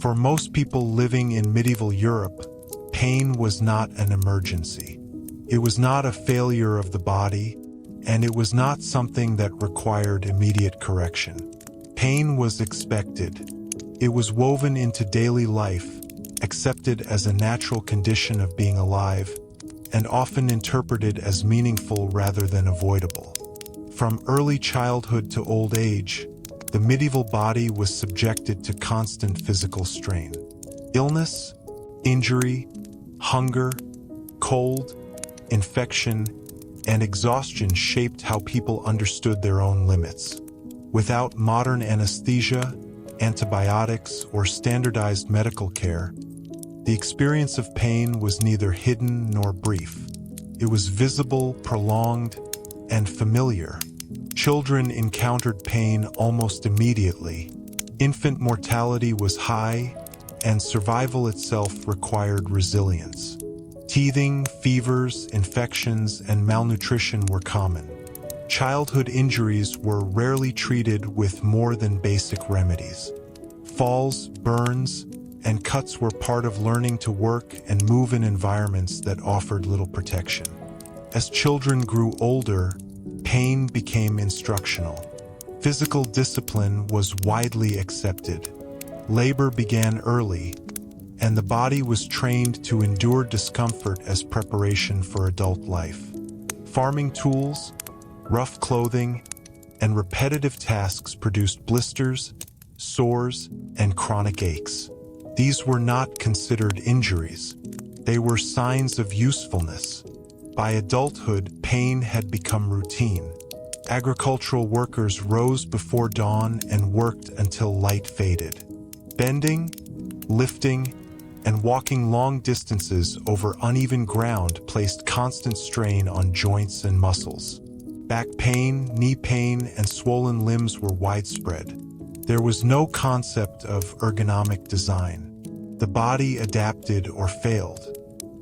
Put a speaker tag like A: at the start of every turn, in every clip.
A: For most people living in medieval Europe, pain was not an emergency. It was not a failure of the body, and it was not something that required immediate correction. Pain was expected. It was woven into daily life, accepted as a natural condition of being alive, and often interpreted as meaningful rather than avoidable. From early childhood to old age, the medieval body was subjected to constant physical strain. Illness, injury, hunger, cold, infection, and exhaustion shaped how people understood their own limits. Without modern anesthesia, antibiotics, or standardized medical care, the experience of pain was neither hidden nor brief. It was visible, prolonged, and familiar. Children encountered pain almost immediately. Infant mortality was high, and survival itself required resilience. Teething, fevers, infections, and malnutrition were common. Childhood injuries were rarely treated with more than basic remedies. Falls, burns, and cuts were part of learning to work and move in environments that offered little protection. As children grew older, pain became instructional. Physical discipline was widely accepted. Labor began early, and the body was trained to endure discomfort as preparation for adult life. Farming tools, rough clothing, and repetitive tasks produced blisters, sores, and chronic aches. These were not considered injuries. They were signs of usefulness. By adulthood, pain had become routine. Agricultural workers rose before dawn and worked until light faded. Bending, lifting, and walking long distances over uneven ground placed constant strain on joints and muscles. Back pain, knee pain, and swollen limbs were widespread. There was no concept of ergonomic design. The body adapted or failed.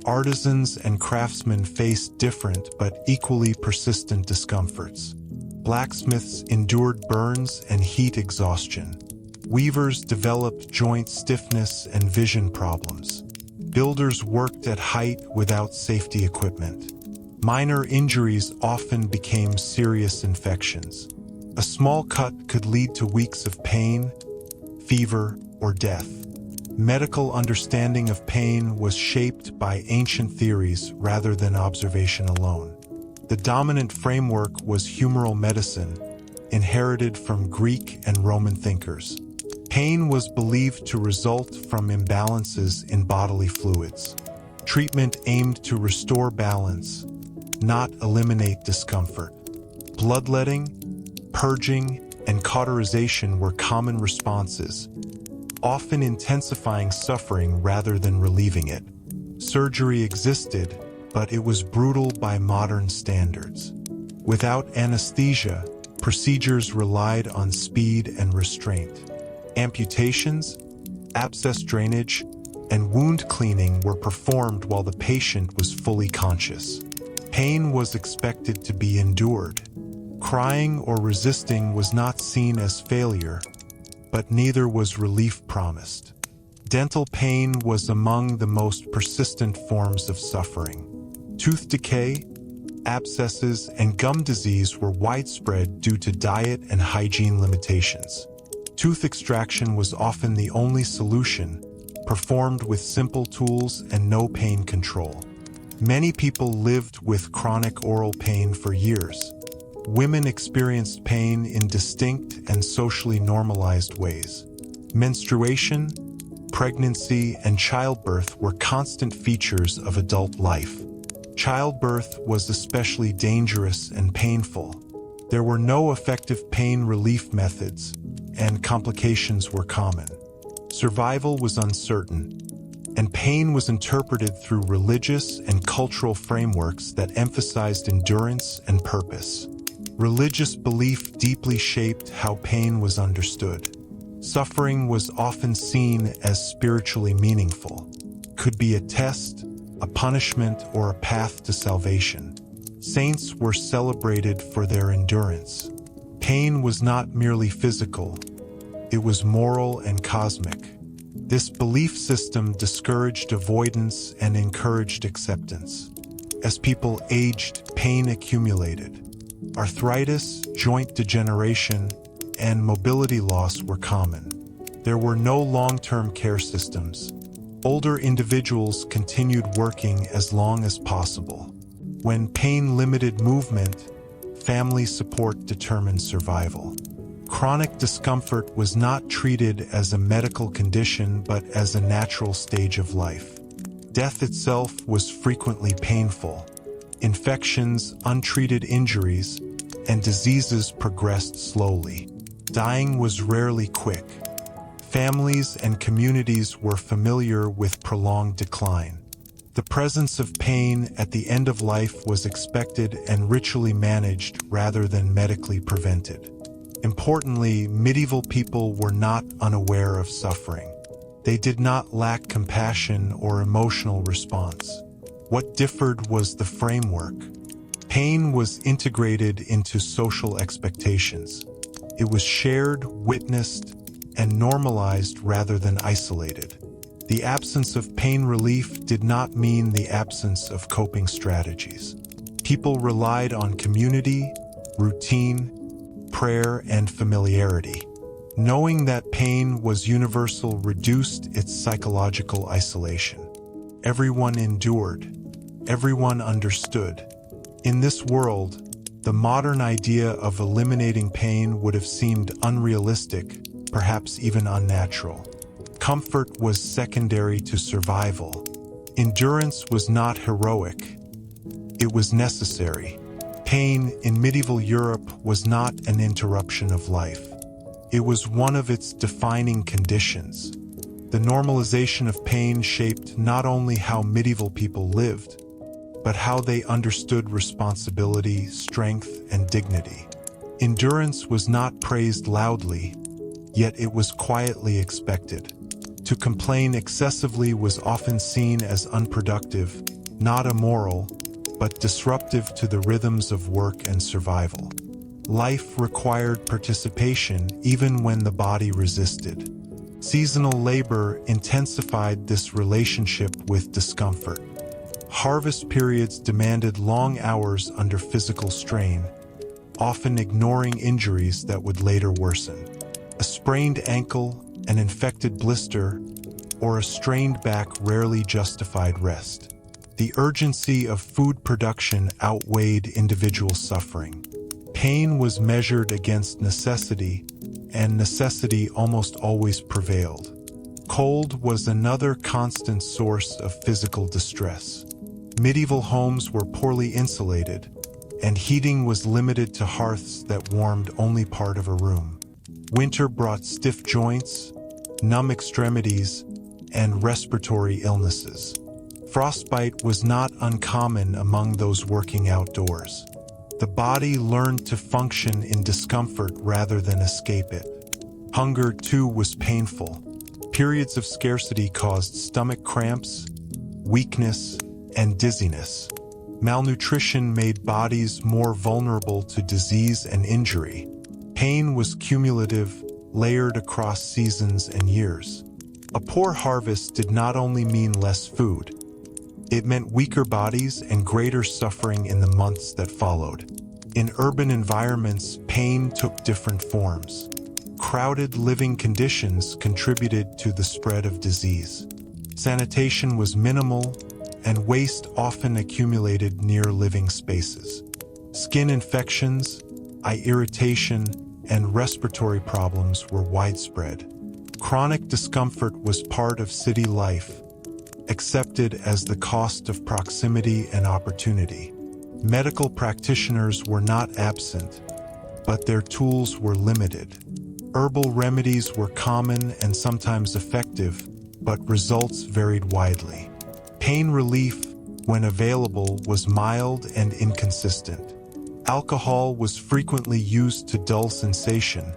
A: Artisans and craftsmen faced different but equally persistent discomforts. Blacksmiths endured burns and heat exhaustion. Weavers developed joint stiffness and vision problems. Builders worked at height without safety equipment. Minor injuries often became serious infections. A small cut could lead to weeks of pain, fever, or death. Medical understanding of pain was shaped by ancient theories rather than observation alone. The dominant framework was humoral medicine, inherited from Greek and Roman thinkers. Pain was believed to result from imbalances in bodily fluids. Treatment aimed to restore balance, not eliminate discomfort. Bloodletting, purging, and cauterization were common responses, often intensifying suffering rather than relieving it. Surgery existed, but it was brutal by modern standards. Without anesthesia, procedures relied on speed and restraint. Amputations, abscess drainage, and wound cleaning were performed while the patient was fully conscious. Pain was expected to be endured. Crying or resisting was not seen as failure, but neither was relief promised. Dental pain was among the most persistent forms of suffering. Tooth decay, abscesses, and gum disease were widespread due to diet and hygiene limitations. Tooth extraction was often the only solution, performed with simple tools and no pain control. Many people lived with chronic oral pain for years. Women experienced pain in distinct and socially normalized ways. Menstruation, pregnancy, and childbirth were constant features of adult life. Childbirth was especially dangerous and painful. There were no effective pain relief methods, and complications were common. Survival was uncertain, and pain was interpreted through religious and cultural frameworks that emphasized endurance and purpose. Religious belief deeply shaped how pain was understood. Suffering was often seen as spiritually meaningful. Could be a test, a punishment, or a path to salvation. Saints were celebrated for their endurance. Pain was not merely physical, it was moral and cosmic. This belief system discouraged avoidance and encouraged acceptance. As people aged, pain accumulated. Arthritis, joint degeneration, and mobility loss were common. There were no long-term care systems. Older individuals continued working as long as possible. When pain limited movement, family support determined survival. Chronic discomfort was not treated as a medical condition but as a natural stage of life. Death itself was frequently painful. Infections, untreated injuries, and diseases progressed slowly. Dying was rarely quick. Families and communities were familiar with prolonged decline. The presence of pain at the end of life was expected and ritually managed rather than medically prevented. Importantly, medieval people were not unaware of suffering. They did not lack compassion or emotional response. What differed was the framework. Pain was integrated into social expectations. It was shared, witnessed, and normalized rather than isolated. The absence of pain relief did not mean the absence of coping strategies. People relied on community, routine, prayer, and familiarity. Knowing that pain was universal reduced its psychological isolation. Everyone endured. Everyone understood. In this world, the modern idea of eliminating pain would have seemed unrealistic, perhaps even unnatural. Comfort was secondary to survival. Endurance was not heroic. It was necessary. Pain in medieval Europe was not an interruption of life. It was one of its defining conditions. The normalization of pain shaped not only how medieval people lived, but how they understood responsibility, strength, and dignity. Endurance was not praised loudly, yet it was quietly expected. To complain excessively was often seen as unproductive, not immoral, but disruptive to the rhythms of work and survival. Life required participation even when the body resisted. Seasonal labor intensified this relationship with discomfort. Harvest periods demanded long hours under physical strain, often ignoring injuries that would later worsen. A sprained ankle, an infected blister, or a strained back rarely justified rest. The urgency of food production outweighed individual suffering. Pain was measured against necessity, and necessity almost always prevailed. Cold was another constant source of physical distress. Medieval homes were poorly insulated, and heating was limited to hearths that warmed only part of a room. Winter brought stiff joints, numb extremities, and respiratory illnesses. Frostbite was not uncommon among those working outdoors. The body learned to function in discomfort rather than escape it. Hunger, too, was painful. Periods of scarcity caused stomach cramps, weakness, and dizziness. Malnutrition made bodies more vulnerable to disease and injury. Pain was cumulative, layered across seasons and years. A poor harvest did not only mean less food. It meant weaker bodies and greater suffering in the months that followed. In urban environments, pain took different forms. Crowded living conditions contributed to the spread of disease. Sanitation was minimal, and waste often accumulated near living spaces. Skin infections, eye irritation, and respiratory problems were widespread. Chronic discomfort was part of city life, accepted as the cost of proximity and opportunity. Medical practitioners were not absent, but their tools were limited. Herbal remedies were common and sometimes effective, but results varied widely. Pain relief, when available, was mild and inconsistent. Alcohol was frequently used to dull sensation,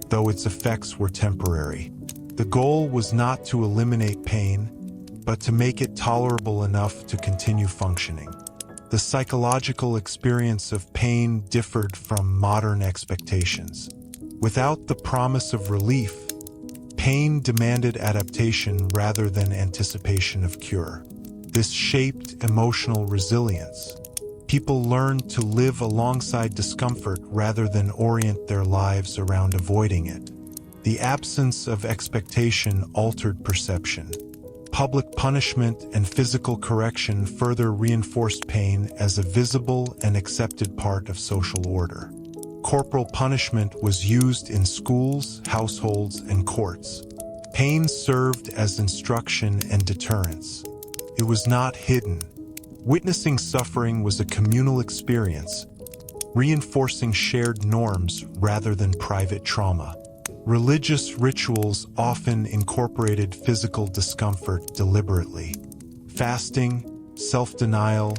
A: though its effects were temporary. The goal was not to eliminate pain, but to make it tolerable enough to continue functioning. The psychological experience of pain differed from modern expectations. Without the promise of relief, Pain demanded adaptation rather than anticipation of cure. This shaped emotional resilience. People learned to live alongside discomfort rather than orient their lives around avoiding it. The absence of expectation altered perception. Public punishment and physical correction further reinforced pain as a visible and accepted part of social order. Corporal punishment was used in schools, households, and courts. Pain served as instruction and deterrence. It was not hidden. Witnessing suffering was a communal experience, reinforcing shared norms rather than private trauma. Religious rituals often incorporated physical discomfort deliberately. Fasting, self-denial,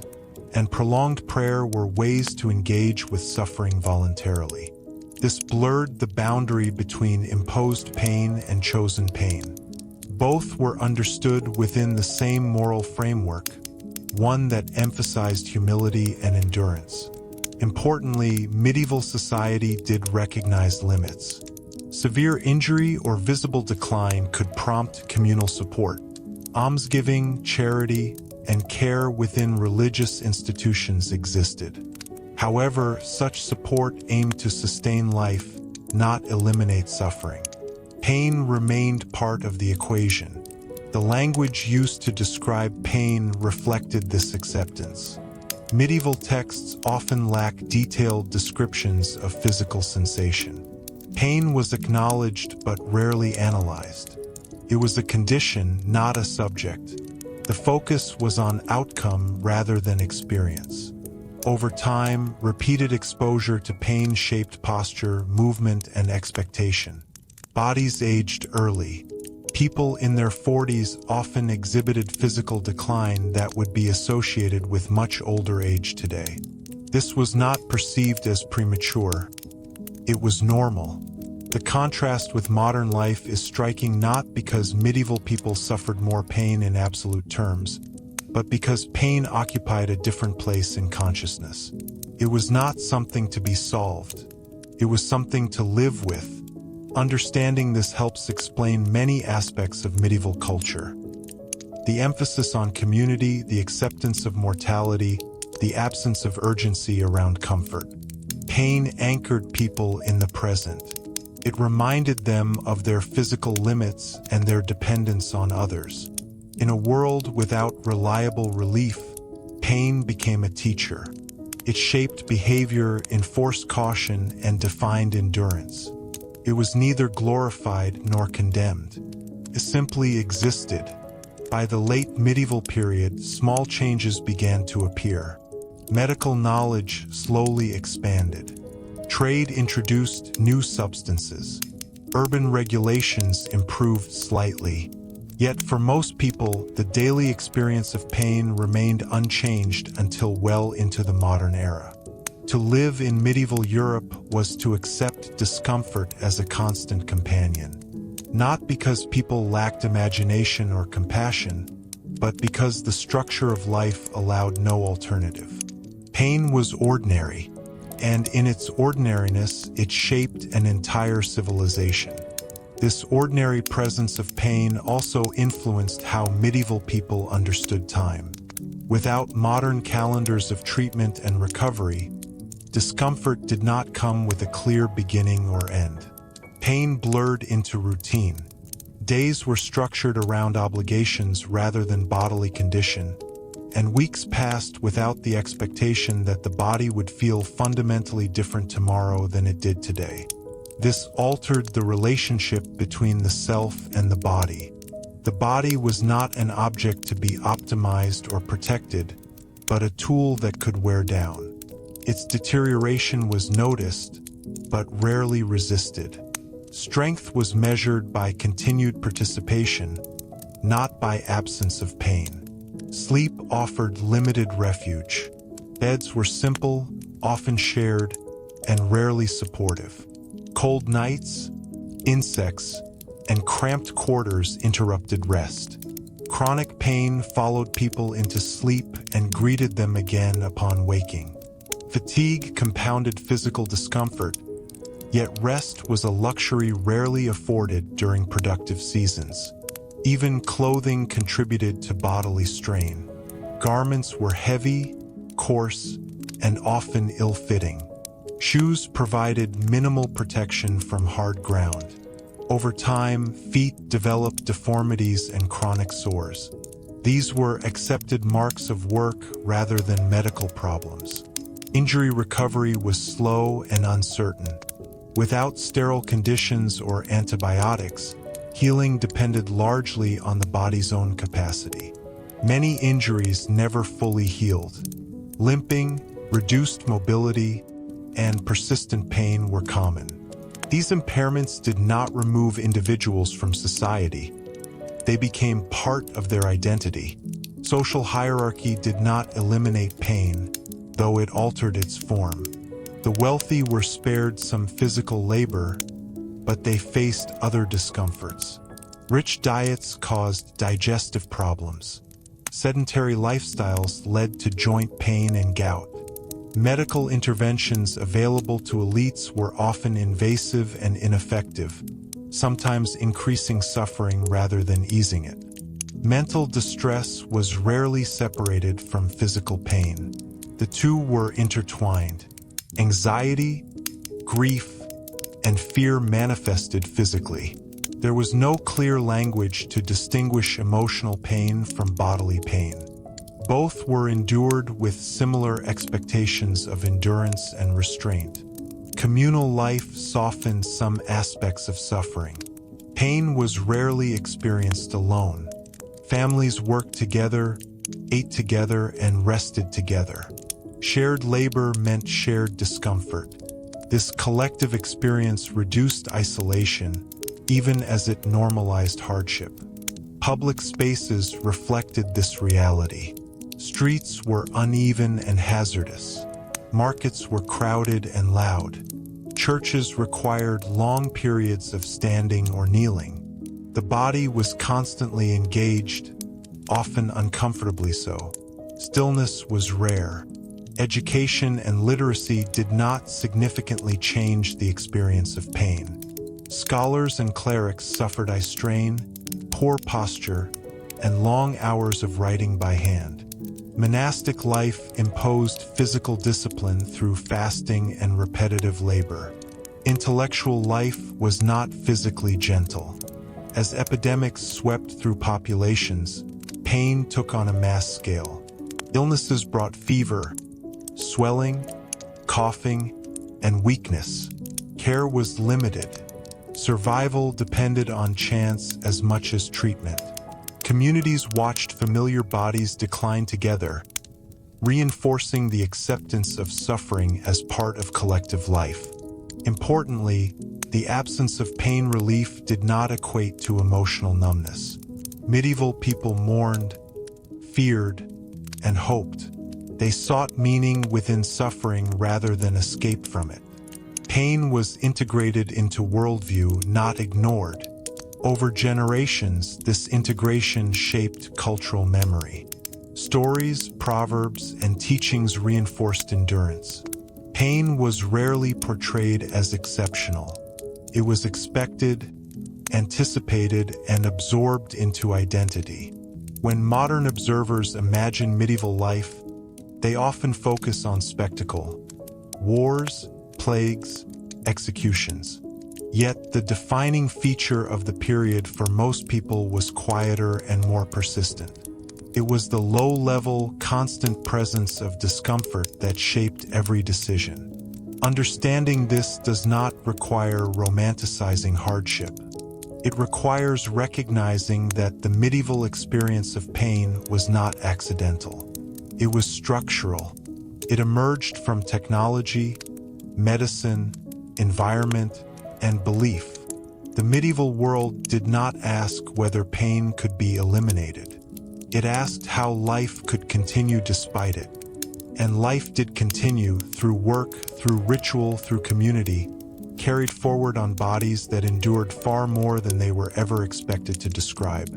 A: and prolonged prayer were ways to engage with suffering voluntarily. This blurred the boundary between imposed pain and chosen pain. Both were understood within the same moral framework, one that emphasized humility and endurance. Importantly, medieval society did recognize limits. Severe injury or visible decline could prompt communal support. Almsgiving, charity, and care within religious institutions existed. However, such support aimed to sustain life, not eliminate suffering. Pain remained part of the equation. The language used to describe pain reflected this acceptance. Medieval texts often lack detailed descriptions of physical sensation. Pain was acknowledged but rarely analyzed. It was a condition, not a subject. The focus was on outcome rather than experience. Over time, repeated exposure to pain shaped posture, movement, and expectation. Bodies aged early. People in their 40s often exhibited physical decline that would be associated with much older age today. This was not perceived as premature. It was normal. The contrast with modern life is striking not because medieval people suffered more pain in absolute terms, but because pain occupied a different place in consciousness. It was not something to be solved. It was something to live with. Understanding this helps explain many aspects of medieval culture. The emphasis on community, the acceptance of mortality, the absence of urgency around comfort. Pain anchored people in the present. It reminded them of their physical limits and their dependence on others. In a world without reliable relief, pain became a teacher. It shaped behavior, enforced caution, and defined endurance. It was neither glorified nor condemned. It simply existed. By the late medieval period, small changes began to appear. Medical knowledge slowly expanded. Trade introduced new substances. Urban regulations improved slightly. Yet for most people, the daily experience of pain remained unchanged until well into the modern era. To live in medieval Europe was to accept discomfort as a constant companion. Not because people lacked imagination or compassion, but because the structure of life allowed no alternative. Pain was ordinary, and in its ordinariness, it shaped an entire civilization. This ordinary presence of pain also influenced how medieval people understood time. Without modern calendars of treatment and recovery, discomfort did not come with a clear beginning or end. Pain blurred into routine. Days were structured around obligations rather than bodily condition, and weeks passed without the expectation that the body would feel fundamentally different tomorrow than it did today. This altered the relationship between the self and the body. The body was not an object to be optimized or protected, but a tool that could wear down. Its deterioration was noticed, but rarely resisted. Strength was measured by continued participation, not by absence of pain. Sleep offered limited refuge. Beds were simple, often shared, and rarely supportive. Cold nights, insects, and cramped quarters interrupted rest. Chronic pain followed people into sleep and greeted them again upon waking. Fatigue compounded physical discomfort, Yet rest was a luxury rarely afforded during productive seasons. Even clothing contributed to bodily strain. Garments were heavy, coarse, and often ill-fitting. Shoes provided minimal protection from hard ground. Over time, feet developed deformities and chronic sores. These were accepted marks of work rather than medical problems. Injury recovery was slow and uncertain. Without sterile conditions or antibiotics, healing depended largely on the body's own capacity. Many injuries never fully healed. Limping, reduced mobility, and persistent pain were common. These impairments did not remove individuals from society. They became part of their identity. Social hierarchy did not eliminate pain, though it altered its form. The wealthy were spared some physical labor, but they faced other discomforts. Rich diets caused digestive problems. Sedentary lifestyles led to joint pain and gout. Medical interventions available to elites were often invasive and ineffective, sometimes increasing suffering rather than easing it. Mental distress was rarely separated from physical pain. The two were intertwined. Anxiety, grief, and fear manifested physically. There was no clear language to distinguish emotional pain from bodily pain. Both were endured with similar expectations of endurance and restraint. Communal life softened some aspects of suffering. Pain was rarely experienced alone. Families worked together, ate together, and rested together. Shared labor meant shared discomfort. This collective experience reduced isolation, even as it normalized hardship. Public spaces reflected this reality. Streets were uneven and hazardous. Markets were crowded and loud. Churches required long periods of standing or kneeling. The body was constantly engaged, often uncomfortably so. Stillness was rare. Education and literacy did not significantly change the experience of pain. Scholars and clerics suffered eye strain, poor posture, and long hours of writing by hand. Monastic life imposed physical discipline through fasting and repetitive labor. Intellectual life was not physically gentle. As epidemics swept through populations, pain took on a mass scale. Illnesses brought fever, swelling, coughing, and weakness. Care was limited. Survival depended on chance as much as treatment. Communities watched familiar bodies decline together, reinforcing the acceptance of suffering as part of collective life. Importantly, the absence of pain relief did not equate to emotional numbness. Medieval people mourned, feared, and hoped. They sought meaning within suffering rather than escape from it. Pain was integrated into worldview, not ignored. Over generations, this integration shaped cultural memory. Stories, proverbs, and teachings reinforced endurance. Pain was rarely portrayed as exceptional. It was expected, anticipated, and absorbed into identity. When modern observers imagine medieval life, they often focus on spectacle: wars, plagues, executions. Yet the defining feature of the period for most people was quieter and more persistent. It was the low-level, constant presence of discomfort that shaped every decision. Understanding this does not require romanticizing hardship. It requires recognizing that the medieval experience of pain was not accidental. It was structural. It emerged from technology, medicine, environment, and belief. The medieval world did not ask whether pain could be eliminated. It asked how life could continue despite it. And life did continue through work, through ritual, through community, carried forward on bodies that endured far more than they were ever expected to describe.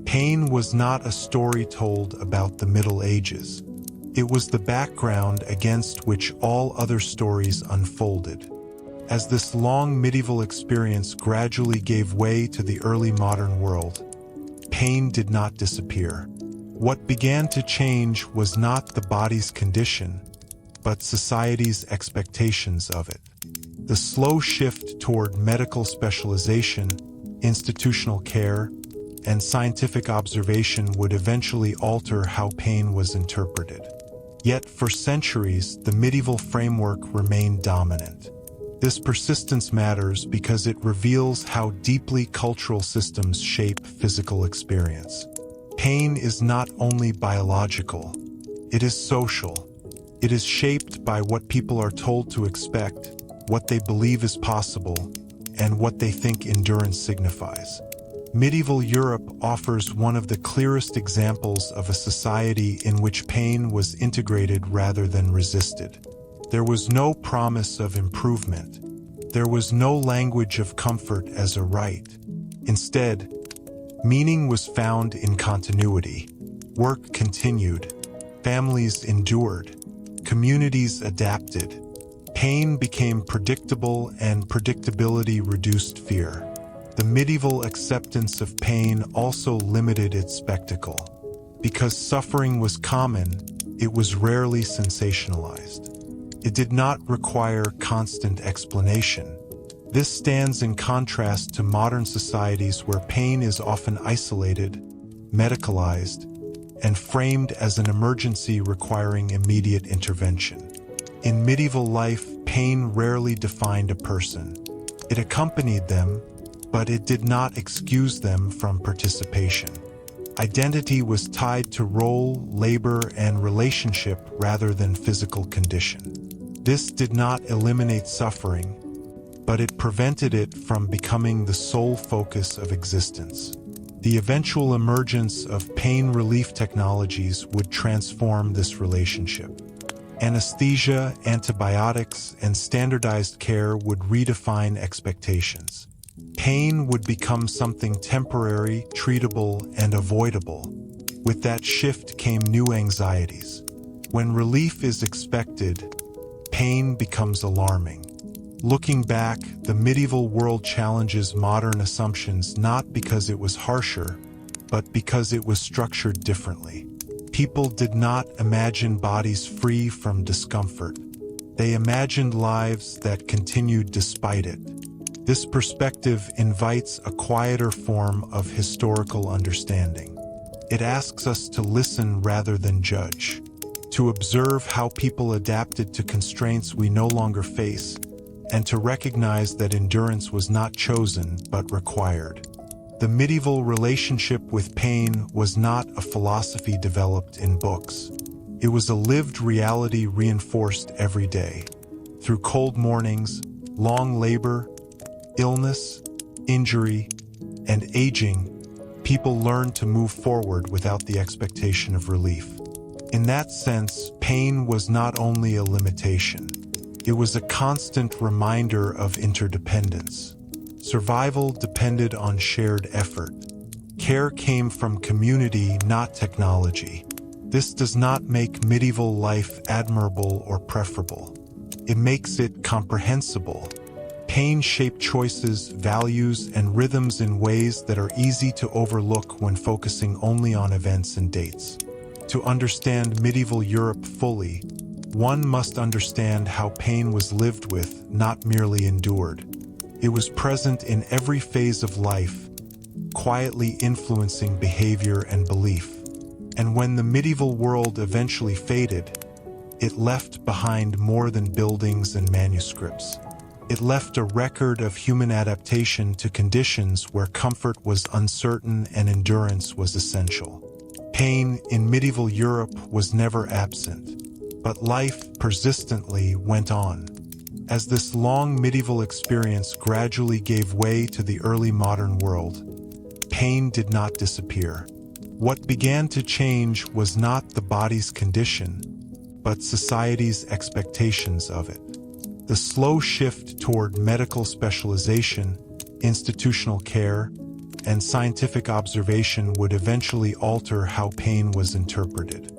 A: Pain was not a story told about the Middle Ages. It was the background against which all other stories unfolded. As this long medieval experience gradually gave way to the early modern world, pain did not disappear. What began to change was not the body's condition, but society's expectations of it. The slow shift toward medical specialization, institutional care, and scientific observation would eventually alter how pain was interpreted. Yet for centuries, the medieval framework remained dominant. This persistence matters because it reveals how deeply cultural systems shape physical experience. Pain is not only biological, it is social. It is shaped by what people are told to expect, what they believe is possible, and what they think endurance signifies. Medieval Europe offers one of the clearest examples of a society in which pain was integrated rather than resisted. There was no promise of improvement. There was no language of comfort as a right. Instead, meaning was found in continuity. Work continued. Families endured. Communities adapted. Pain became predictable, and predictability reduced fear. The medieval acceptance of pain also limited its spectacle. Because suffering was common, it was rarely sensationalized. It did not require constant explanation. This stands in contrast to modern societies where pain is often isolated, medicalized, and framed as an emergency requiring immediate intervention. In medieval life, pain rarely defined a person. It accompanied them, but it did not excuse them from participation. Identity was tied to role, labor, and relationship rather than physical condition. This did not eliminate suffering, but it prevented it from becoming the sole focus of existence. The eventual emergence of pain relief technologies would transform this relationship. Anesthesia, antibiotics, and standardized care would redefine expectations. Pain would become something temporary, treatable, and avoidable. With that shift came new anxieties. When relief is expected, pain becomes alarming. Looking back, the medieval world challenges modern assumptions not because it was harsher, but because it was structured differently. People did not imagine bodies free from discomfort. They imagined lives that continued despite it. This perspective invites a quieter form of historical understanding. It asks us to listen rather than judge, to observe how people adapted to constraints we no longer face, and to recognize that endurance was not chosen but required. The medieval relationship with pain was not a philosophy developed in books. It was a lived reality reinforced every day. Through cold mornings, long labor, illness, injury, and aging, people learned to move forward without the expectation of relief. In that sense, pain was not only a limitation. It was a constant reminder of interdependence. Survival depended on shared effort. Care came from community, not technology. This does not make medieval life admirable or preferable. It makes it comprehensible. Pain shaped choices, values, and rhythms in ways that are easy to overlook when focusing only on events and dates. To understand medieval Europe fully, one must understand how pain was lived with, not merely endured. It was present in every phase of life, quietly influencing behavior and belief. And when the medieval world eventually faded, it left behind more than buildings and manuscripts. It left a record of human adaptation to conditions where comfort was uncertain and endurance was essential. Pain in medieval Europe was never absent, but life persistently went on. As this long medieval experience gradually gave way to the early modern world, pain did not disappear. What began to change was not the body's condition, but society's expectations of it. The slow shift toward medical specialization, institutional care, and scientific observation would eventually alter how pain was interpreted.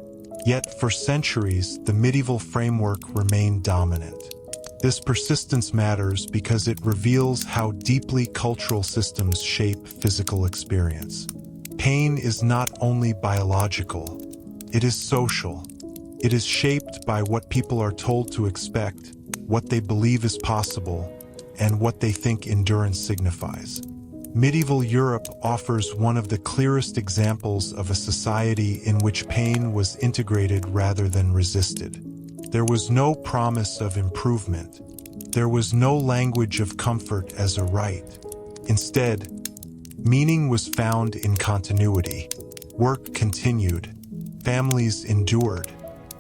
A: Yet for centuries, the medieval framework remained dominant. This persistence matters because it reveals how deeply cultural systems shape physical experience. Pain is not only biological, it is social. It is shaped by what people are told to expect, what they believe is possible, and what they think endurance signifies. Medieval Europe offers one of the clearest examples of a society in which pain was integrated rather than resisted. There was no promise of improvement. There was no language of comfort as a right. Instead, meaning was found in continuity. Work continued. Families endured.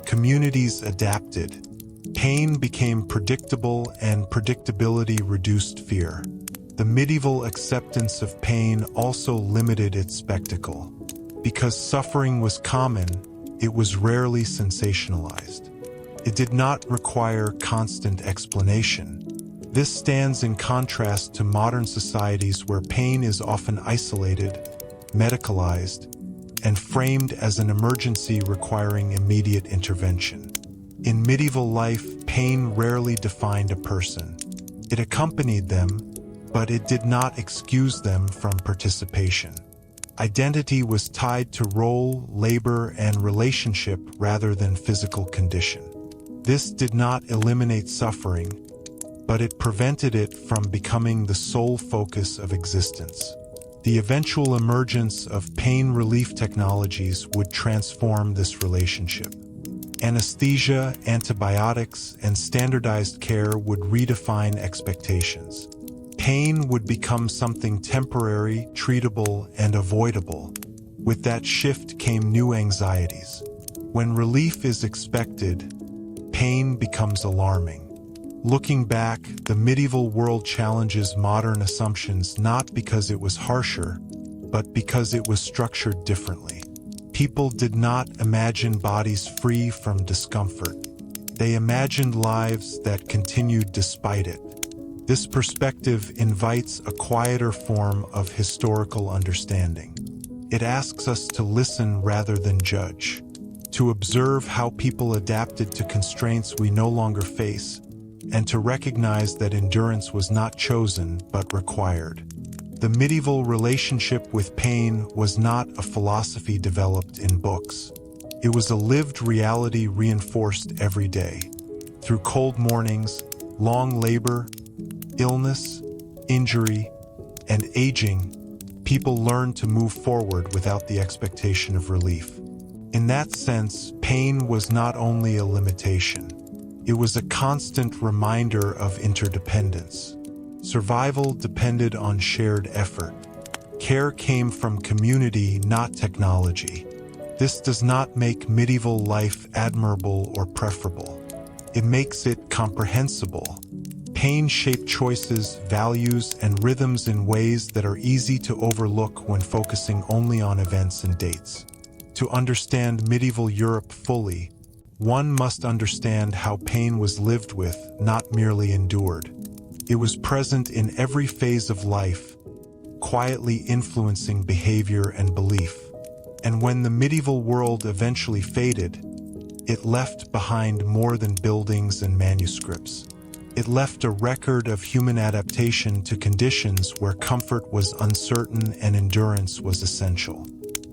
A: Communities adapted. Pain became predictable, and predictability reduced fear. The medieval acceptance of pain also limited its spectacle. Because suffering was common, it was rarely sensationalized. It did not require constant explanation. This stands in contrast to modern societies where pain is often isolated, medicalized, and framed as an emergency requiring immediate intervention. In medieval life, pain rarely defined a person. It accompanied them, but it did not excuse them from participation. Identity was tied to role, labor, and relationship rather than physical condition. This did not eliminate suffering, but it prevented it from becoming the sole focus of existence. The eventual emergence of pain relief technologies would transform this relationship. Anesthesia, antibiotics, and standardized care would redefine expectations. Pain would become something temporary, treatable, and avoidable. With that shift came new anxieties. When relief is expected, pain becomes alarming. Looking back, the medieval world challenges modern assumptions not because it was harsher, but because it was structured differently. People did not imagine bodies free from discomfort. They imagined lives that continued despite it. This perspective invites a quieter form of historical understanding. It asks us to listen rather than judge, to observe how people adapted to constraints we no longer face, and to recognize that endurance was not chosen but required. The medieval relationship with pain was not a philosophy developed in books. It was a lived reality reinforced every day. Through cold mornings, long labor, illness, injury, and aging, people learned to move forward without the expectation of relief. In that sense, pain was not only a limitation. It was a constant reminder of interdependence. Survival depended on shared effort. Care came from community, not technology. This does not make medieval life admirable or preferable. It makes it comprehensible. Pain shaped choices, values, and rhythms in ways that are easy to overlook when focusing only on events and dates. To understand medieval Europe fully, one must understand how pain was lived with, not merely endured. It was present in every phase of life, quietly influencing behavior and belief. And when the medieval world eventually faded, it left behind more than buildings and manuscripts. It left a record of human adaptation to conditions where comfort was uncertain and endurance was essential.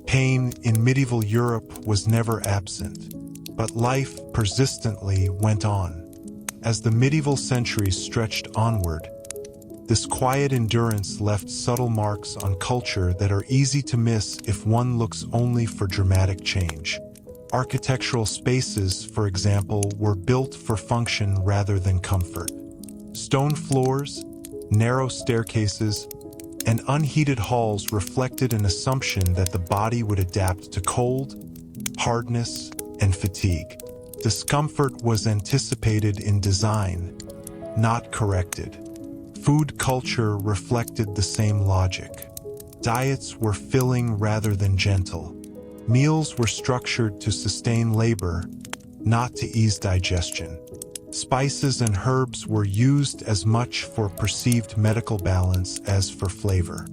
A: Pain in medieval Europe was never absent, but life persistently went on. As the medieval centuries stretched onward, this quiet endurance left subtle marks on culture that are easy to miss if one looks only for dramatic change. Architectural spaces, for example, were built for function rather than comfort. Stone floors, narrow staircases, and unheated halls reflected an assumption that the body would adapt to cold, hardness, and fatigue. Discomfort was anticipated in design, not corrected. Food culture reflected the same logic. Diets were filling rather than gentle. Meals were structured to sustain labor, not to ease digestion. Spices and herbs were used as much for perceived medical balance as for flavor.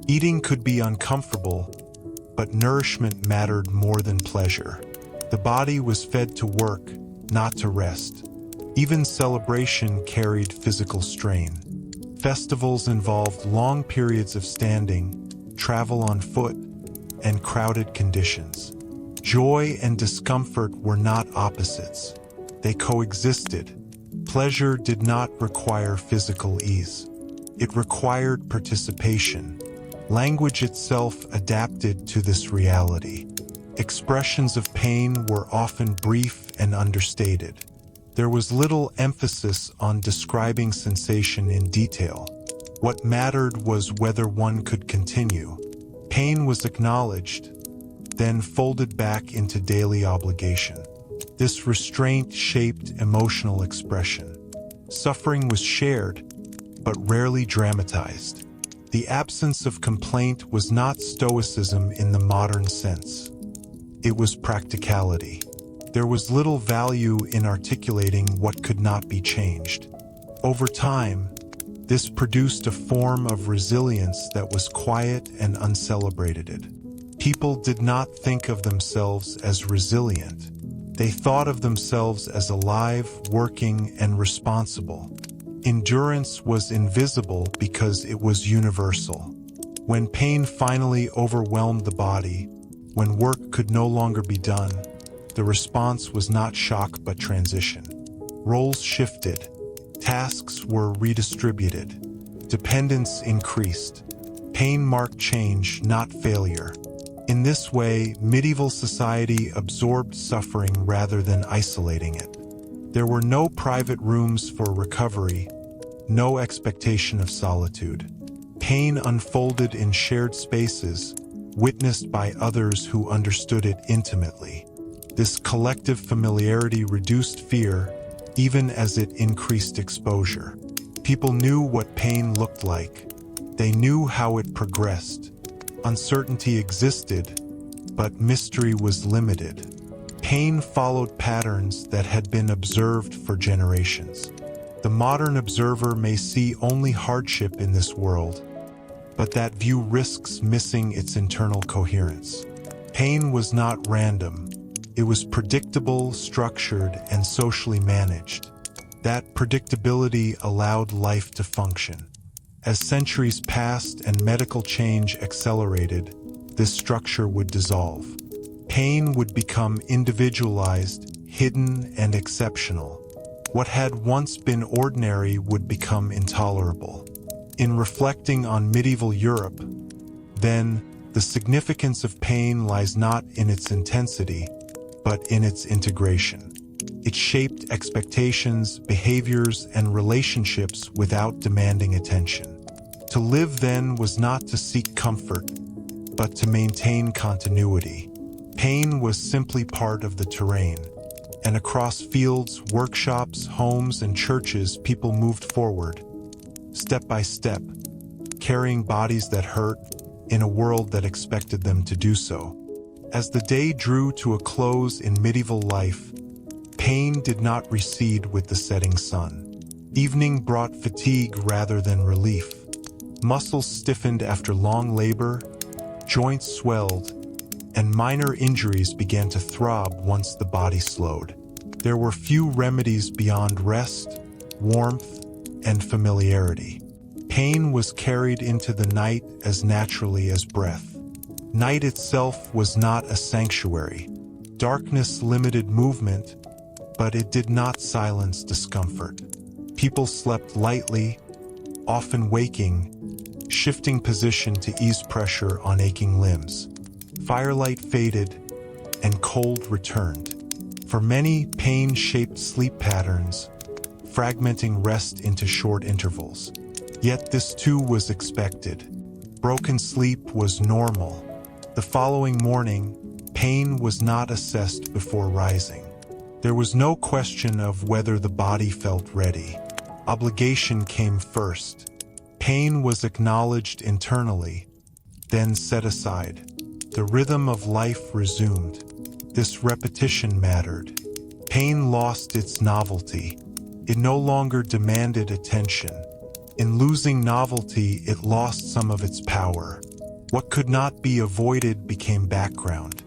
A: Eating could be uncomfortable, but nourishment mattered more than pleasure. The body was fed to work, not to rest. Even celebration carried physical strain. Festivals involved long periods of standing, travel on foot, and crowded conditions. Joy and discomfort were not opposites. They coexisted. Pleasure did not require physical ease. It required participation. Language itself adapted to this reality. Expressions of pain were often brief and understated. There was little emphasis on describing sensation in detail. What mattered was whether one could continue. Pain was acknowledged, then folded back into daily obligation. This restraint shaped emotional expression. Suffering was shared, but rarely dramatized. The absence of complaint was not stoicism in the modern sense. It was practicality. There was little value in articulating what could not be changed. Over time, this produced a form of resilience that was quiet and uncelebrated. People did not think of themselves as resilient. They thought of themselves as alive, working, and responsible. Endurance was invisible because it was universal. When pain finally overwhelmed the body, when work could no longer be done, the response was not shock but transition. Roles shifted. Tasks were redistributed. Dependence increased. Pain marked change, not failure. In this way, medieval society absorbed suffering rather than isolating it. There were no private rooms for recovery, no expectation of solitude. Pain unfolded in shared spaces, witnessed by others who understood it intimately. This collective familiarity reduced fear, even as it increased exposure. People knew what pain looked like. They knew how it progressed. Uncertainty existed, but mystery was limited. Pain followed patterns that had been observed for generations. The modern observer may see only hardship in this world, but that view risks missing its internal coherence. Pain was not random. It was predictable, structured, and socially managed. That predictability allowed life to function. As centuries passed and medical change accelerated, this structure would dissolve. Pain would become individualized, hidden, and exceptional. What had once been ordinary would become intolerable. In reflecting on medieval Europe, then, the significance of pain lies not in its intensity, but in its integration. It shaped expectations, behaviors, and relationships without demanding attention. To live then was not to seek comfort, but to maintain continuity. Pain was simply part of the terrain, and across fields, workshops, homes, and churches, people moved forward, step by step, carrying bodies that hurt in a world that expected them to do so. As the day drew to a close in medieval life, pain did not recede with the setting sun. Evening brought fatigue rather than relief. Muscles stiffened after long labor, joints swelled, and minor injuries began to throb once the body slowed. There were few remedies beyond rest, warmth, and familiarity. Pain was carried into the night as naturally as breath. Night itself was not a sanctuary. Darkness limited movement, but it did not silence discomfort. People slept lightly, often waking, shifting position to ease pressure on aching limbs. Firelight faded, and cold returned. For many, pain shaped sleep patterns, fragmenting rest into short intervals. Yet this too was expected. Broken sleep was normal. The following morning, pain was not assessed before rising. There was no question of whether the body felt ready. Obligation came first. Pain was acknowledged internally, then set aside. The rhythm of life resumed. This repetition mattered. Pain lost its novelty. It no longer demanded attention. In losing novelty, it lost some of its power. What could not be avoided became background.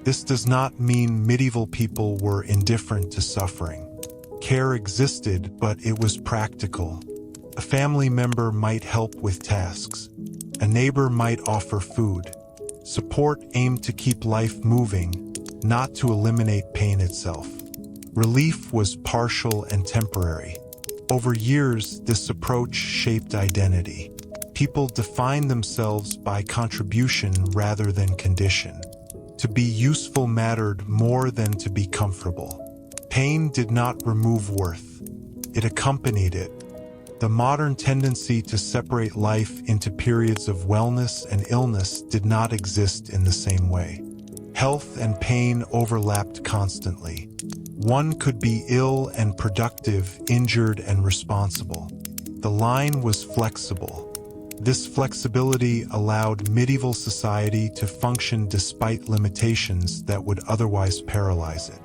A: This does not mean medieval people were indifferent to suffering. Care existed, but it was practical. A family member might help with tasks. A neighbor might offer food. Support aimed to keep life moving, not to eliminate pain itself. Relief was partial and temporary. Over years, this approach shaped identity. People defined themselves by contribution rather than condition. To be useful mattered more than to be comfortable. Pain did not remove worth. It accompanied it. The modern tendency to separate life into periods of wellness and illness did not exist in the same way. Health and pain overlapped constantly. One could be ill and productive, injured and responsible. The line was flexible. This flexibility allowed medieval society to function despite limitations that would otherwise paralyze it.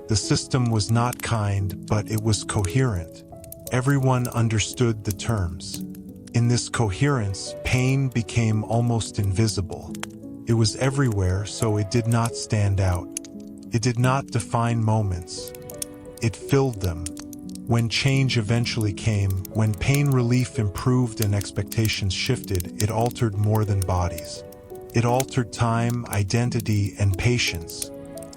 A: The system was not kind, but it was coherent. Everyone understood the terms. In this coherence, pain became almost invisible. It was everywhere, so it did not stand out. It did not define moments. It filled them. When change eventually came, when pain relief improved and expectations shifted, it altered more than bodies. It altered time, identity, and patience.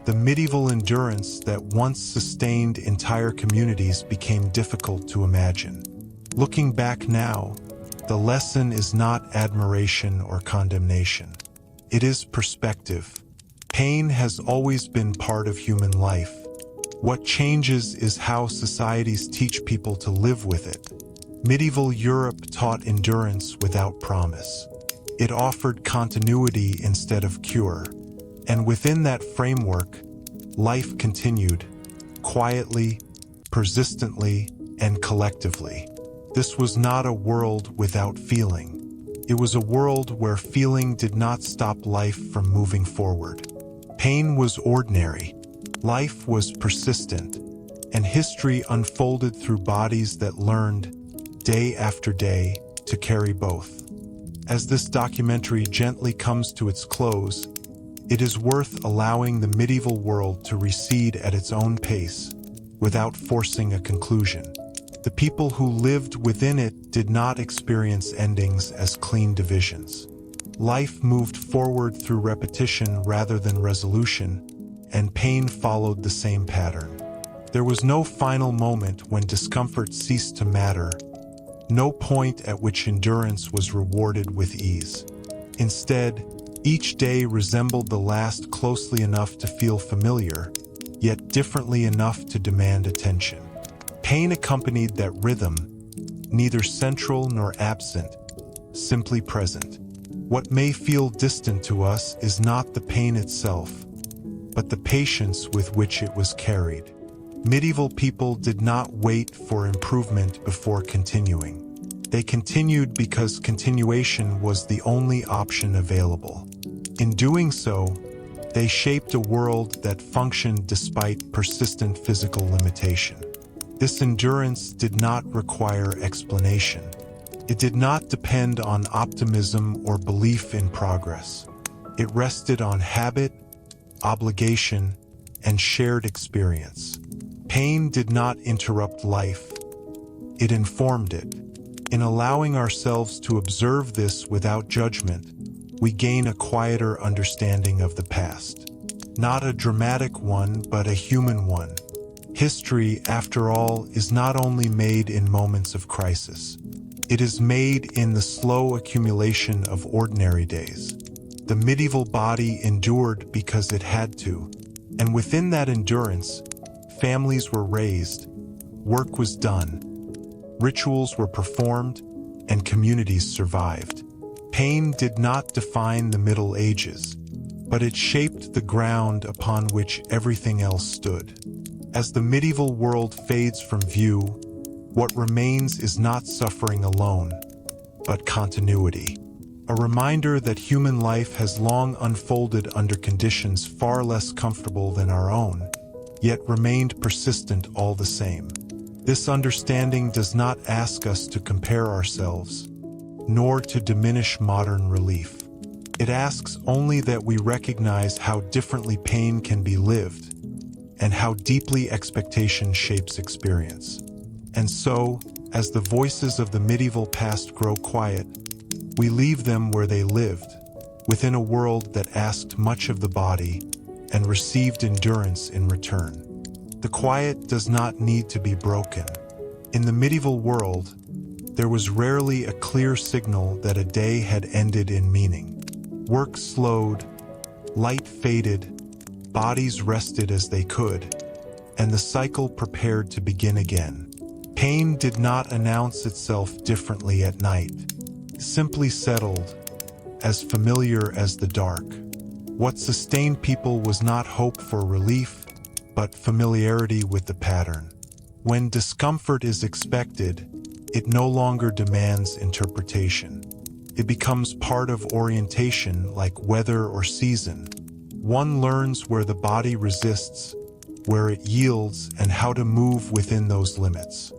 A: The medieval endurance that once sustained entire communities became difficult to imagine. Looking back now, the lesson is not admiration or condemnation. It is perspective. Pain has always been part of human life. What changes is how societies teach people to live with it. Medieval Europe taught endurance without promise. It offered continuity instead of cure. And within that framework, life continued, quietly, persistently, and collectively. This was not a world without feeling. It was a world where feeling did not stop life from moving forward. Pain was ordinary, life was persistent, and history unfolded through bodies that learned, day after day, to carry both. As this documentary gently comes to its close, it is worth allowing the medieval world to recede at its own pace, without forcing a conclusion. The people who lived within it did not experience endings as clean divisions. Life moved forward through repetition rather than resolution, and pain followed the same pattern. There was no final moment when discomfort ceased to matter, no point at which endurance was rewarded with ease. Instead, each day resembled the last closely enough to feel familiar, yet differently enough to demand attention. Pain accompanied that rhythm, neither central nor absent, simply present. What may feel distant to us is not the pain itself, but the patience with which it was carried. Medieval people did not wait for improvement before continuing. They continued because continuation was the only option available. In doing so, they shaped a world that functioned despite persistent physical limitation. This endurance did not require explanation. It did not depend on optimism or belief in progress. It rested on habit, obligation, and shared experience. Pain did not interrupt life. It informed it. In allowing ourselves to observe this without judgment, we gain a quieter understanding of the past. Not a dramatic one, but a human one. History, after all, is not only made in moments of crisis. It is made in the slow accumulation of ordinary days. The medieval body endured because it had to, and within that endurance, families were raised, work was done, rituals were performed, and communities survived. Pain did not define the Middle Ages, but it shaped the ground upon which everything else stood. As the medieval world fades from view, what remains is not suffering alone, but continuity. A reminder that human life has long unfolded under conditions far less comfortable than our own, yet remained persistent all the same. This understanding does not ask us to compare ourselves, nor to diminish modern relief. It asks only that we recognize how differently pain can be lived, and how deeply expectation shapes experience. And so, as the voices of the medieval past grow quiet, we leave them where they lived, within a world that asked much of the body and received endurance in return. The quiet does not need to be broken. In the medieval world, there was rarely a clear signal that a day had ended in meaning. Work slowed, light faded, bodies rested as they could, and the cycle prepared to begin again. Pain did not announce itself differently at night, simply settled, as familiar as the dark. What sustained people was not hope for relief, but familiarity with the pattern. When discomfort is expected, it no longer demands interpretation. It becomes part of orientation like weather or season. One learns where the body resists, where it yields, and how to move within those limits.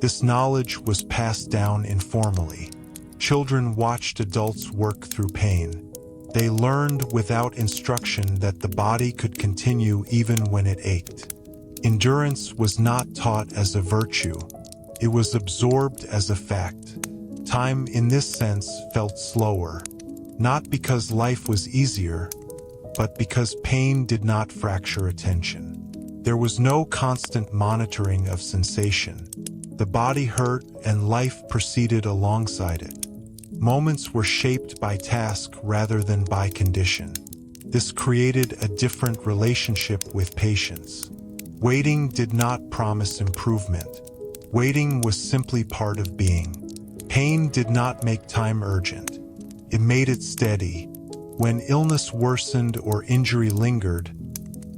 A: This knowledge was passed down informally. Children watched adults work through pain. They learned without instruction that the body could continue even when it ached. Endurance was not taught as a virtue. It was absorbed as a fact. Time, in this sense, felt slower, not because life was easier, but because pain did not fracture attention. There was no constant monitoring of sensation. The body hurt and life proceeded alongside it. Moments were shaped by task rather than by condition. This created a different relationship with patience. Waiting did not promise improvement. Waiting was simply part of being. Pain did not make time urgent. It made it steady. When illness worsened or injury lingered,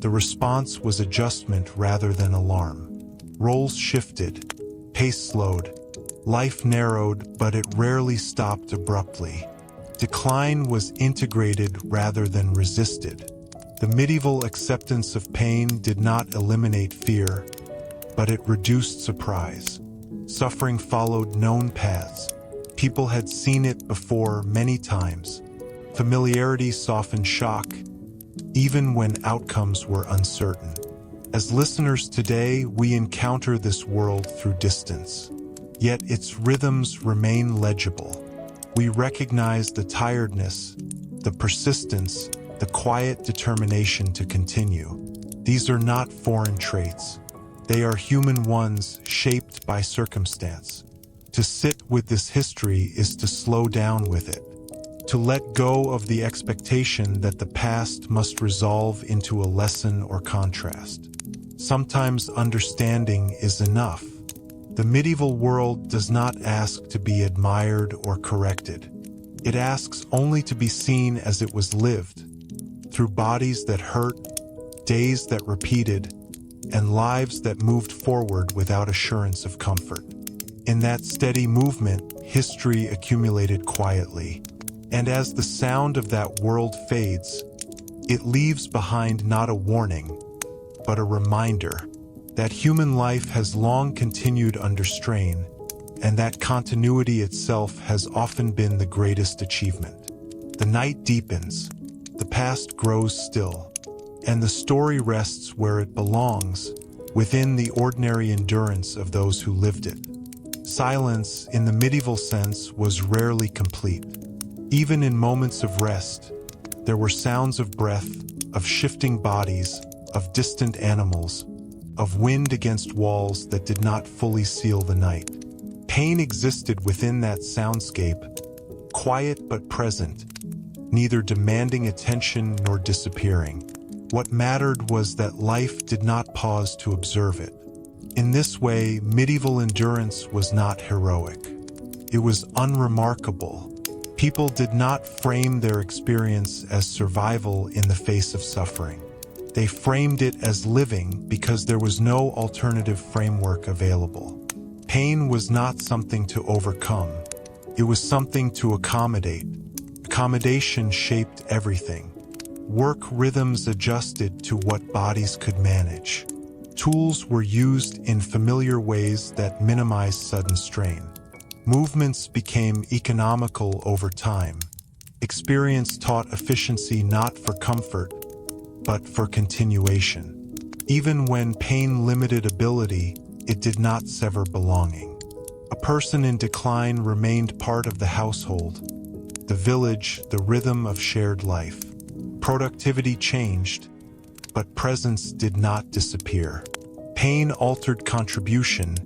A: the response was adjustment rather than alarm. Roles shifted, pace slowed, life narrowed, but it rarely stopped abruptly. Decline was integrated rather than resisted. The medieval acceptance of pain did not eliminate fear, but it reduced surprise. Suffering followed known paths. People had seen it before many times. Familiarity softened shock, even when outcomes were uncertain. As listeners today, we encounter this world through distance. Yet its rhythms remain legible. We recognize the tiredness, the persistence, the quiet determination to continue. These are not foreign traits. They are human ones shaped by circumstance. To sit with this history is to slow down with it, to let go of the expectation that the past must resolve into a lesson or contrast. Sometimes understanding is enough. The medieval world does not ask to be admired or corrected. It asks only to be seen as it was lived, through bodies that hurt, days that repeated, and lives that moved forward without assurance of comfort. In that steady movement, history accumulated quietly, and as the sound of that world fades, it leaves behind not a warning, but a reminder that human life has long continued under strain, and that continuity itself has often been the greatest achievement. The night deepens, the past grows still, and the story rests where it belongs, within the ordinary endurance of those who lived it. Silence, in the medieval sense, was rarely complete. Even in moments of rest, there were sounds of breath, of shifting bodies, of distant animals, of wind against walls that did not fully seal the night. Pain existed within that soundscape, quiet but present, neither demanding attention nor disappearing. What mattered was that life did not pause to observe it. In this way, medieval endurance was not heroic. It was unremarkable. People did not frame their experience as survival in the face of suffering. They framed it as living because there was no alternative framework available. Pain was not something to overcome. It was something to accommodate. Accommodation shaped everything. Work rhythms adjusted to what bodies could manage. Tools were used in familiar ways that minimized sudden strain. Movements became economical over time. Experience taught efficiency not for comfort, but for continuation. Even when pain limited ability, it did not sever belonging. A person in decline remained part of the household, the village, the rhythm of shared life. Productivity changed, but presence did not disappear. Pain altered contribution,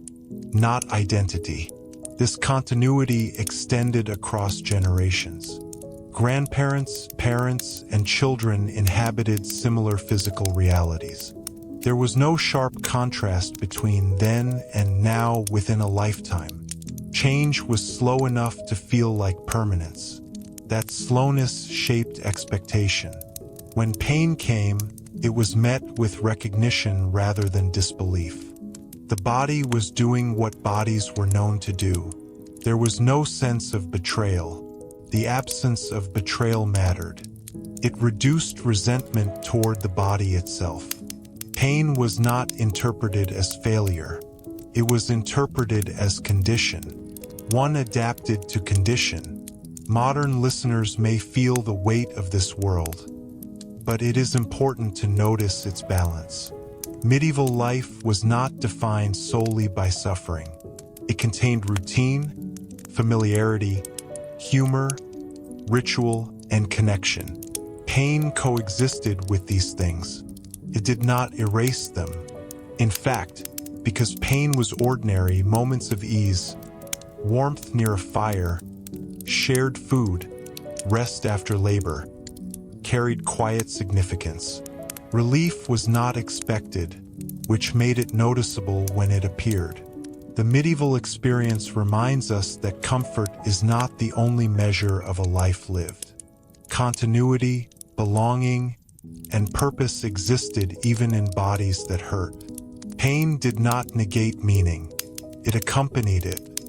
A: not identity. This continuity extended across generations. Grandparents, parents, and children inhabited similar physical realities. There was no sharp contrast between then and now within a lifetime. Change was slow enough to feel like permanence. That slowness shaped expectation. When pain came, it was met with recognition rather than disbelief. The body was doing what bodies were known to do. There was no sense of betrayal. The absence of betrayal mattered. It reduced resentment toward the body itself. Pain was not interpreted as failure. It was interpreted as condition. One adapted to condition. Modern listeners may feel the weight of this world, but it is important to notice its balance. Medieval life was not defined solely by suffering. It contained routine, familiarity, humor, ritual, and connection. Pain coexisted with these things. It did not erase them. In fact, because pain was ordinary, moments of ease, warmth near a fire, shared food, rest after labor, carried quiet significance. Relief was not expected, which made it noticeable when it appeared. The medieval experience reminds us that comfort is not the only measure of a life lived. Continuity, belonging, and purpose existed even in bodies that hurt. Pain did not negate meaning. It accompanied it.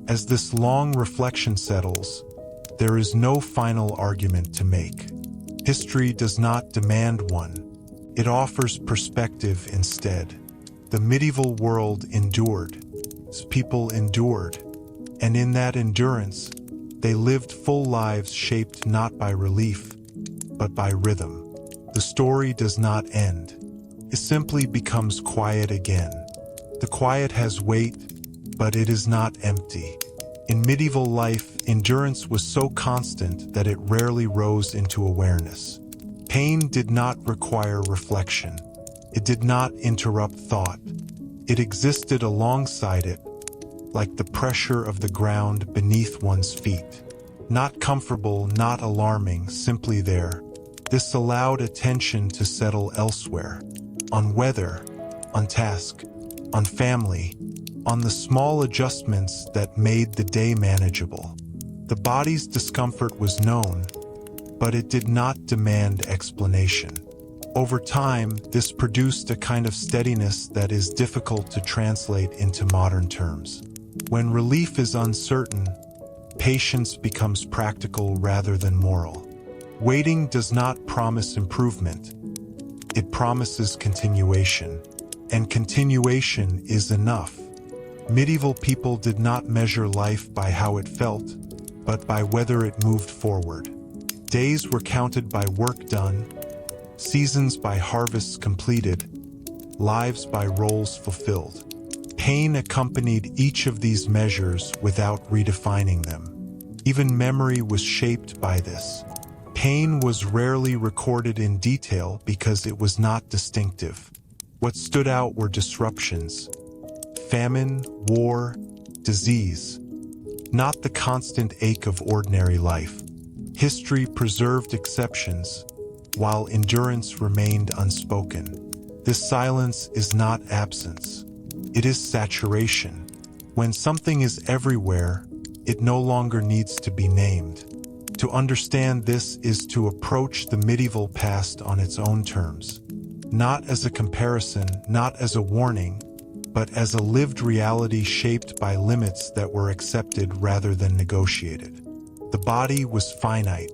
A: As this long reflection settles, there is no final argument to make. History does not demand one. It offers perspective instead. The medieval world endured. People endured. And in that endurance, they lived full lives shaped not by relief, but by rhythm. The story does not end. It simply becomes quiet again. The quiet has weight, but it is not empty. In medieval life, endurance was so constant that it rarely rose into awareness. Pain did not require reflection. It did not interrupt thought. It existed alongside it, like the pressure of the ground beneath one's feet. Not comfortable, not alarming, simply there. This allowed attention to settle elsewhere. On weather, on task, on family, on the small adjustments that made the day manageable. The body's discomfort was known, but it did not demand explanation. Over time, this produced a kind of steadiness that is difficult to translate into modern terms. When relief is uncertain, patience becomes practical rather than moral. Waiting does not promise improvement. It promises continuation, and continuation is enough. Medieval people did not measure life by how it felt, but by whether it moved forward. Days were counted by work done, seasons by harvests completed, lives by roles fulfilled. Pain accompanied each of these measures without redefining them. Even memory was shaped by this. Pain was rarely recorded in detail because it was not distinctive. What stood out were disruptions, famine, war, disease, not the constant ache of ordinary life. History preserved exceptions, while endurance remained unspoken. This silence is not absence. It is saturation. When something is everywhere, it no longer needs to be named. To understand this is to approach the medieval past on its own terms. Not as a comparison, not as a warning, but as a lived reality shaped by limits that were accepted rather than negotiated. The body was finite.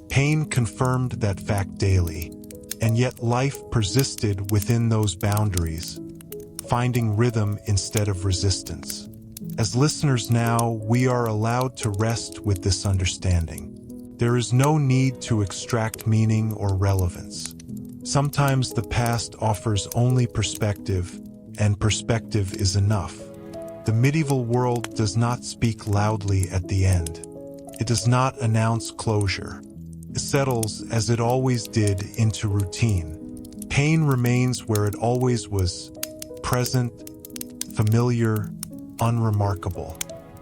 A: Pain confirmed that fact daily, and yet life persisted within those boundaries, finding rhythm instead of resistance. As listeners now, we are allowed to rest with this understanding. There is no need to extract meaning or relevance. Sometimes the past offers only perspective, and perspective is enough. The medieval world does not speak loudly at the end. It does not announce closure. It settles, as it always did, into routine. Pain remains where it always was, present, familiar, unremarkable.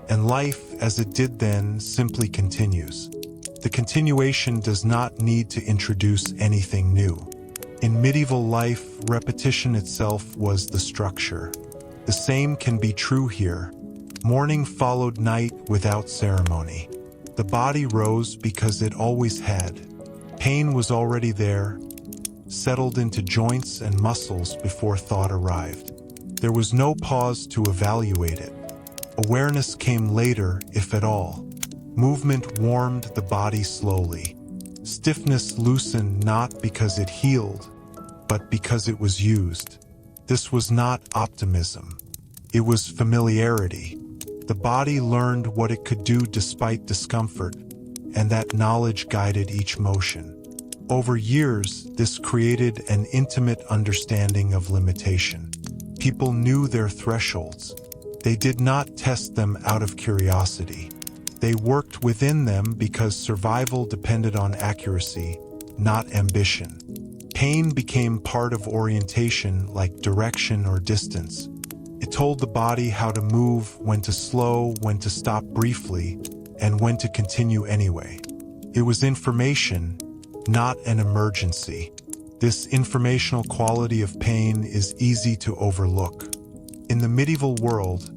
A: And life, as it did then, simply continues. The continuation does not need to introduce anything new. In medieval life, repetition itself was the structure. The same can be true here. Morning followed night without ceremony. The body rose because it always had. Pain was already there, settled into joints and muscles before thought arrived. There was no pause to evaluate it. Awareness came later, if at all. Movement warmed the body slowly. Stiffness loosened not because it healed, but because it was used. This was not optimism. It was familiarity. The body learned what it could do despite discomfort, and that knowledge guided each motion. Over years, this created an intimate understanding of limitation. People knew their thresholds. They did not test them out of curiosity. They worked within them because survival depended on accuracy, not ambition. Pain became part of orientation, like direction or distance. It told the body how to move, when to slow, when to stop briefly, and when to continue anyway. It was information, not an emergency. This informational quality of pain is easy to overlook. In the medieval world,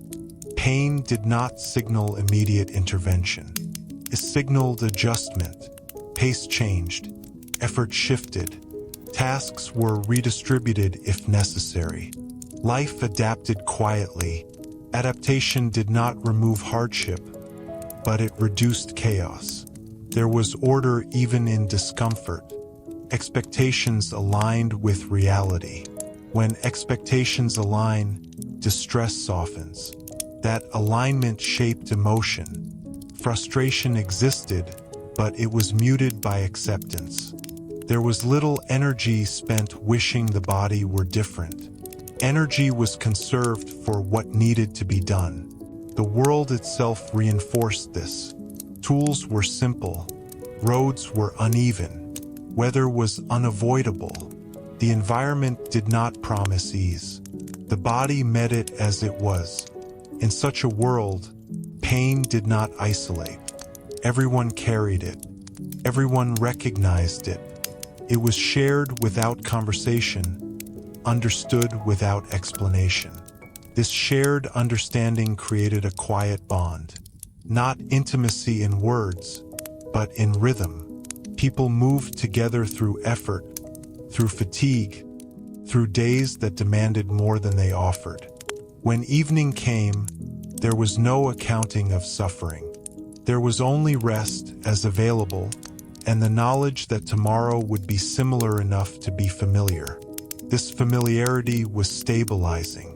A: pain did not signal immediate intervention. It signaled adjustment. Pace changed. Effort shifted. Tasks were redistributed if necessary. Life adapted quietly. Adaptation did not remove hardship, but it reduced chaos. There was order even in discomfort. Expectations aligned with reality. When expectations align, distress softens. That alignment shaped emotion. Frustration existed, but it was muted by acceptance. There was little energy spent wishing the body were different. Energy was conserved for what needed to be done. The world itself reinforced this. Tools were simple. Roads were uneven. Weather was unavoidable. The environment did not promise ease. The body met it as it was. In such a world, pain did not isolate. Everyone carried it. Everyone recognized it. It was shared without conversation, understood without explanation. This shared understanding created a quiet bond. Not intimacy in words, but in rhythm. People moved together through effort, through fatigue, through days that demanded more than they offered. When evening came, there was no accounting of suffering. There was only rest as available, and the knowledge that tomorrow would be similar enough to be familiar. This familiarity was stabilizing.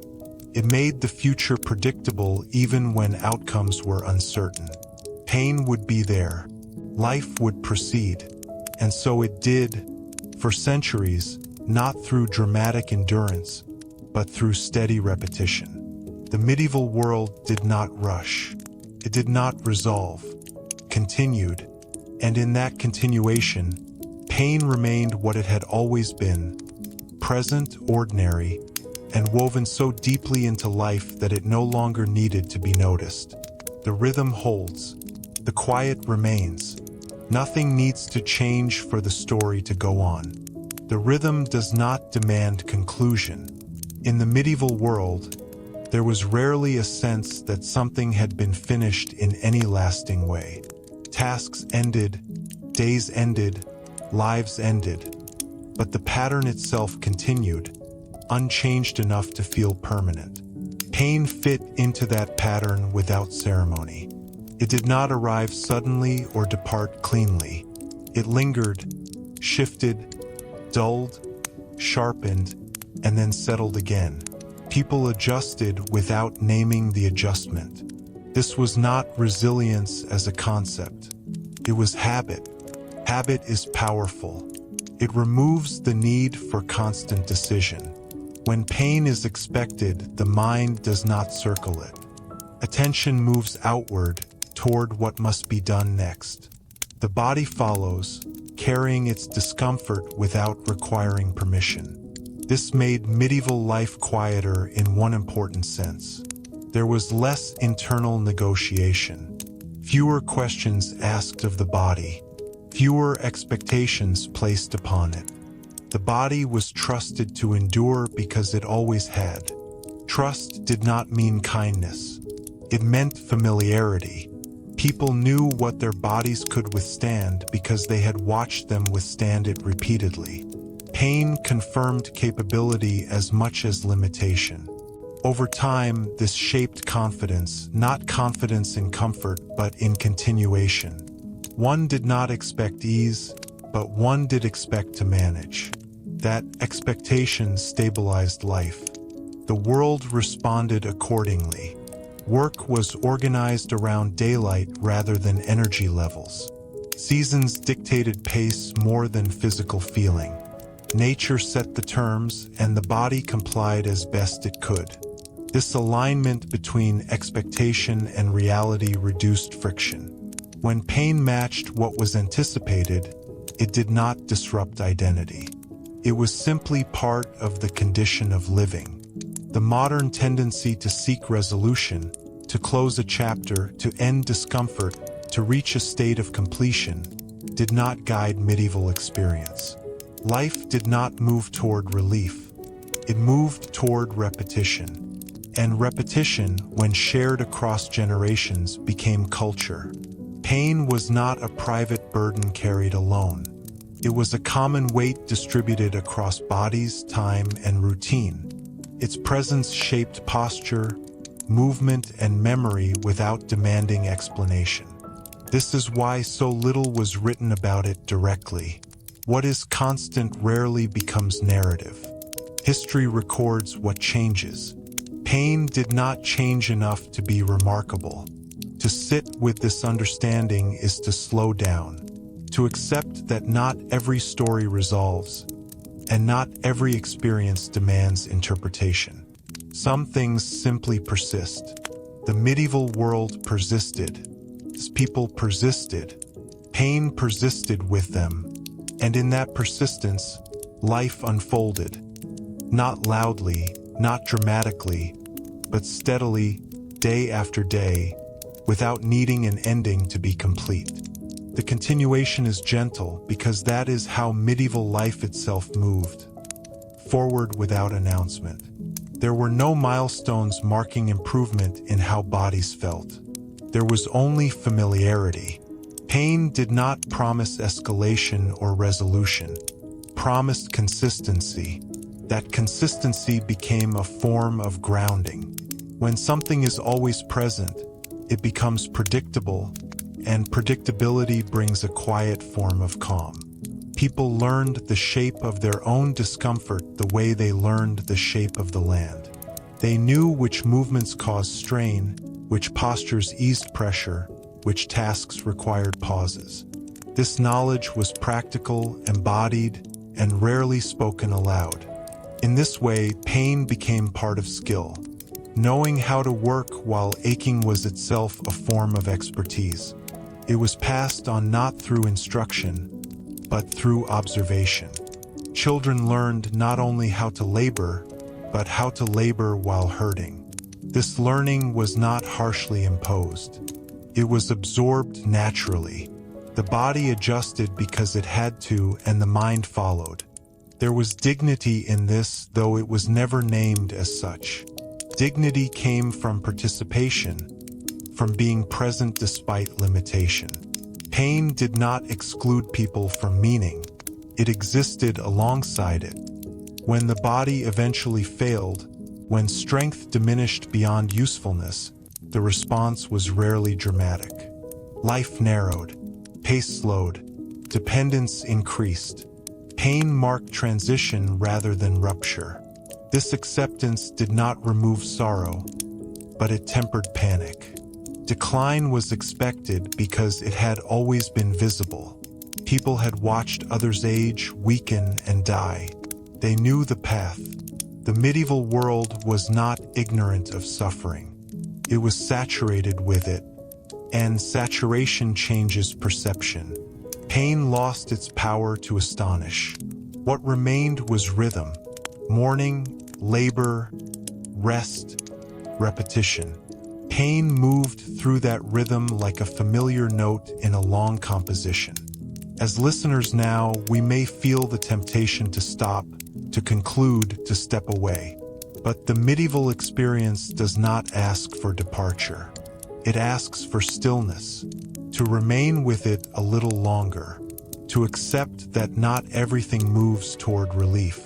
A: It made the future predictable even when outcomes were uncertain. Pain would be there. Life would proceed. And so it did, for centuries, not through dramatic endurance, but through steady repetition. The medieval world did not rush. It did not resolve. Continued. And in that continuation, pain remained what it had always been, present, ordinary, and woven so deeply into life that it no longer needed to be noticed. The rhythm holds. The quiet remains. Nothing needs to change for the story to go on. The rhythm does not demand conclusion. In the medieval world, there was rarely a sense that something had been finished in any lasting way. Tasks ended, days ended, lives ended, but the pattern itself continued, unchanged enough to feel permanent. Pain fit into that pattern without ceremony. It did not arrive suddenly or depart cleanly. It lingered, shifted, dulled, sharpened, and then settled again. People adjusted without naming the adjustment. This was not resilience as a concept. It was habit. Habit is powerful. It removes the need for constant decision. When pain is expected, the mind does not circle it. Attention moves outward toward what must be done next. The body follows, carrying its discomfort without requiring permission. This made medieval life quieter in one important sense. There was less internal negotiation, fewer questions asked of the body, fewer expectations placed upon it. The body was trusted to endure because it always had. Trust did not mean kindness. It meant familiarity. People knew what their bodies could withstand because they had watched them withstand it repeatedly. Pain confirmed capability as much as limitation. Over time, this shaped confidence, not confidence in comfort, but in continuation. One did not expect ease, but one did expect to manage. That expectation stabilized life. The world responded accordingly. Work was organized around daylight rather than energy levels. Seasons dictated pace more than physical feeling. Nature set the terms, and the body complied as best it could. This alignment between expectation and reality reduced friction. When pain matched what was anticipated, it did not disrupt identity. It was simply part of the condition of living. The modern tendency to seek resolution, to close a chapter, to end discomfort, to reach a state of completion, did not guide medieval experience. Life did not move toward relief. It moved toward repetition. And repetition, when shared across generations, became culture. Pain was not a private burden carried alone. It was a common weight distributed across bodies, time, and routine. Its presence shaped posture, movement, and memory without demanding explanation. This is why so little was written about it directly. What is constant rarely becomes narrative. History records what changes. Pain did not change enough to be remarkable. To sit with this understanding is to slow down, to accept that not every story resolves, and not every experience demands interpretation. Some things simply persist. The medieval world persisted. People persisted. Pain persisted with them. And in that persistence, life unfolded. Not loudly, not dramatically, but steadily, day after day, without needing an ending to be complete. The continuation is gentle because that is how medieval life itself moved. Forward without announcement. There were no milestones marking improvement in how bodies felt. There was only familiarity. Pain did not promise escalation or resolution, promised consistency. That consistency became a form of grounding. When something is always present, it becomes predictable, and predictability brings a quiet form of calm. People learned the shape of their own discomfort the way they learned the shape of the land. They knew which movements caused strain, which postures eased pressure, which tasks required pauses. This knowledge was practical, embodied, and rarely spoken aloud. In this way, pain became part of skill. Knowing how to work while aching was itself a form of expertise. It was passed on not through instruction, but through observation. Children learned not only how to labor, but how to labor while hurting. This learning was not harshly imposed. It was absorbed naturally. The body adjusted because it had to, and the mind followed. There was dignity in this, though it was never named as such. Dignity came from participation, from being present despite limitation. Pain did not exclude people from meaning. It existed alongside it. When the body eventually failed, when strength diminished beyond usefulness, the response was rarely dramatic. Life narrowed, pace slowed, dependence increased. Pain marked transition rather than rupture. This acceptance did not remove sorrow, but it tempered panic. Decline was expected because it had always been visible. People had watched others age, weaken, and die. They knew the path. The medieval world was not ignorant of suffering. It was saturated with it, and saturation changes perception. Pain lost its power to astonish. What remained was rhythm, mourning, labor, rest, repetition. Pain moved through that rhythm like a familiar note in a long composition. As listeners now, we may feel the temptation to stop, to conclude, to step away. But the medieval experience does not ask for departure. It asks for stillness, to remain with it a little longer, to accept that not everything moves toward relief,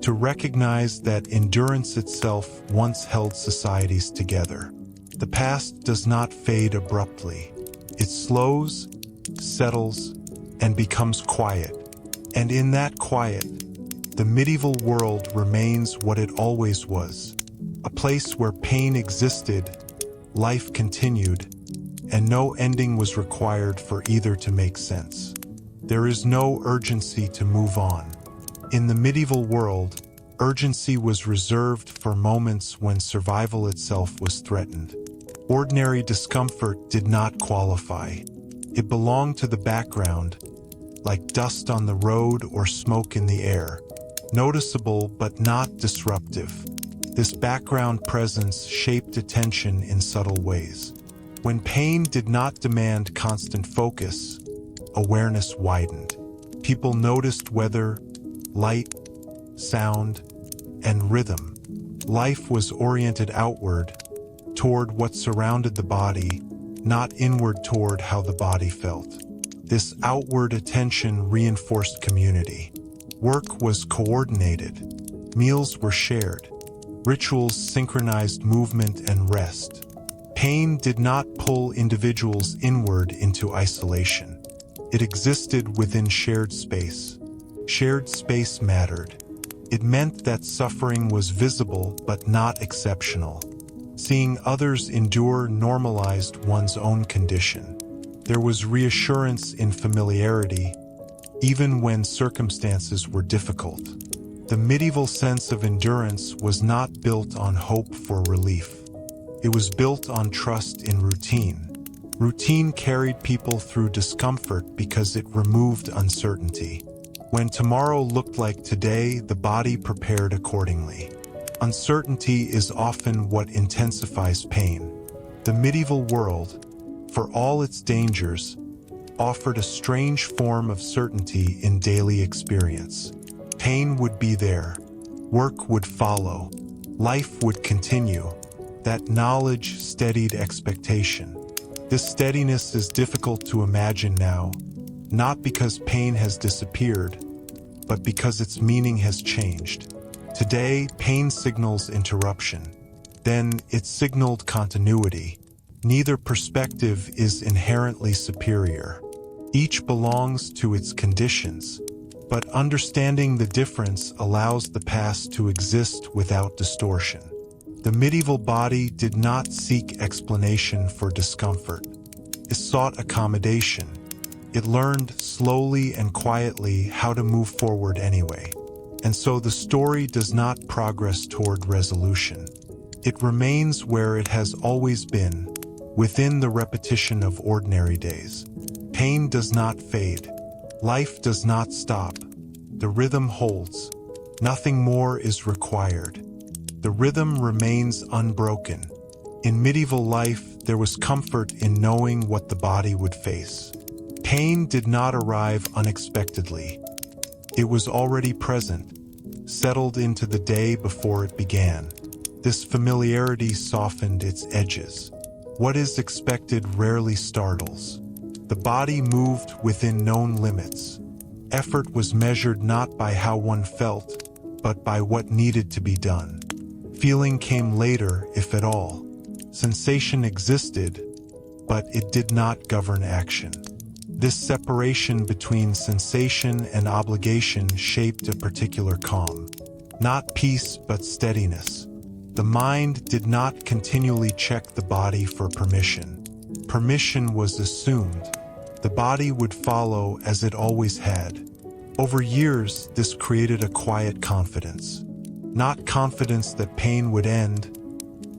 A: to recognize that endurance itself once held societies together. The past does not fade abruptly. It slows, settles, and becomes quiet. And in that quiet, the medieval world remains what it always was, a place where pain existed, life continued, and no ending was required for either to make sense. There is no urgency to move on. In the medieval world, urgency was reserved for moments when survival itself was threatened. Ordinary discomfort did not qualify. It belonged to the background, like dust on the road or smoke in the air, noticeable but not disruptive. This background presence shaped attention in subtle ways. When pain did not demand constant focus, awareness widened. People noticed weather, light, sound, and rhythm. Life was oriented outward, toward what surrounded the body, not inward toward how the body felt. This outward attention reinforced community. Work was coordinated. Meals were shared. Rituals synchronized movement and rest. Pain did not pull individuals inward into isolation. It existed within shared space. Shared space mattered. It meant that suffering was visible but not exceptional. Seeing others endure normalized one's own condition. There was reassurance in familiarity, even when circumstances were difficult. The medieval sense of endurance was not built on hope for relief. It was built on trust in routine. Routine carried people through discomfort because it removed uncertainty. When tomorrow looked like today, the body prepared accordingly. Uncertainty is often what intensifies pain. The medieval world, for all its dangers, offered a strange form of certainty in daily experience. Pain would be there. Work would follow. Life would continue. That knowledge steadied expectation. This steadiness is difficult to imagine now, not because pain has disappeared, but because its meaning has changed. Today, pain signals interruption. Then it signaled continuity. Neither perspective is inherently superior. Each belongs to its conditions, but understanding the difference allows the past to exist without distortion. The medieval body did not seek explanation for discomfort. It sought accommodation. It learned slowly and quietly how to move forward anyway. And so the story does not progress toward resolution. It remains where it has always been, within the repetition of ordinary days. Pain does not fade. Life does not stop. The rhythm holds. Nothing more is required. The rhythm remains unbroken. In medieval life, there was comfort in knowing what the body would face. Pain did not arrive unexpectedly. It was already present, settled into the day before it began. This familiarity softened its edges. What is expected rarely startles. The body moved within known limits. Effort was measured not by how one felt, but by what needed to be done. Feeling came later, if at all. Sensation existed, but it did not govern action. This separation between sensation and obligation shaped a particular calm. Not peace, but steadiness. The mind did not continually check the body for permission. Permission was assumed. The body would follow as it always had. Over years, this created a quiet confidence. Not confidence that pain would end,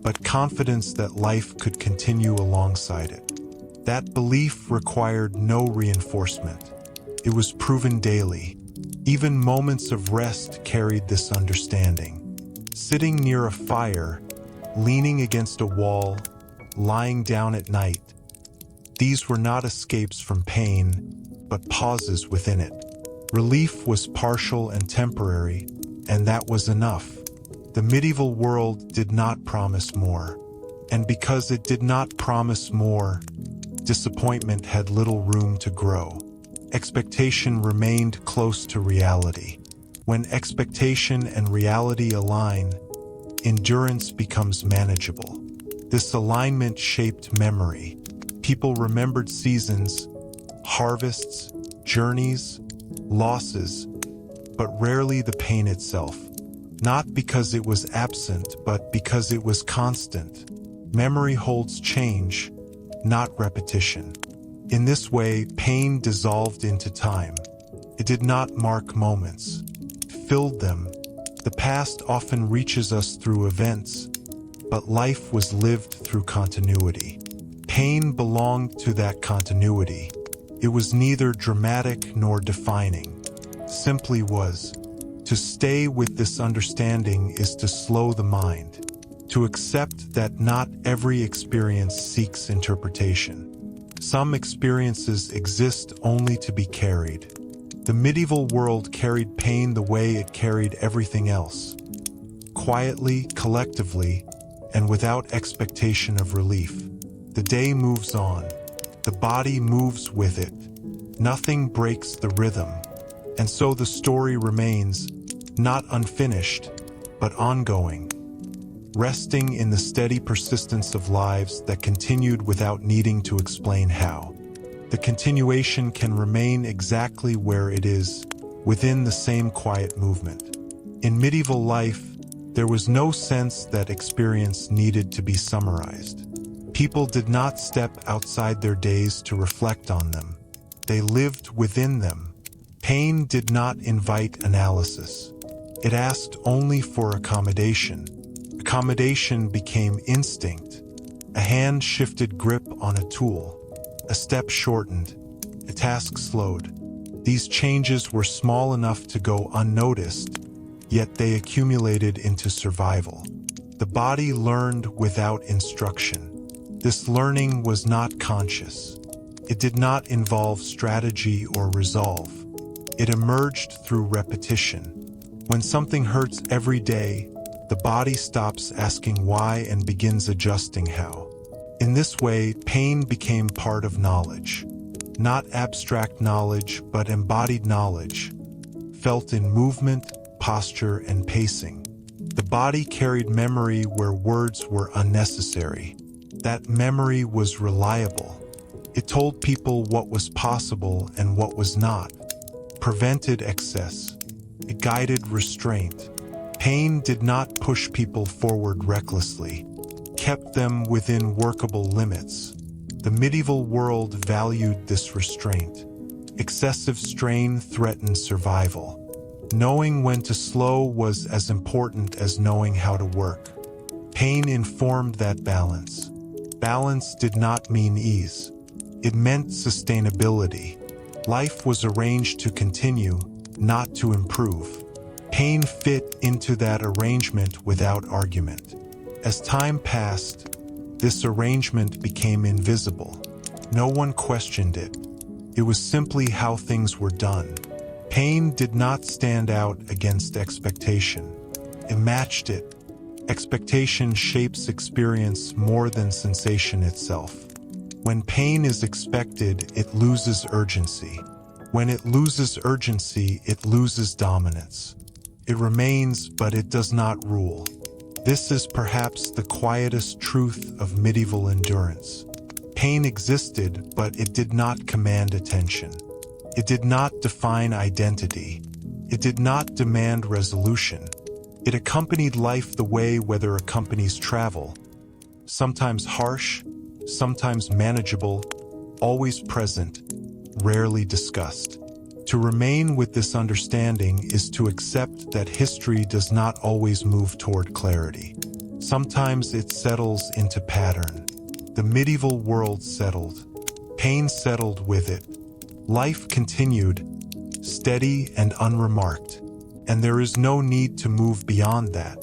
A: but confidence that life could continue alongside it. That belief required no reinforcement. It was proven daily. Even moments of rest carried this understanding. Sitting near a fire, leaning against a wall, lying down at night. These were not escapes from pain, but pauses within it. Relief was partial and temporary, and that was enough. The medieval world did not promise more. And because it did not promise more, disappointment had little room to grow. Expectation remained close to reality. When expectation and reality align, endurance becomes manageable. This alignment shaped memory. People remembered seasons, harvests, journeys, losses, but rarely the pain itself. Not because it was absent, but because it was constant. Memory holds change, not repetition. In this way, pain dissolved into time. It did not mark moments, it filled them. The past often reaches us through events, but life was lived through continuity. Pain belonged to that continuity. It was neither dramatic nor defining. Simply was. To stay with this understanding is to slow the mind, to accept that not every experience seeks interpretation. Some experiences exist only to be carried. The medieval world carried pain the way it carried everything else. Quietly, collectively, and without expectation of relief. The day moves on. The body moves with it. Nothing breaks the rhythm. And so the story remains, not unfinished, but ongoing. Resting in the steady persistence of lives that continued without needing to explain how. The continuation can remain exactly where it is, within the same quiet movement. In medieval life, there was no sense that experience needed to be summarized. People did not step outside their days to reflect on them. They lived within them. Pain did not invite analysis. It asked only for accommodation. Accommodation became instinct. A hand shifted grip on a tool. A step shortened. A task slowed. These changes were small enough to go unnoticed, yet they accumulated into survival. The body learned without instruction. This learning was not conscious. It did not involve strategy or resolve. It emerged through repetition. When something hurts every day, the body stops asking why and begins adjusting how. In this way, pain became part of knowledge. Not abstract knowledge, but embodied knowledge, felt in movement, posture, and pacing. The body carried memory where words were unnecessary. That memory was reliable. It told people what was possible and what was not, prevented excess. It guided restraint. Pain did not push people forward recklessly, kept them within workable limits. The medieval world valued this restraint. Excessive strain threatened survival. Knowing when to slow was as important as knowing how to work. Pain informed that balance. Balance did not mean ease. It meant sustainability. Life was arranged to continue, not to improve. Pain fit into that arrangement without argument. As time passed, this arrangement became invisible. No one questioned it. It was simply how things were done. Pain did not stand out against expectation. It matched it. Expectation shapes experience more than sensation itself. When pain is expected, it loses urgency. When it loses urgency, it loses dominance. It remains, but it does not rule. This is perhaps the quietest truth of medieval endurance. Pain existed, but it did not command attention. It did not define identity. It did not demand resolution. It accompanied life the way weather accompanies travel. Sometimes harsh, sometimes manageable, always present. rarely discussed. To remain with this understanding is to accept that history does not always move toward clarity. Sometimes it settles into pattern. The medieval world settled. Pain settled with it. Life continued, steady and unremarked, and there is no need to move beyond that.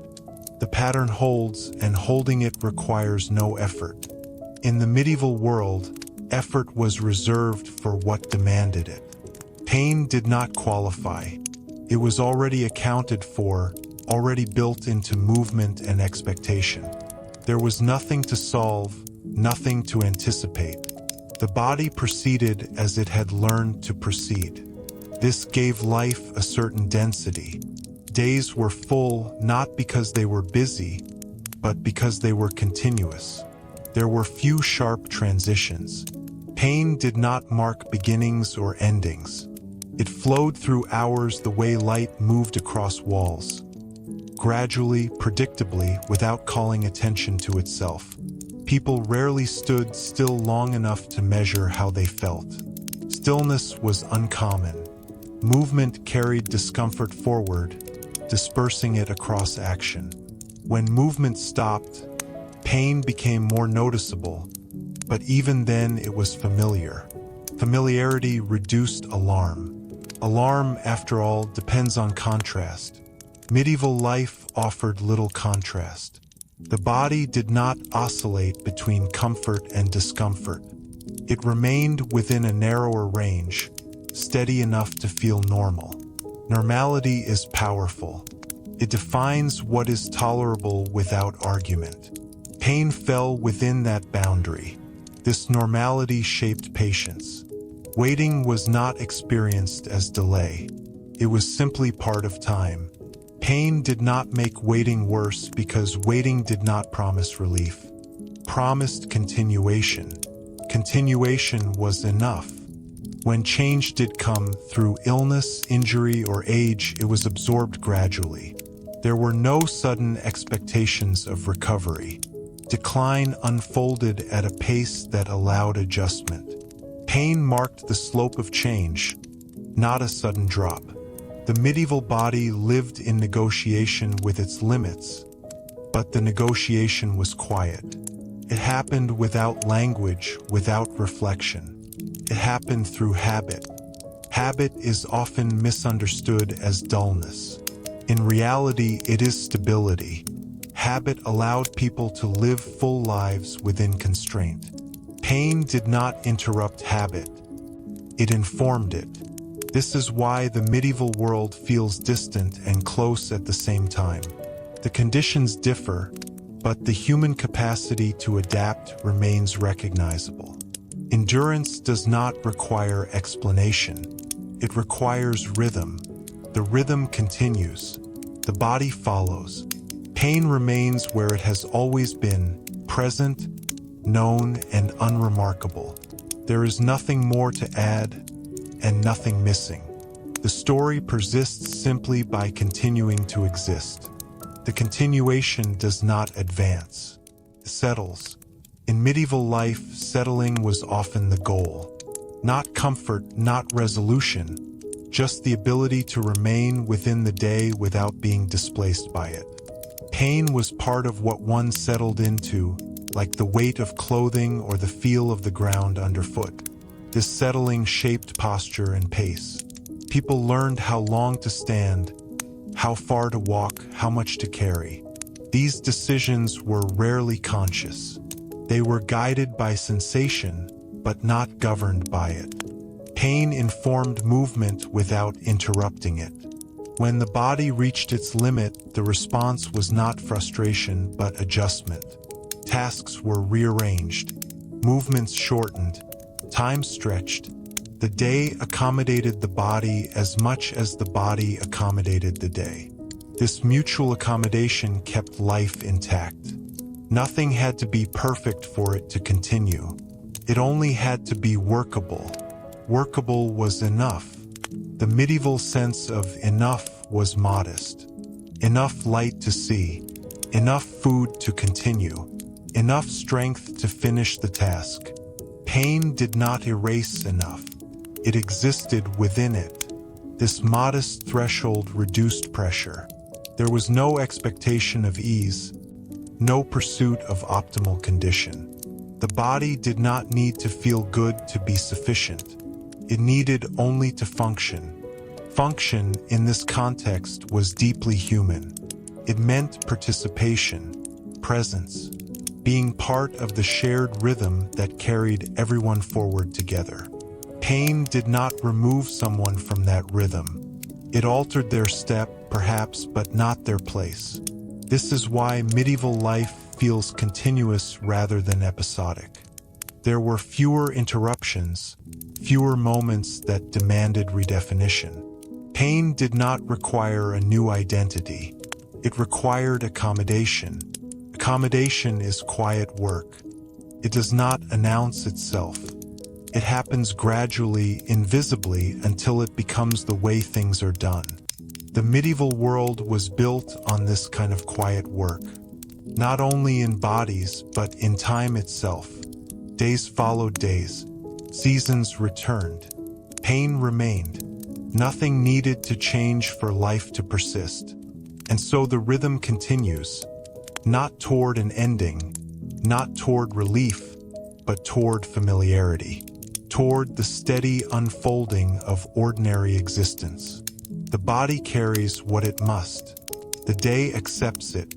A: The pattern holds, and holding it requires no effort. In the medieval world, effort was reserved for what demanded it. Pain did not qualify. It was already accounted for, already built into movement and expectation. There was nothing to solve, nothing to anticipate. The body proceeded as it had learned to proceed. This gave life a certain density. Days were full not because they were busy, but because they were continuous. There were few sharp transitions. Pain did not mark beginnings or endings. It flowed through hours the way light moved across walls. Gradually, predictably, without calling attention to itself. People rarely stood still long enough to measure how they felt. Stillness was uncommon. Movement carried discomfort forward, dispersing it across action. When movement stopped, pain became more noticeable, but even then it was familiar. Familiarity reduced alarm. Alarm, after all, depends on contrast. Medieval life offered little contrast. The body did not oscillate between comfort and discomfort. It remained within a narrower range, steady enough to feel normal. Normality is powerful. It defines what is tolerable without argument. Pain fell within that boundary. This normality shaped patience. Waiting was not experienced as delay. It was simply part of time. Pain did not make waiting worse because waiting did not promise relief. Promised continuation. Continuation was enough. When change did come through illness, injury, or age, it was absorbed gradually. There were no sudden expectations of recovery. Decline unfolded at a pace that allowed adjustment. Pain marked the slope of change, not a sudden drop. The medieval body lived in negotiation with its limits, but the negotiation was quiet. It happened without language, without reflection. It happened through habit. Habit is often misunderstood as dullness. In reality, it is stability. Habit allowed people to live full lives within constraint. Pain did not interrupt habit. It informed it. This is why the medieval world feels distant and close at the same time. The conditions differ, but the human capacity to adapt remains recognizable. Endurance does not require explanation. It requires rhythm. The rhythm continues. The body follows. Pain remains where it has always been, present, known, and unremarkable. There is nothing more to add, and nothing missing. The story persists simply by continuing to exist. The continuation does not advance. It settles. In medieval life, settling was often the goal. Not comfort, not resolution, just the ability to remain within the day without being displaced by it. Pain was part of what one settled into, like the weight of clothing or the feel of the ground underfoot. This settling shaped posture and pace. People learned how long to stand, how far to walk, how much to carry. These decisions were rarely conscious. They were guided by sensation, but not governed by it. Pain informed movement without interrupting it. When the body reached its limit, the response was not frustration, but adjustment. Tasks were rearranged, movements shortened, time stretched. The day accommodated the body as much as the body accommodated the day. This mutual accommodation kept life intact. Nothing had to be perfect for it to continue. It only had to be workable. Workable was enough. The medieval sense of enough was modest. Enough light to see. Enough food to continue. Enough strength to finish the task. Pain did not erase enough. It existed within it. This modest threshold reduced pressure. There was no expectation of ease, no pursuit of optimal condition. The body did not need to feel good to be sufficient. It needed only to function. Function, in this context, was deeply human. It meant participation, presence, being part of the shared rhythm that carried everyone forward together. Pain did not remove someone from that rhythm. It altered their step, perhaps, but not their place. This is why medieval life feels continuous rather than episodic. There were fewer interruptions, fewer moments that demanded redefinition. Pain did not require a new identity. It required accommodation. Accommodation is quiet work. It does not announce itself. It happens gradually, invisibly, until it becomes the way things are done. The medieval world was built on this kind of quiet work, not only in bodies, but in time itself. Days followed days. Seasons returned. Pain remained. Nothing needed to change for life to persist. And so the rhythm continues, not toward an ending, not toward relief, but toward familiarity, toward the steady unfolding of ordinary existence. The body carries what it must. The day accepts it,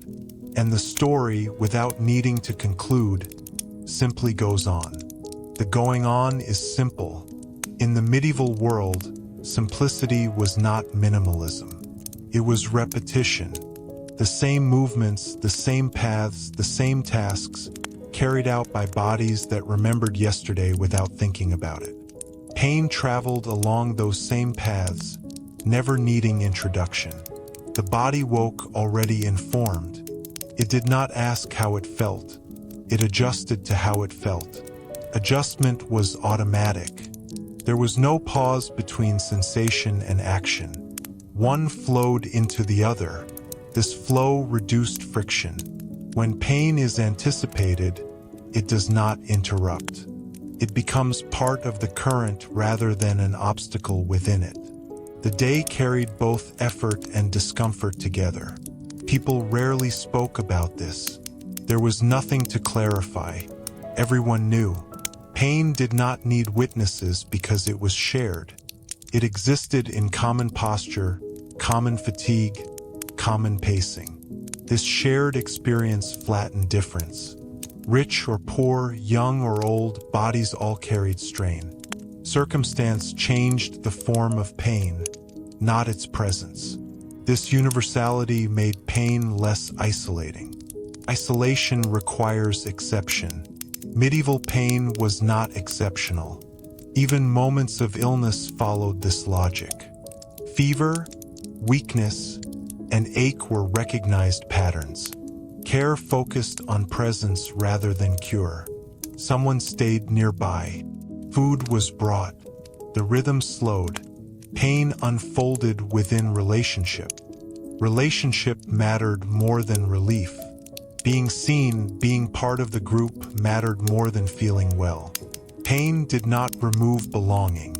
A: and the story, without needing to conclude, simply goes on. The going on is simple. In the medieval world, simplicity was not minimalism. It was repetition. The same movements, the same paths, the same tasks, carried out by bodies that remembered yesterday without thinking about it. Pain traveled along those same paths, never needing introduction. The body woke already informed. It did not ask how it felt. It adjusted to how it felt. Adjustment was automatic. There was no pause between sensation and action. One flowed into the other. This flow reduced friction. When pain is anticipated, it does not interrupt. It becomes part of the current rather than an obstacle within it. The day carried both effort and discomfort together. People rarely spoke about this. There was nothing to clarify. Everyone knew. Pain did not need witnesses because it was shared. It existed in common posture, common fatigue, common pacing. This shared experience flattened difference. Rich or poor, young or old, bodies all carried strain. Circumstance changed the form of pain, not its presence. This universality made pain less isolating. Isolation requires exception. Medieval pain was not exceptional. Even moments of illness followed this logic. Fever, weakness, and ache were recognized patterns. Care focused on presence rather than cure. Someone stayed nearby. Food was brought. The rhythm slowed. Pain unfolded within relationship. Relationship mattered more than relief. Being seen, being part of the group, mattered more than feeling well. Pain did not remove belonging.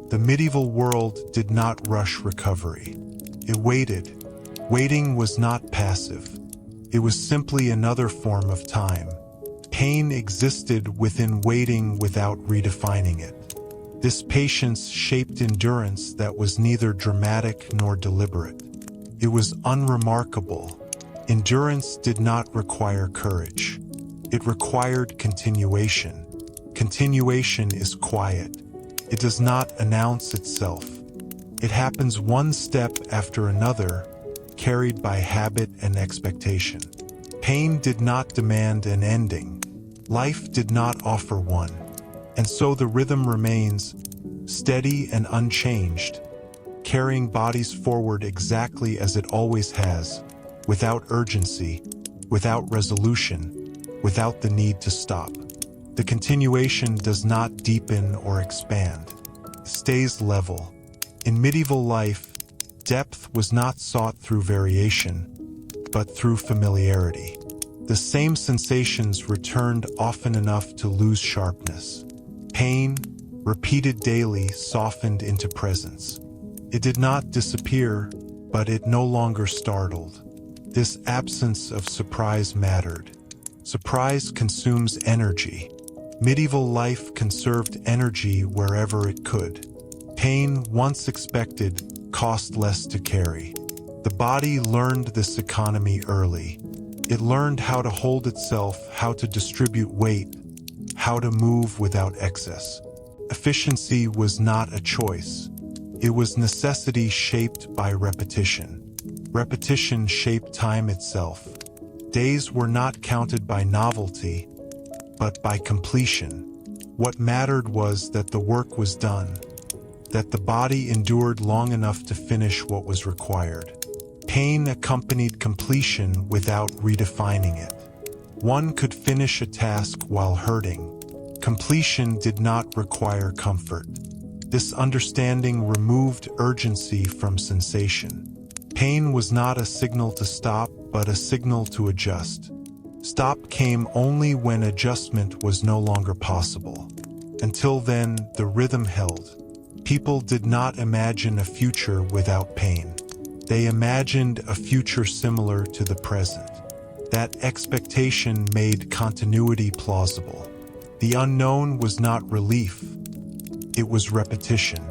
A: The medieval world did not rush recovery. It waited. Waiting was not passive. It was simply another form of time. Pain existed within waiting without redefining it. This patience shaped endurance that was neither dramatic nor deliberate. It was unremarkable. Endurance did not require courage. It required continuation. Continuation is quiet. It does not announce itself. It happens one step after another, carried by habit and expectation. Pain did not demand an ending. Life did not offer one. And so the rhythm remains, steady and unchanged, carrying bodies forward exactly as it always has, without urgency, without resolution, without the need to stop. The continuation does not deepen or expand. It stays level. In medieval life, depth was not sought through variation, but through familiarity. The same sensations returned often enough to lose sharpness. Pain, repeated daily, softened into presence. It did not disappear, but it no longer startled. This absence of surprise mattered. Surprise consumes energy. Medieval life conserved energy wherever it could. Pain, once expected, cost less to carry. The body learned this economy early. It learned how to hold itself, how to distribute weight, how to move without excess. Efficiency was not a choice. It was necessity shaped by repetition. Repetition shaped time itself. Days were not counted by novelty, but by completion. What mattered was that the work was done, that the body endured long enough to finish what was required. Pain accompanied completion without redefining it. One could finish a task while hurting. Completion did not require comfort. This understanding removed urgency from sensation. Pain was not a signal to stop, but a signal to adjust. Stop came only when adjustment was no longer possible. Until then, the rhythm held. People did not imagine a future without pain. They imagined a future similar to the present. That expectation made continuity plausible. The unknown was not relief. It was repetition.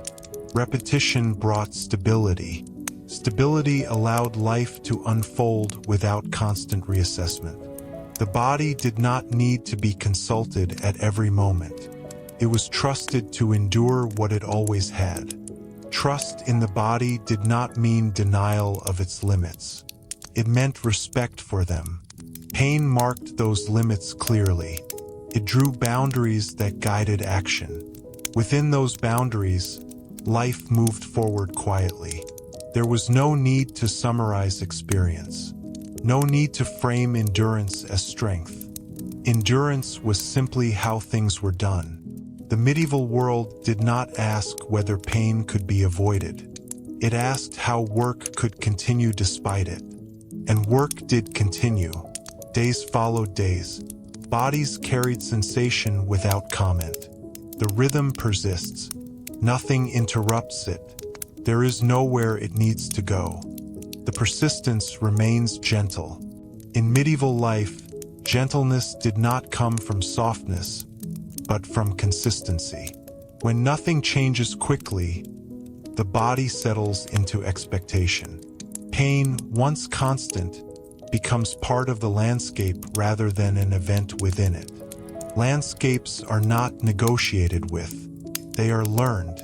A: Repetition brought stability. Stability allowed life to unfold without constant reassessment. The body did not need to be consulted at every moment. It was trusted to endure what it always had. Trust in the body did not mean denial of its limits. It meant respect for them. Pain marked those limits clearly. It drew boundaries that guided action. Within those boundaries, life moved forward quietly. There was no need to summarize experience. No need to frame endurance as strength. Endurance was simply how things were done. The medieval world did not ask whether pain could be avoided. It asked how work could continue despite it. And work did continue. Days followed days. Bodies carried sensation without comment. The rhythm persists. Nothing interrupts it. There is nowhere it needs to go. The persistence remains gentle. In medieval life, gentleness did not come from softness, but from consistency. When nothing changes quickly, the body settles into expectation. Pain, once constant, becomes part of the landscape rather than an event within it. Landscapes are not negotiated with. They are learned.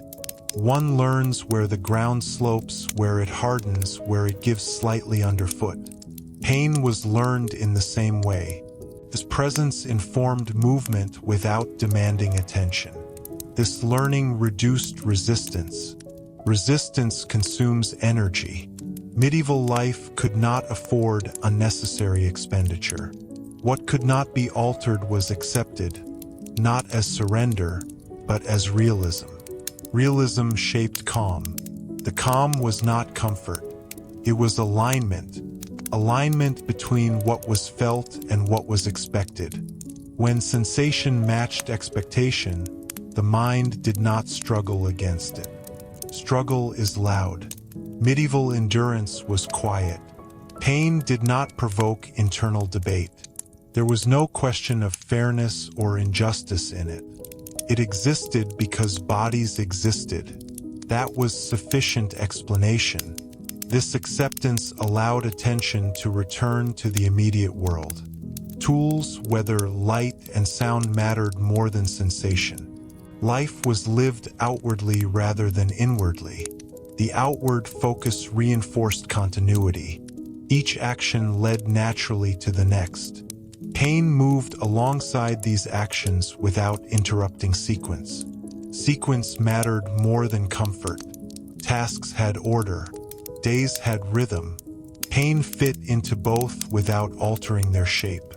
A: One learns where the ground slopes, where it hardens, where it gives slightly underfoot. Pain was learned in the same way. This presence informed movement without demanding attention. This learning reduced resistance. Resistance consumes energy. Medieval life could not afford unnecessary expenditure. What could not be altered was accepted, not as surrender, but as realism. Realism shaped calm. The calm was not comfort. It was alignment. Alignment between what was felt and what was expected. When sensation matched expectation, the mind did not struggle against it. Struggle is loud. Medieval endurance was quiet. Pain did not provoke internal debate. There was no question of fairness or injustice in it. It existed because bodies existed. That was sufficient explanation. This acceptance allowed attention to return to the immediate world. Tools, whether light and sound, mattered more than sensation. Life was lived outwardly rather than inwardly. The outward focus reinforced continuity. Each action led naturally to the next. Pain moved alongside these actions without interrupting sequence. Sequence mattered more than comfort. Tasks had order. Days had rhythm. Pain fit into both without altering their shape.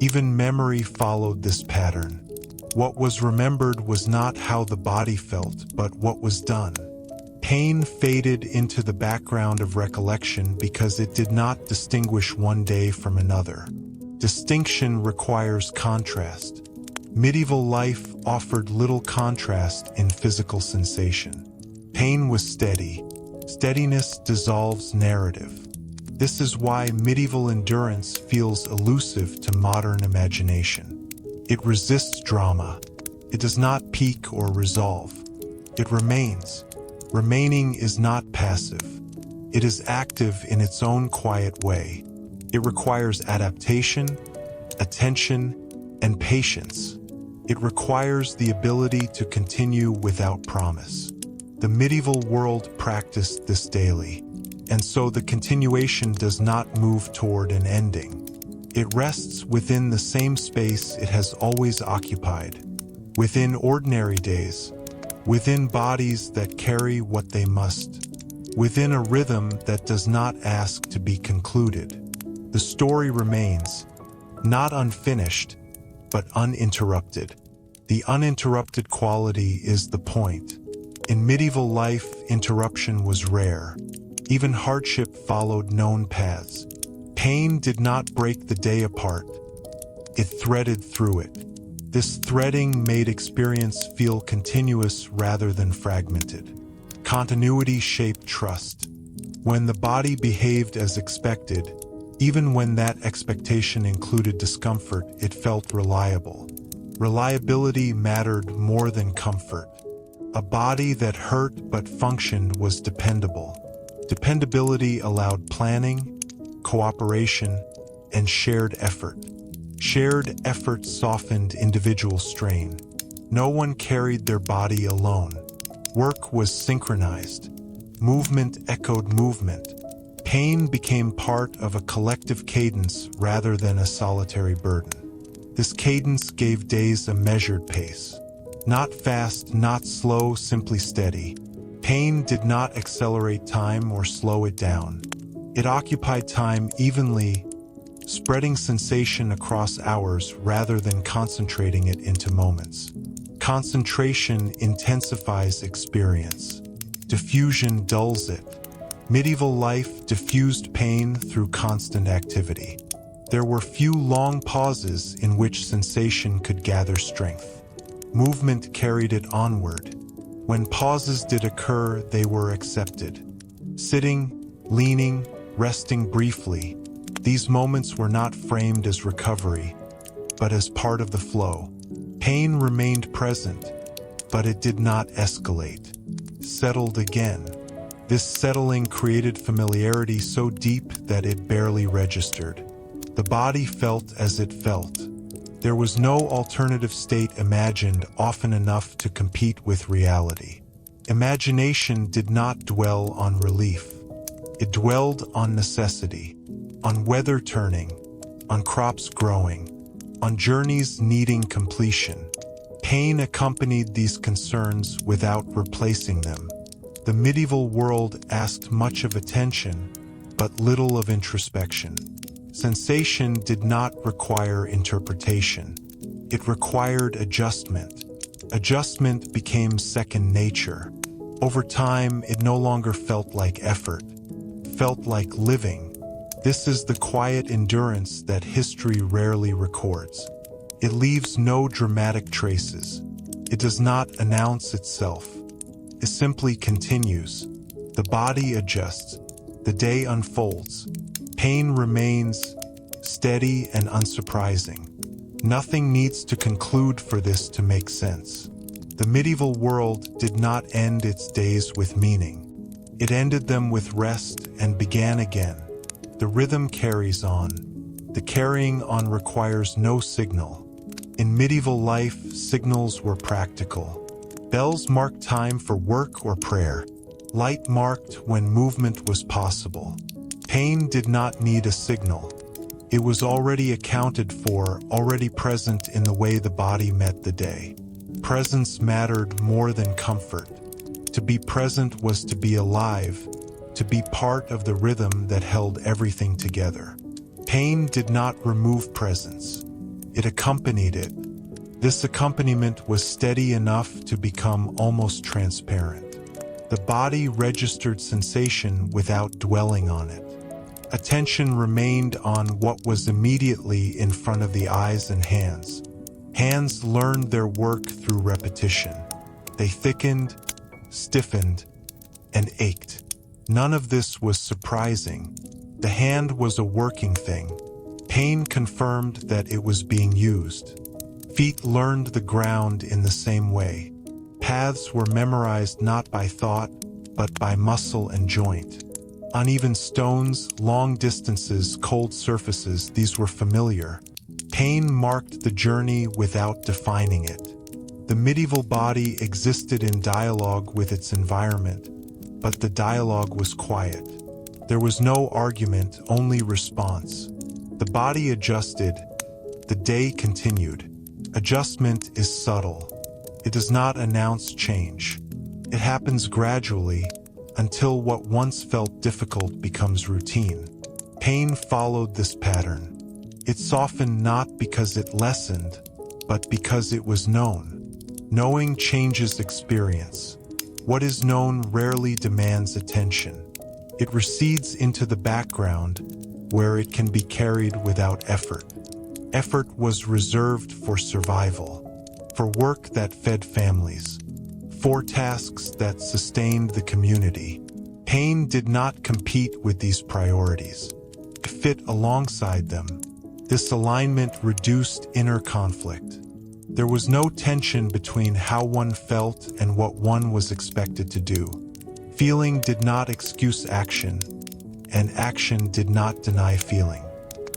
A: Even memory followed this pattern. What was remembered was not how the body felt, but what was done. Pain faded into the background of recollection because it did not distinguish one day from another. Distinction requires contrast. Medieval life offered little contrast in physical sensation. Pain was steady. Steadiness dissolves narrative. This is why medieval endurance feels elusive to modern imagination. It resists drama. It does not peak or resolve. It remains. Remaining is not passive. It is active in its own quiet way. It requires adaptation, attention, and patience. It requires the ability to continue without promise. The medieval world practiced this daily, and so the continuation does not move toward an ending. It rests within the same space it has always occupied, within ordinary days, within bodies that carry what they must, within a rhythm that does not ask to be concluded. The story remains, not unfinished, but uninterrupted. The uninterrupted quality is the point. In medieval life, interruption was rare. Even hardship followed known paths. Pain did not break the day apart. It threaded through it. This threading made experience feel continuous rather than fragmented. Continuity shaped trust. When the body behaved as expected, even when that expectation included discomfort, it felt reliable. Reliability mattered more than comfort. A body that hurt but functioned was dependable. Dependability allowed planning, cooperation, and shared effort. Shared effort softened individual strain. No one carried their body alone. Work was synchronized. Movement echoed movement. Pain became part of a collective cadence rather than a solitary burden. This cadence gave days a measured pace. Not fast, not slow, simply steady. Pain did not accelerate time or slow it down. It occupied time evenly, spreading sensation across hours rather than concentrating it into moments. Concentration intensifies experience. Diffusion dulls it. Medieval life diffused pain through constant activity. There were few long pauses in which sensation could gather strength. Movement carried it onward. When pauses did occur, they were accepted. Sitting, leaning, resting briefly, these moments were not framed as recovery, but as part of the flow. Pain remained present, but it did not escalate. Settled again. This settling created familiarity so deep that it barely registered. The body felt as it felt. There was no alternative state imagined often enough to compete with reality. Imagination did not dwell on relief. It dwelled on necessity, on weather turning, on crops growing, on journeys needing completion. Pain accompanied these concerns without replacing them. The medieval world asked much of attention, but little of introspection. Sensation did not require interpretation. It required adjustment. Adjustment became second nature. Over time, it no longer felt like effort. It felt like living. This is the quiet endurance that history rarely records. It leaves no dramatic traces. It does not announce itself. It simply continues. The body adjusts. The day unfolds. Pain remains steady and unsurprising. Nothing needs to conclude for this to make sense. The medieval world did not end its days with meaning. It ended them with rest and began again. The rhythm carries on. The carrying on requires no signal. In medieval life, signals were practical. Bells marked time for work or prayer. Light marked when movement was possible. Pain did not need a signal. It was already accounted for, already present in the way the body met the day. Presence mattered more than comfort. To be present was to be alive, to be part of the rhythm that held everything together. Pain did not remove presence. It accompanied it. This accompaniment was steady enough to become almost transparent. The body registered sensation without dwelling on it. Attention remained on what was immediately in front of the eyes and hands. Hands learned their work through repetition. They thickened, stiffened, and ached. None of this was surprising. The hand was a working thing. Pain confirmed that it was being used. Feet learned the ground in the same way. Paths were memorized not by thought, but by muscle and joint. Uneven stones, long distances, cold surfaces, these were familiar. Pain marked the journey without defining it. The medieval body existed in dialogue with its environment, but the dialogue was quiet. There was no argument, only response. The body adjusted. The day continued. Adjustment is subtle. It does not announce change. It happens gradually until what once felt difficult becomes routine. Pain followed this pattern. It softened not because it lessened, but because it was known. Knowing changes experience. What is known rarely demands attention. It recedes into the background, where it can be carried without effort. Effort was reserved for survival, for work that fed families, for tasks that sustained the community. Pain did not compete with these priorities. It fit alongside them. This alignment reduced inner conflict. There was no tension between how one felt and what one was expected to do. Feeling did not excuse action, and action did not deny feeling.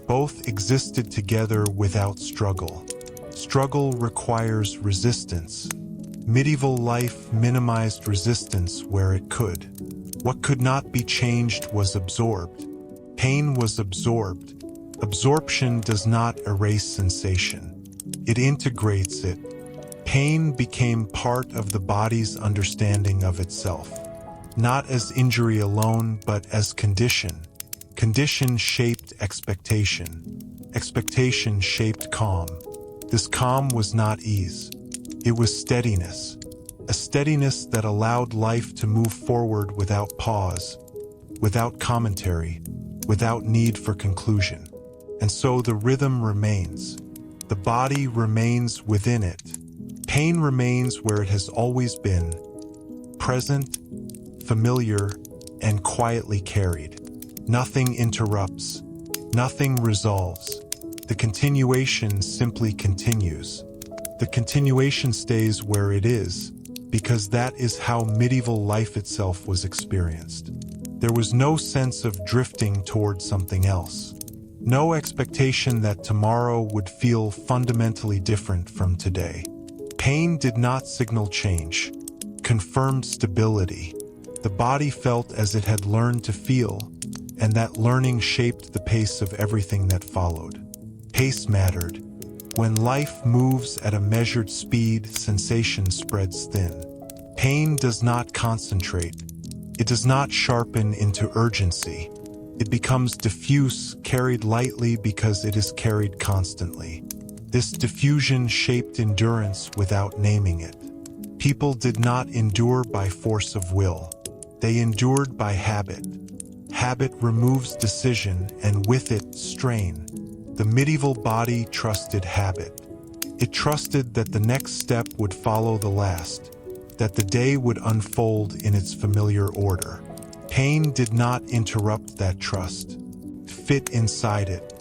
A: Both existed together without struggle. Struggle requires resistance. Medieval life minimized resistance where it could. What could not be changed was absorbed. Pain was absorbed. Absorption does not erase sensation. It integrates it. Pain became part of the body's understanding of itself. Not as injury alone, but as condition. Condition shaped expectation. Expectation shaped calm. This calm was not ease. It was steadiness. A steadiness that allowed life to move forward without pause, without commentary, without need for conclusion. And so the rhythm remains. The body remains within it. Pain remains where it has always been, present, familiar, and quietly carried. Nothing interrupts. Nothing resolves. The continuation simply continues. The continuation stays where it is, because that is how medieval life itself was experienced. There was no sense of drifting toward something else. No expectation that tomorrow would feel fundamentally different from today. Pain did not signal change, confirmed stability. The body felt as it had learned to feel, and that learning shaped the pace of everything that followed. Pace mattered. When life moves at a measured speed, sensation spreads thin. Pain does not concentrate. It does not sharpen into urgency. It becomes diffuse, carried lightly because it is carried constantly. This diffusion shaped endurance without naming it. People did not endure by force of will. They endured by habit. Habit removes decision, and with it, strain. The medieval body trusted habit. It trusted that the next step would follow the last, that the day would unfold in its familiar order. Pain did not interrupt that trust. Fit inside it.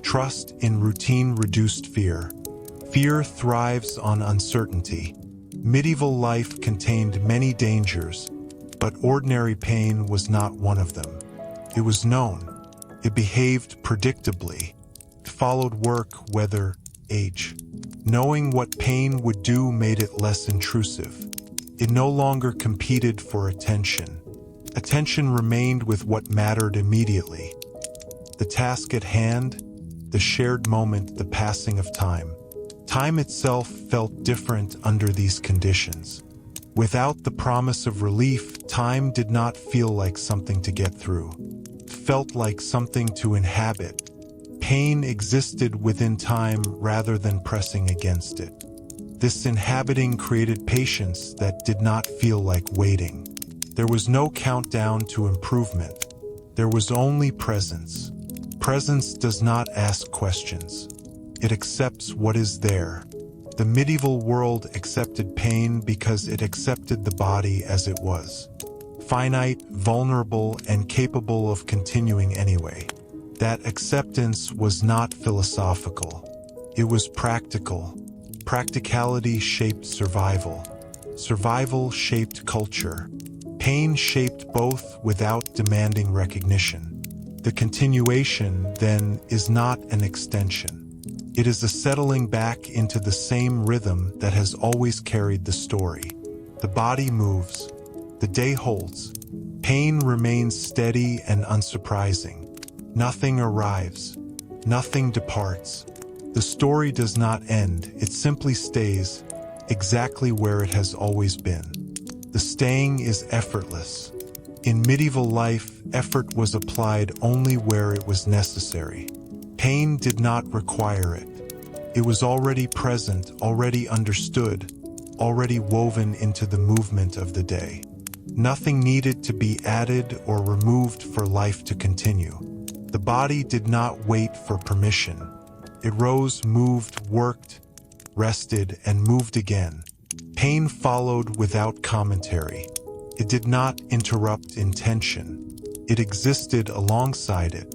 A: Trust in routine reduced fear. Fear thrives on uncertainty. Medieval life contained many dangers, but ordinary pain was not one of them. It was known. It behaved predictably. It followed work, weather, age. Knowing what pain would do made it less intrusive. It no longer competed for attention. Attention remained with what mattered immediately. The task at hand, the shared moment, the passing of time. Time itself felt different under these conditions. Without the promise of relief, time did not feel like something to get through. It felt like something to inhabit. Pain existed within time rather than pressing against it. This inhabiting created patience that did not feel like waiting. There was no countdown to improvement. There was only presence. Presence does not ask questions. It accepts what is there. The medieval world accepted pain because it accepted the body as it was. Finite, vulnerable, and capable of continuing anyway. That acceptance was not philosophical. It was practical. Practicality shaped survival. Survival shaped culture. Pain shaped both without demanding recognition. The continuation, then, is not an extension. It is a settling back into the same rhythm that has always carried the story. The body moves. The day holds. Pain remains steady and unsurprising. Nothing arrives. Nothing departs. The story does not end. It simply stays exactly where it has always been. The staying is effortless. In medieval life, effort was applied only where it was necessary. Pain did not require it. It was already present, already understood, already woven into the movement of the day. Nothing needed to be added or removed for life to continue. The body did not wait for permission. It rose, moved, worked, rested, and moved again. Pain followed without commentary. It did not interrupt intention. It existed alongside it.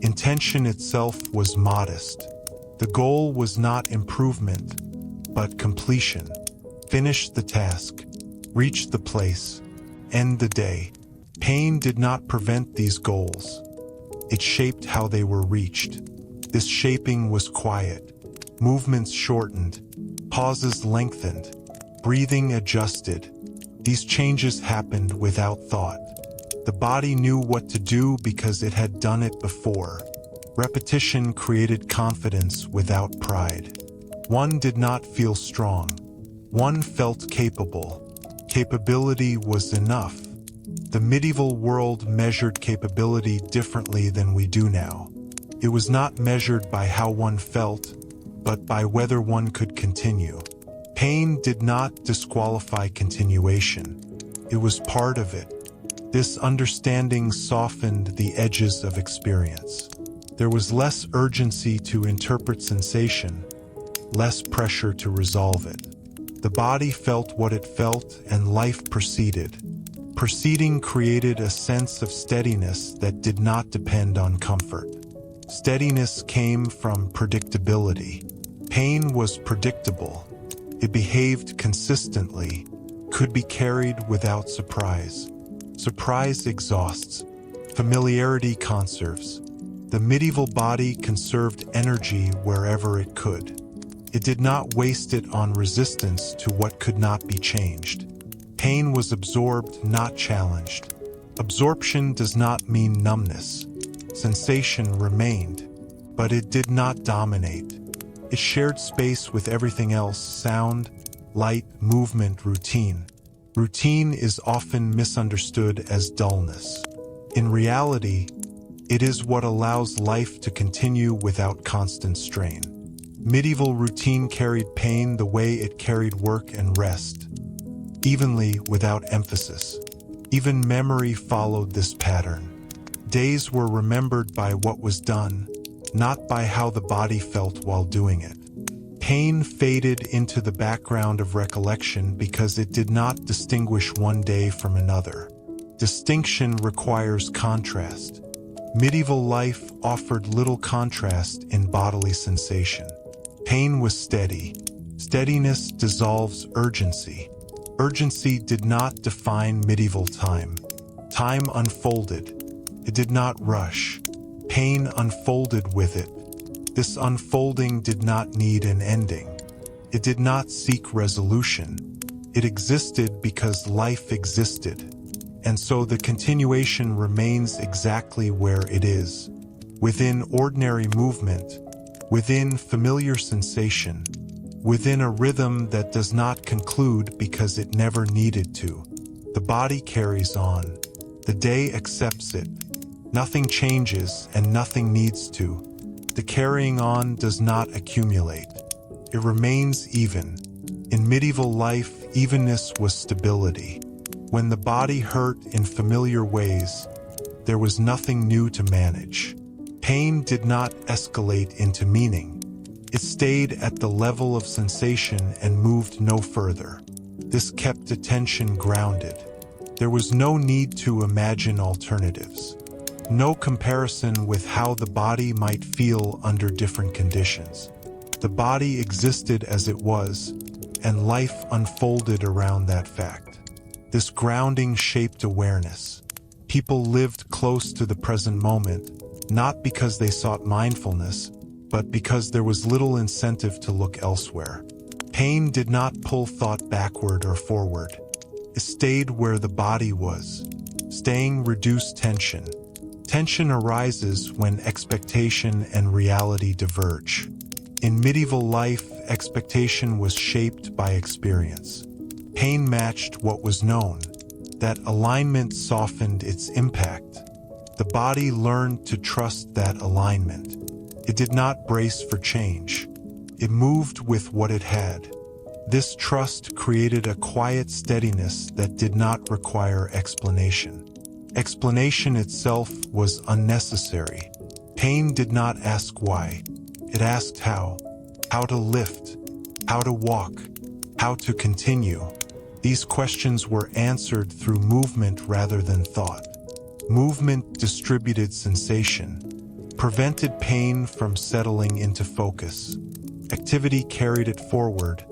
A: Intention itself was modest. The goal was not improvement, but completion. Finish the task. Reach the place. End the day. Pain did not prevent these goals. It shaped how they were reached. This shaping was quiet. Movements shortened. Pauses lengthened. Breathing adjusted. These changes happened without thought. The body knew what to do because it had done it before. Repetition created confidence without pride. One did not feel strong. One felt capable. Capability was enough. The medieval world measured capability differently than we do now. It was not measured by how one felt, but by whether one could continue. Pain did not disqualify continuation. It was part of it. This understanding softened the edges of experience. There was less urgency to interpret sensation, less pressure to resolve it. The body felt what it felt, and life proceeded. Proceeding created a sense of steadiness that did not depend on comfort. Steadiness came from predictability. Pain was predictable. It behaved consistently, could be carried without surprise. Surprise exhausts. Familiarity conserves. The medieval body conserved energy wherever it could. It did not waste it on resistance to what could not be changed. Pain was absorbed, not challenged. Absorption does not mean numbness. Sensation remained, but it did not dominate. It shared space with everything else: sound, light, movement, routine. Routine is often misunderstood as dullness. In reality, it is what allows life to continue without constant strain. Medieval routine carried pain the way it carried work and rest, evenly, without emphasis. Even memory followed this pattern. Days were remembered by what was done, not by how the body felt while doing it. Pain faded into the background of recollection because it did not distinguish one day from another. Distinction requires contrast. Medieval life offered little contrast in bodily sensation. Pain was steady. Steadiness dissolves urgency. Urgency did not define medieval time. Time unfolded. It did not rush. Pain unfolded with it. This unfolding did not need an ending. It did not seek resolution. It existed because life existed. And so the continuation remains exactly where it is. Within ordinary movement, within familiar sensation, within a rhythm that does not conclude because it never needed to. The body carries on. The day accepts it. Nothing changes and nothing needs to. The carrying on does not accumulate. It remains even. In medieval life, evenness was stability. When the body hurt in familiar ways, there was nothing new to manage. Pain did not escalate into meaning. It stayed at the level of sensation and moved no further. This kept attention grounded. There was no need to imagine alternatives. No comparison with how the body might feel under different conditions. The body existed as it was, and life unfolded around that fact. This grounding shaped awareness. People lived close to the present moment, not because they sought mindfulness, but because there was little incentive to look elsewhere. Pain did not pull thought backward or forward. It stayed where the body was. Staying reduced tension. Tension arises when expectation and reality diverge. In medieval life, expectation was shaped by experience. Pain matched what was known. That alignment softened its impact. The body learned to trust that alignment. It did not brace for change. It moved with what it had. This trust created a quiet steadiness that did not require explanation. Explanation itself was unnecessary. Pain did not ask why. It asked how. How to lift. How to walk. How to continue. These questions were answered through movement rather than thought. Movement distributed sensation, prevented pain from settling into focus. Activity carried it forward,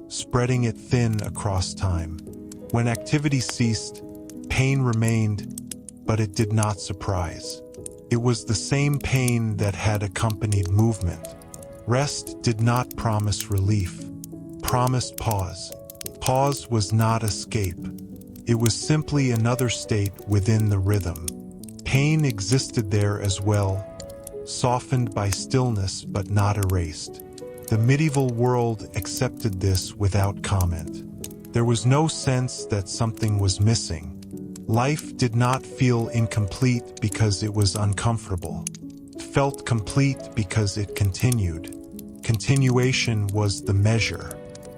A: spreading it thin across time. When activity ceased, pain remained, but it did not surprise. It was the same pain that had accompanied movement. Rest did not promise relief, promised pause. Pause was not escape. It was simply another state within the rhythm. Pain existed there as well, softened by stillness but not erased. The medieval world accepted this without comment. There was no sense that something was missing. Life did not feel incomplete because it was uncomfortable. It felt complete because it continued. Continuation was the measure.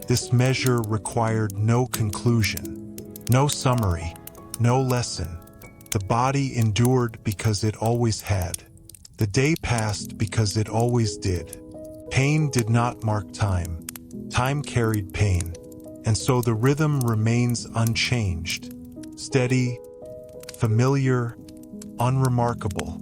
A: This measure required no conclusion, no summary, no lesson. The body endured because it always had. The day passed because it always did. Pain did not mark time. Time carried pain. And so the rhythm remains unchanged. Steady, familiar, unremarkable.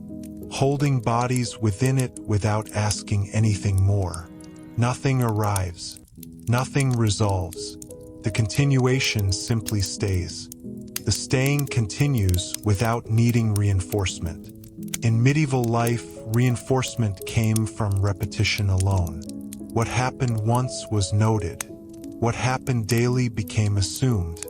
A: Holding bodies within it without asking anything more. Nothing arrives. Nothing resolves. The continuation simply stays. The staying continues without needing reinforcement. In medieval life, reinforcement came from repetition alone. What happened once was noted. What happened daily became assumed.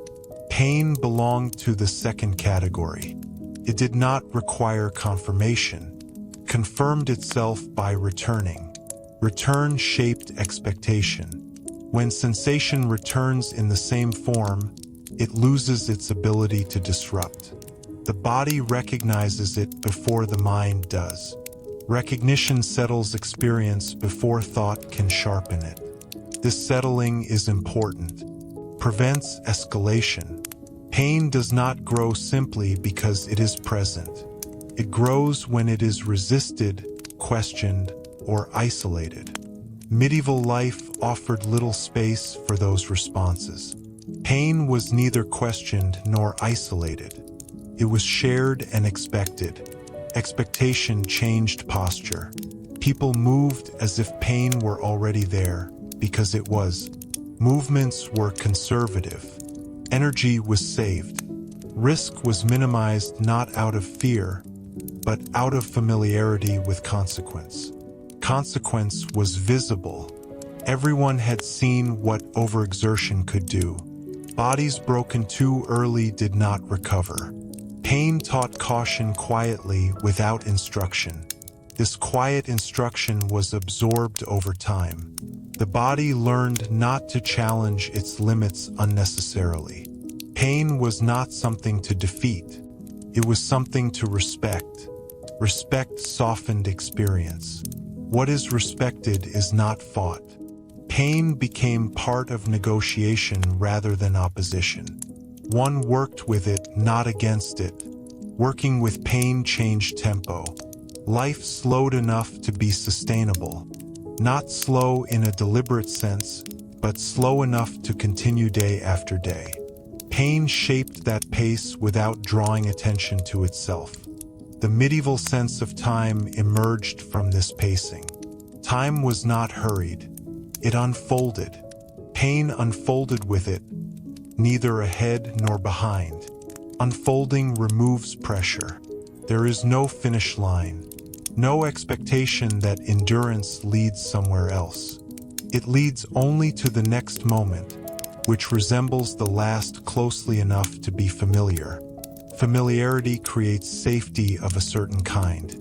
A: Pain belonged to the second category. It did not require confirmation. It confirmed itself by returning. Return shaped expectation. When sensation returns in the same form, it loses its ability to disrupt. The body recognizes it before the mind does. Recognition settles experience before thought can sharpen it. This settling is important. Prevents escalation. Pain does not grow simply because it is present. It grows when it is resisted, questioned, or isolated. Medieval life offered little space for those responses. Pain was neither questioned nor isolated. It was shared and expected. Expectation changed posture. People moved as if pain were already there, because it was. Movements were conservative. Energy was saved. Risk was minimized not out of fear, but out of familiarity with consequence. Consequence was visible. Everyone had seen what overexertion could do. Bodies broken too early did not recover. Pain taught caution quietly without instruction. This quiet instruction was absorbed over time. The body learned not to challenge its limits unnecessarily. Pain was not something to defeat. It was something to respect. Respect softened experience. What is respected is not fought. Pain became part of negotiation rather than opposition. One worked with it, not against it. Working with pain changed tempo. Life slowed enough to be sustainable. Not slow in a deliberate sense, but slow enough to continue day after day. Pain shaped that pace without drawing attention to itself. The medieval sense of time emerged from this pacing. Time was not hurried. It unfolded. Pain unfolded with it, neither ahead nor behind. Unfolding removes pressure. There is no finish line, no expectation that endurance leads somewhere else. It leads only to the next moment, which resembles the last closely enough to be familiar. Familiarity creates safety of a certain kind.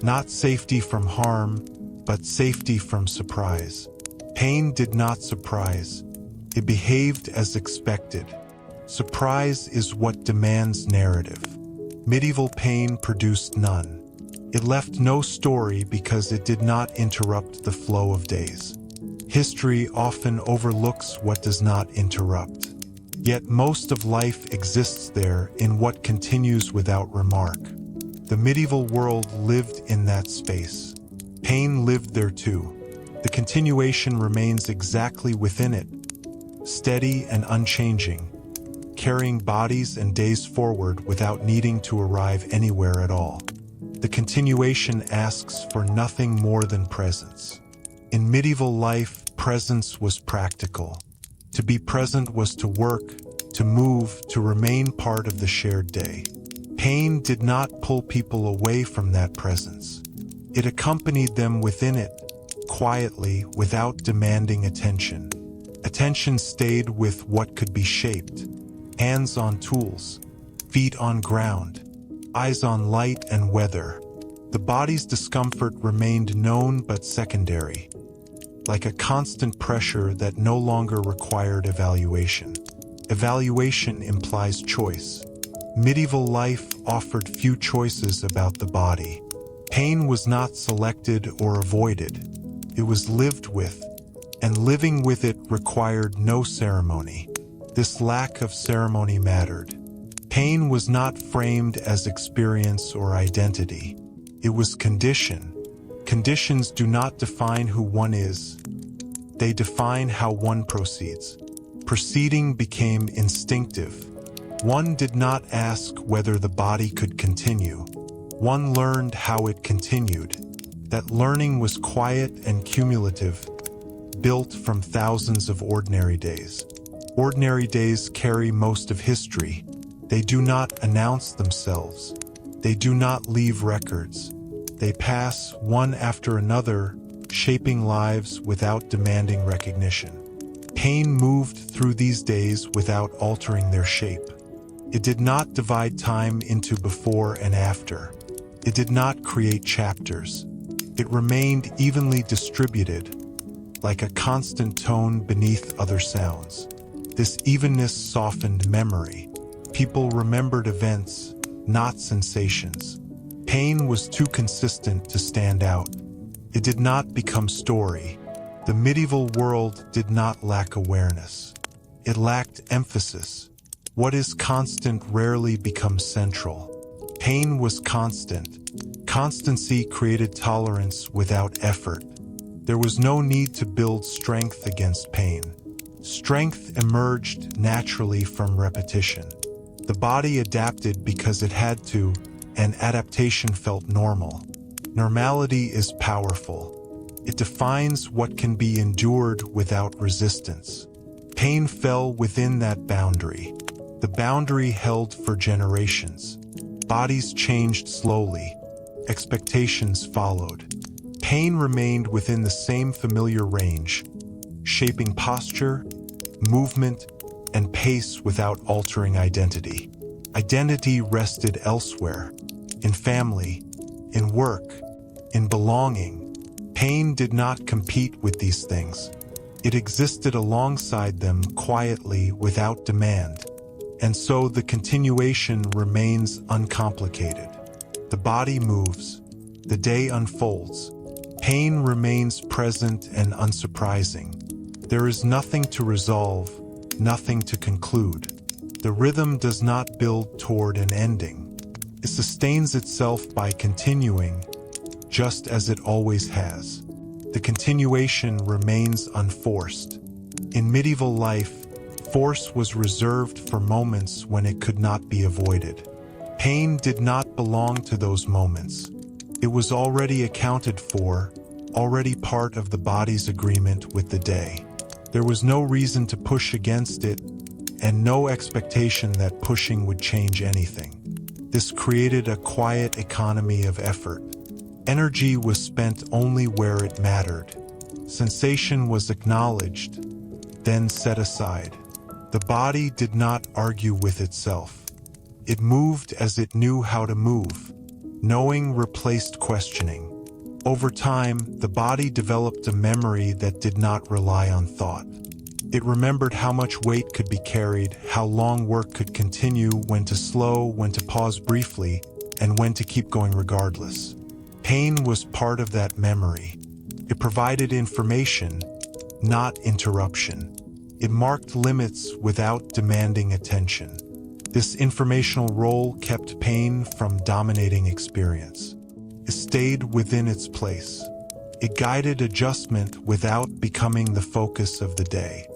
A: Not safety from harm, but safety from surprise. Pain did not surprise. It behaved as expected. Surprise is what demands narrative. Medieval pain produced none. It left no story because it did not interrupt the flow of days. History often overlooks what does not interrupt. Yet most of life exists there in what continues without remark. The medieval world lived in that space. Pain lived there too. The continuation remains exactly within it, steady and unchanging, carrying bodies and days forward without needing to arrive anywhere at all. The continuation asks for nothing more than presence. In medieval life, presence was practical. To be present was to work, to move, to remain part of the shared day. Pain did not pull people away from that presence. It accompanied them within it, quietly, without demanding attention. Attention stayed with what could be shaped. Hands on tools, feet on ground, eyes on light and weather. The body's discomfort remained known but secondary, like a constant pressure that no longer required evaluation. Evaluation implies choice. Medieval life offered few choices about the body. Pain was not selected or avoided. It was lived with, and living with it required no ceremony. This lack of ceremony mattered. Pain was not framed as experience or identity. It was condition. Conditions do not define who one is. They define how one proceeds. Proceeding became instinctive. One did not ask whether the body could continue. One learned how it continued. That learning was quiet and cumulative, built from thousands of ordinary days. Ordinary days carry most of history. They do not announce themselves. They do not leave records. They pass one after another, shaping lives without demanding recognition. Pain moved through these days without altering their shape. It did not divide time into before and after. It did not create chapters. It remained evenly distributed, like a constant tone beneath other sounds. This evenness softened memory. People remembered events, not sensations. Pain was too consistent to stand out. It did not become story. The medieval world did not lack awareness. It lacked emphasis. What is constant rarely becomes central. Pain was constant. Constancy created tolerance without effort. There was no need to build strength against pain. Strength emerged naturally from repetition. The body adapted because it had to, and adaptation felt normal. Normality is powerful. It defines what can be endured without resistance. Pain fell within that boundary. The boundary held for generations. Bodies changed slowly. Expectations followed. Pain remained within the same familiar range, shaping posture, movement, and pace without altering identity. Identity rested elsewhere, in family, in work, in belonging. Pain did not compete with these things. It existed alongside them quietly without demand. And so the continuation remains uncomplicated. The body moves. The day unfolds. Pain remains present and unsurprising. There is nothing to resolve, nothing to conclude. The rhythm does not build toward an ending. It sustains itself by continuing, just as it always has. The continuation remains unforced. In medieval life, force was reserved for moments when it could not be avoided. Pain did not belong to those moments. It was already accounted for, already part of the body's agreement with the day. There was no reason to push against it, and no expectation that pushing would change anything. This created a quiet economy of effort. Energy was spent only where it mattered. Sensation was acknowledged, then set aside. The body did not argue with itself. It moved as it knew how to move. Knowing replaced questioning. Over time, the body developed a memory that did not rely on thought. It remembered how much weight could be carried, how long work could continue, when to slow, when to pause briefly, and when to keep going regardless. Pain was part of that memory. It provided information, not interruption. It marked limits without demanding attention. This informational role kept pain from dominating experience. It stayed within its place. It guided adjustment without becoming the focus of the day.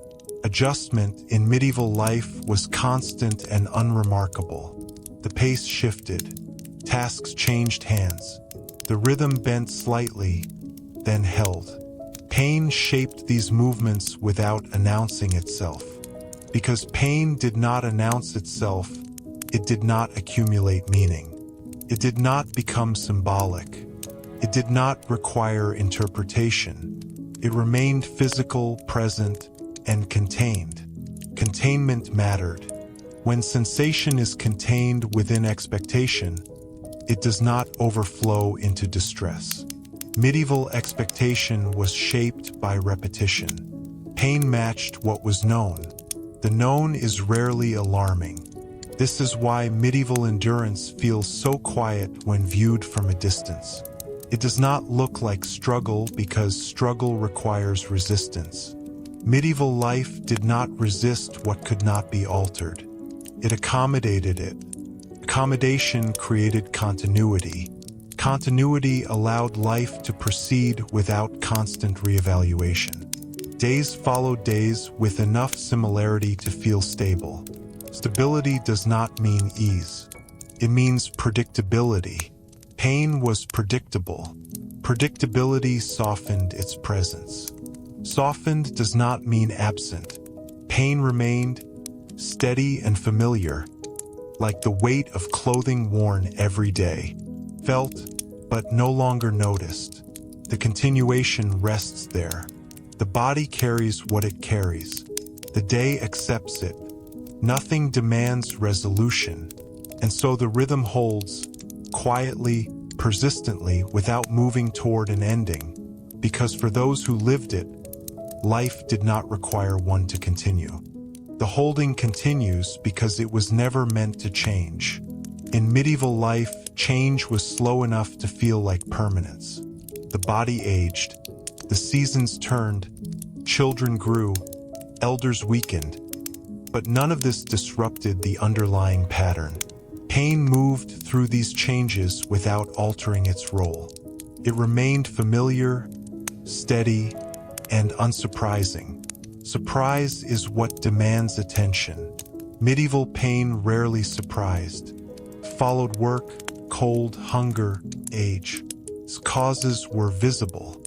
A: Adjustment in medieval life was constant and unremarkable. The pace shifted. Tasks changed hands. The rhythm bent slightly, then held. Pain shaped these movements without announcing itself. Because pain did not announce itself, it did not accumulate meaning. It did not become symbolic. It did not require interpretation. It remained physical, present, and contained. Containment mattered. When sensation is contained within expectation, it does not overflow into distress. Medieval expectation was shaped by repetition. Pain matched what was known. The known is rarely alarming. This is why medieval endurance feels so quiet when viewed from a distance. It does not look like struggle because struggle requires resistance. Medieval life did not resist what could not be altered. It accommodated it. Accommodation created continuity. Continuity allowed life to proceed without constant reevaluation. Days followed days with enough similarity to feel stable. Stability does not mean ease. It means predictability. Pain was predictable. Predictability softened its presence. Softened does not mean absent. Pain remained steady and familiar, like the weight of clothing worn every day. Felt, but no longer noticed. The continuation rests there. The body carries what it carries. The day accepts it. Nothing demands resolution, and so the rhythm holds, quietly, persistently, without moving toward an ending, because for those who lived it, life did not require one to continue. The holding continues because it was never meant to change. In medieval life, change was slow enough to feel like permanence. The body aged, the seasons turned, children grew, elders weakened. But none of this disrupted the underlying pattern. Pain moved through these changes without altering its role. It remained familiar, steady, and unsurprising. Surprise is what demands attention. Medieval pain rarely surprised. Followed work, cold, hunger, age. Its causes were visible.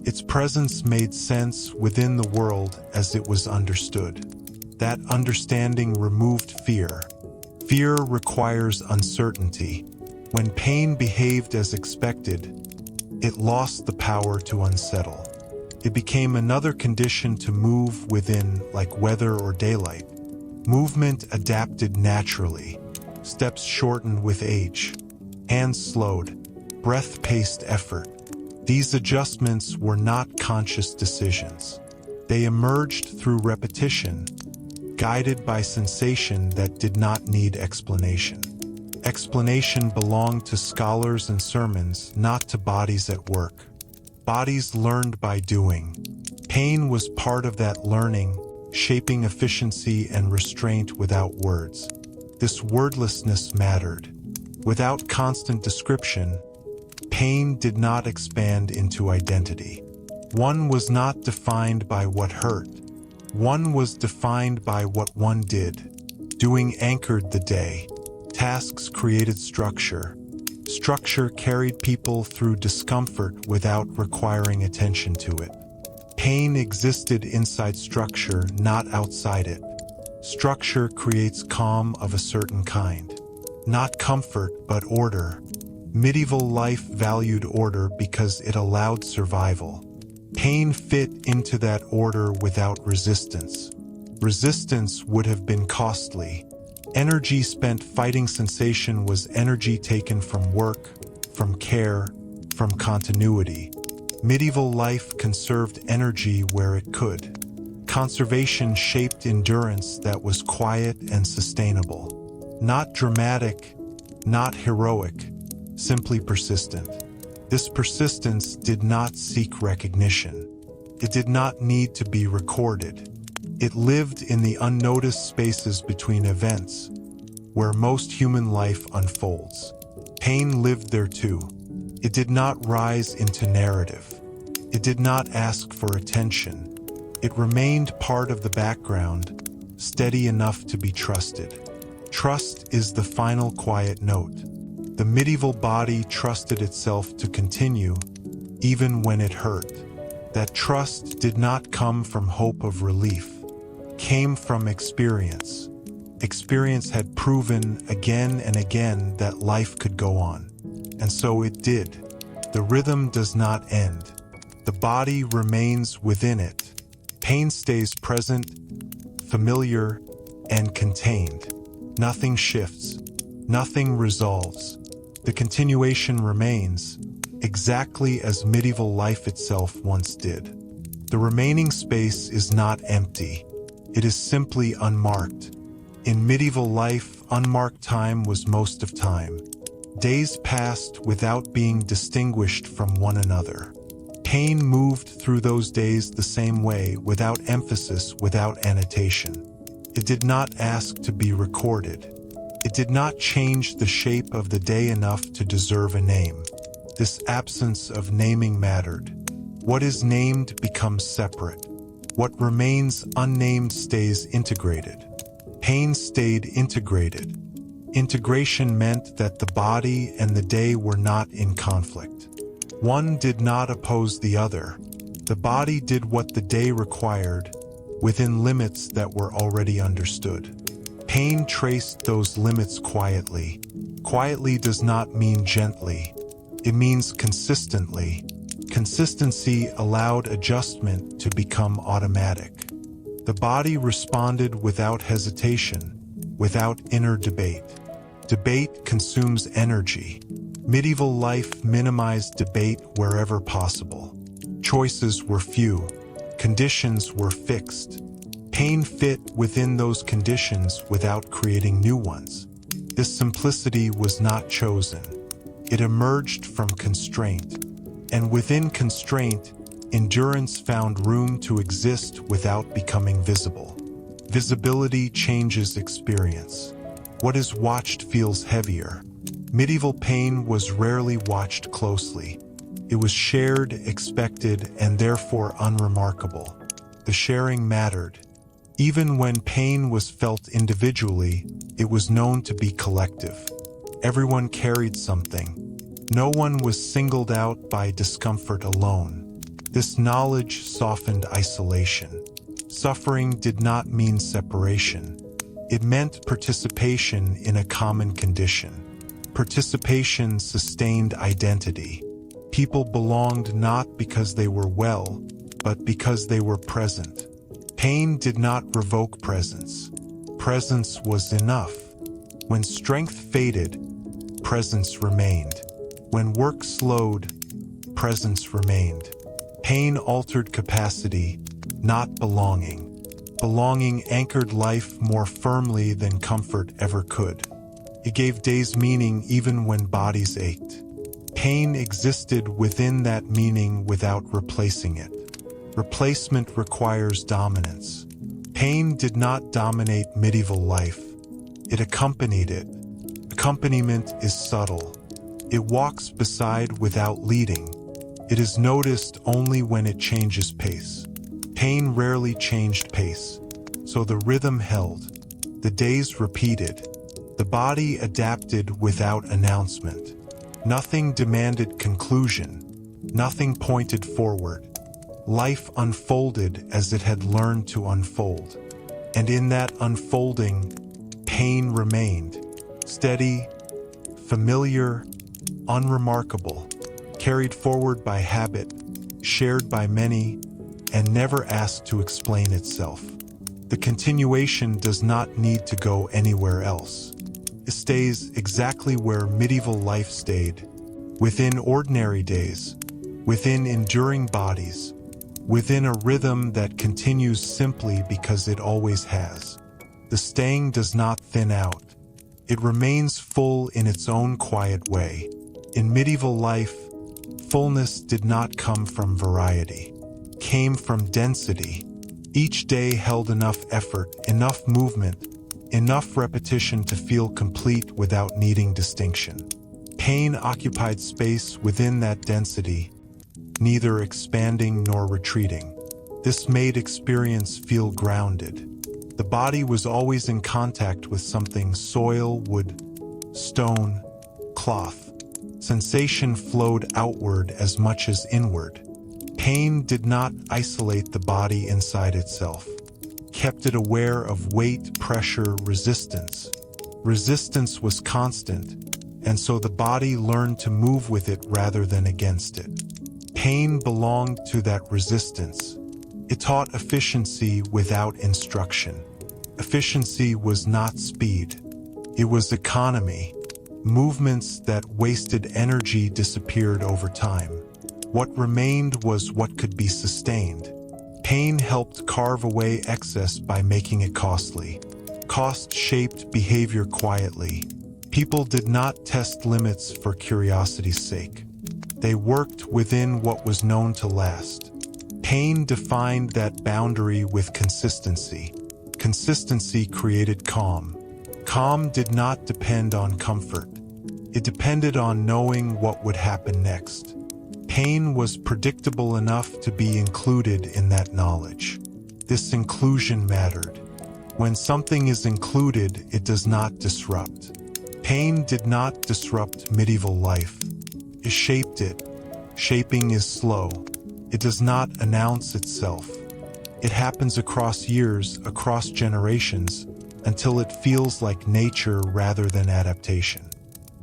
A: Its presence made sense within the world as it was understood. That understanding removed fear. Fear requires uncertainty. When pain behaved as expected, it lost the power to unsettle. It became another condition to move within, like weather or daylight. Movement adapted naturally. Steps shortened with age. Hands slowed. Breath paced effort. These adjustments were not conscious decisions. They emerged through repetition, guided by sensation that did not need explanation. Explanation belonged to scholars and sermons, not to bodies at work. Bodies learned by doing. Pain was part of that learning, shaping efficiency and restraint without words. This wordlessness mattered. Without constant description, pain did not expand into identity. One was not defined by what hurt. One was defined by what one did. Doing anchored the day. Tasks created structure. Structure carried people through discomfort without requiring attention to it. Pain existed inside structure, not outside it. Structure creates calm of a certain kind. Not comfort, but order. Medieval life valued order because it allowed survival. Pain fit into that order without resistance. Resistance would have been costly. Energy spent fighting sensation was energy taken from work, from care, from continuity. Medieval life conserved energy where it could. Conservation shaped endurance that was quiet and sustainable. Not dramatic, not heroic, simply persistent. This persistence did not seek recognition. It did not need to be recorded. It lived in the unnoticed spaces between events, where most human life unfolds. Pain lived there too. It did not rise into narrative. It did not ask for attention. It remained part of the background, steady enough to be trusted. Trust is the final quiet note. The medieval body trusted itself to continue, even when it hurt. That trust did not come from hope of relief. Came from experience. Experience had proven again and again that life could go on. And so it did. The rhythm does not end. The body remains within it. Pain stays present, familiar, and contained. Nothing shifts. Nothing resolves. The continuation remains, exactly as medieval life itself once did. The remaining space is not empty. It is simply unmarked. In medieval life, unmarked time was most of time. Days passed without being distinguished from one another. Pain moved through those days the same way, without emphasis, without annotation. It did not ask to be recorded. It did not change the shape of the day enough to deserve a name. This absence of naming mattered. What is named becomes separate. What remains unnamed stays integrated. Pain stayed integrated. Integration meant that the body and the day were not in conflict. One did not oppose the other. The body did what the day required, within limits that were already understood. Pain traced those limits quietly. Quietly does not mean gently. It means consistently. Consistency allowed adjustment to become automatic. The body responded without hesitation, without inner debate. Debate consumes energy. Medieval life minimized debate wherever possible. Choices were few. Conditions were fixed. Pain fit within those conditions without creating new ones. This simplicity was not chosen. It emerged from constraint. And within constraint, endurance found room to exist without becoming visible. Visibility changes experience. What is watched feels heavier. Medieval pain was rarely watched closely. It was shared, expected, and therefore unremarkable. The sharing mattered. Even when pain was felt individually, it was known to be collective. Everyone carried something. No one was singled out by discomfort alone. This knowledge softened isolation. Suffering did not mean separation. It meant participation in a common condition. Participation sustained identity. People belonged not because they were well, but because they were present. Pain did not revoke presence. Presence was enough. When strength faded, presence remained. When work slowed, presence remained. Pain altered capacity, not belonging. Belonging anchored life more firmly than comfort ever could. It gave days meaning even when bodies ached. Pain existed within that meaning without replacing it. Replacement requires dominance. Pain did not dominate medieval life. It accompanied it. Accompaniment is subtle. It walks beside without leading. It is noticed only when it changes pace. Pain rarely changed pace, so the rhythm held. The days repeated. The body adapted without announcement. Nothing demanded conclusion. Nothing pointed forward. Life unfolded as it had learned to unfold. And in that unfolding, pain remained. Steady, familiar, unremarkable, carried forward by habit, shared by many, and never asked to explain itself. The continuation does not need to go anywhere else. It stays exactly where medieval life stayed, within ordinary days, within enduring bodies, within a rhythm that continues simply because it always has. The staying does not thin out. It remains full in its own quiet way. In medieval life, fullness did not come from variety. It came from density. Each day held enough effort, enough movement, enough repetition to feel complete without needing distinction. Pain occupied space within that density, neither expanding nor retreating. This made experience feel grounded. The body was always in contact with something: soil, wood, stone, cloth. Sensation flowed outward as much as inward. Pain did not isolate the body inside itself. Kept it aware of weight, pressure, resistance. Resistance was constant, and so the body learned to move with it rather than against it. Pain belonged to that resistance. It taught efficiency without instruction. Efficiency was not speed. It was economy. Movements that wasted energy disappeared over time. What remained was what could be sustained. Pain helped carve away excess by making it costly. Cost shaped behavior quietly. People did not test limits for curiosity's sake. They worked within what was known to last. Pain defined that boundary with consistency. Consistency created calm. Calm did not depend on comfort. It depended on knowing what would happen next. Pain was predictable enough to be included in that knowledge. This inclusion mattered. When something is included, it does not disrupt. Pain did not disrupt medieval life. It shaped it. Shaping is slow. It does not announce itself. It happens across years, across generations, until it feels like nature rather than adaptation.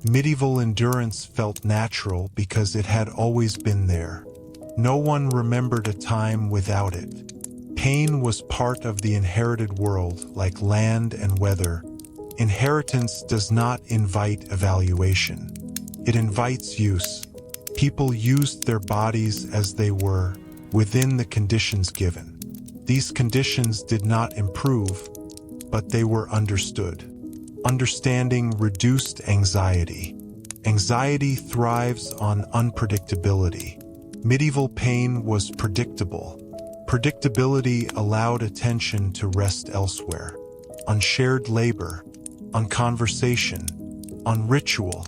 A: Medieval endurance felt natural because it had always been there. No one remembered a time without it. Pain was part of the inherited world, like land and weather. Inheritance does not invite evaluation. It invites use. People used their bodies as they were, within the conditions given. These conditions did not improve, but they were understood. Understanding reduced anxiety. Anxiety thrives on unpredictability. Medieval pain was predictable. Predictability allowed attention to rest elsewhere. On shared labor, on conversation, on ritual,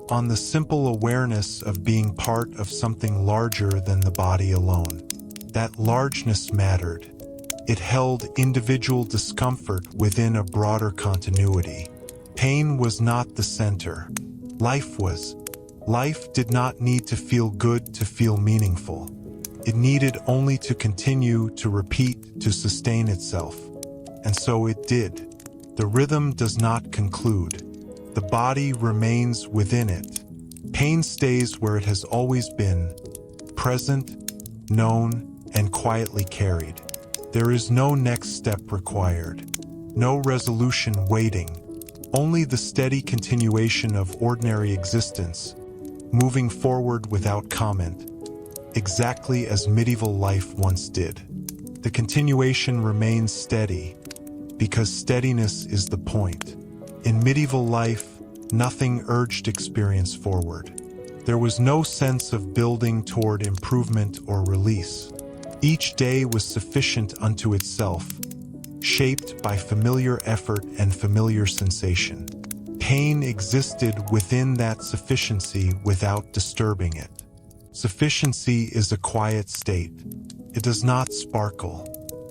A: on the simple awareness of being part of something larger than the body alone. That largeness mattered. It held individual discomfort within a broader continuity. Pain was not the center. Life was. Life did not need to feel good to feel meaningful. It needed only to continue, to repeat, to sustain itself. And so it did. The rhythm does not conclude. The body remains within it. Pain stays where it has always been, present, known, and quietly carried. There is no next step required. No resolution waiting. Only the steady continuation of ordinary existence, moving forward without comment, exactly as medieval life once did. The continuation remains steady, because steadiness is the point. In medieval life, nothing urged experience forward. There was no sense of building toward improvement or release. Each day was sufficient unto itself, shaped by familiar effort and familiar sensation. Pain existed within that sufficiency without disturbing it. Sufficiency is a quiet state. It does not sparkle.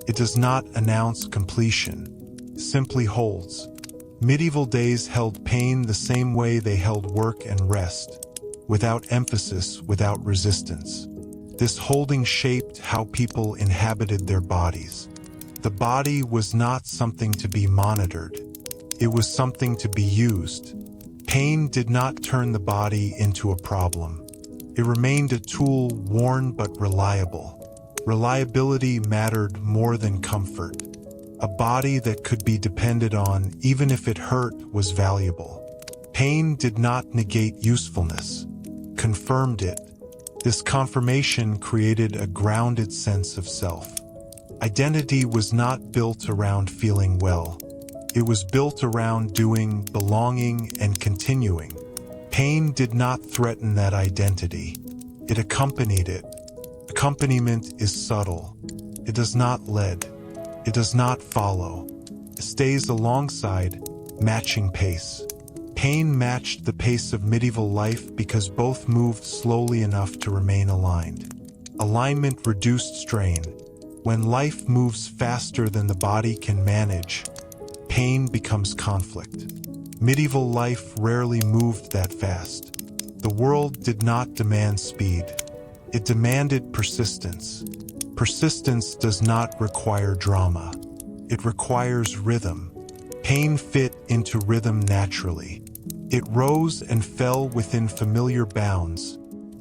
A: It does not announce completion. It simply holds. Medieval days held pain the same way they held work and rest, without emphasis, without resistance. This holding shaped how people inhabited their bodies. The body was not something to be monitored. It was something to be used. Pain did not turn the body into a problem. It remained a tool, worn but reliable. Reliability mattered more than comfort. A body that could be depended on, even if it hurt, was valuable. Pain did not negate usefulness, confirmed it. This confirmation created a grounded sense of self. Identity was not built around feeling well. It was built around doing, belonging, and continuing. Pain did not threaten that identity. It accompanied it. Accompaniment is subtle. It does not lead. It does not follow. It stays alongside, matching pace. Pain matched the pace of medieval life because both moved slowly enough to remain aligned. Alignment reduced strain. When life moves faster than the body can manage, pain becomes conflict. Medieval life rarely moved that fast. The world did not demand speed. It demanded persistence. Persistence does not require drama. It requires rhythm. Pain fit into rhythm naturally. It rose and fell within familiar bounds,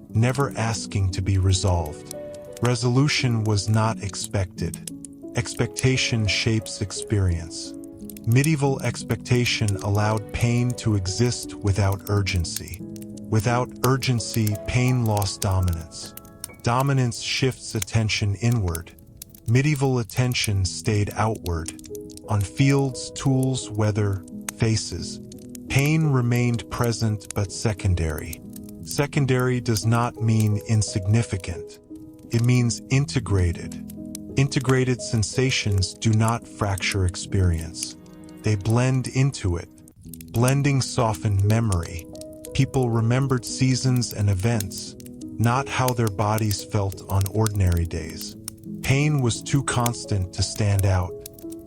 A: never asking to be resolved. Resolution was not expected. Expectation shapes experience. Medieval expectation allowed pain to exist without urgency. Without urgency, pain lost dominance. Dominance shifts attention inward. Medieval attention stayed outward, on fields, tools, weather, faces. Pain remained present but secondary. Secondary does not mean insignificant. It means integrated. Integrated sensations do not fracture experience. They blend into it. Blending softened memory. People remembered seasons and events, not how their bodies felt on ordinary days. Pain was too constant to stand out.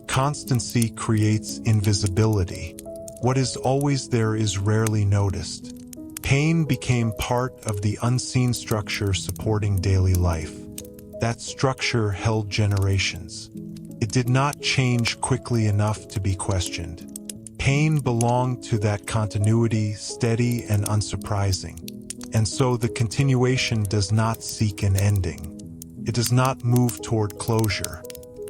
A: Constancy creates invisibility. What is always there is rarely noticed. Pain became part of the unseen structure supporting daily life. That structure held generations. It did not change quickly enough to be questioned. Pain belonged to that continuity, steady and unsurprising. And so the continuation does not seek an ending. It does not move toward closure.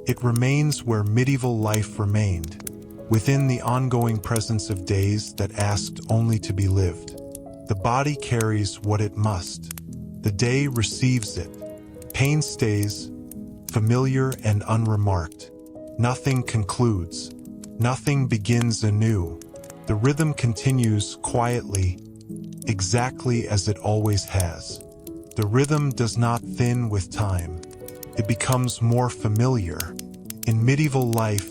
A: It remains where medieval life remained, within the ongoing presence of days that asked only to be lived. The body carries what it must. The day receives it. Pain stays, familiar and unremarked. Nothing concludes. Nothing begins anew. The rhythm continues quietly, exactly as it always has. The rhythm does not thin with time. It becomes more familiar. In medieval life,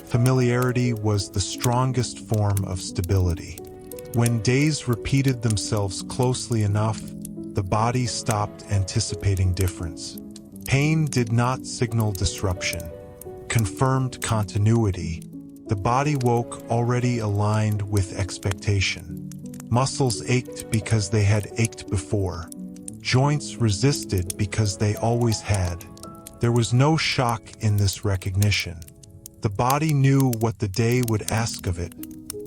A: familiarity was the strongest form of stability. When days repeated themselves closely enough, the body stopped anticipating difference. Pain did not signal disruption, confirmed continuity. The body woke already aligned with expectation. Muscles ached because they had ached before. Joints resisted because they always had. There was no shock in this recognition. The body knew what the day would ask of it,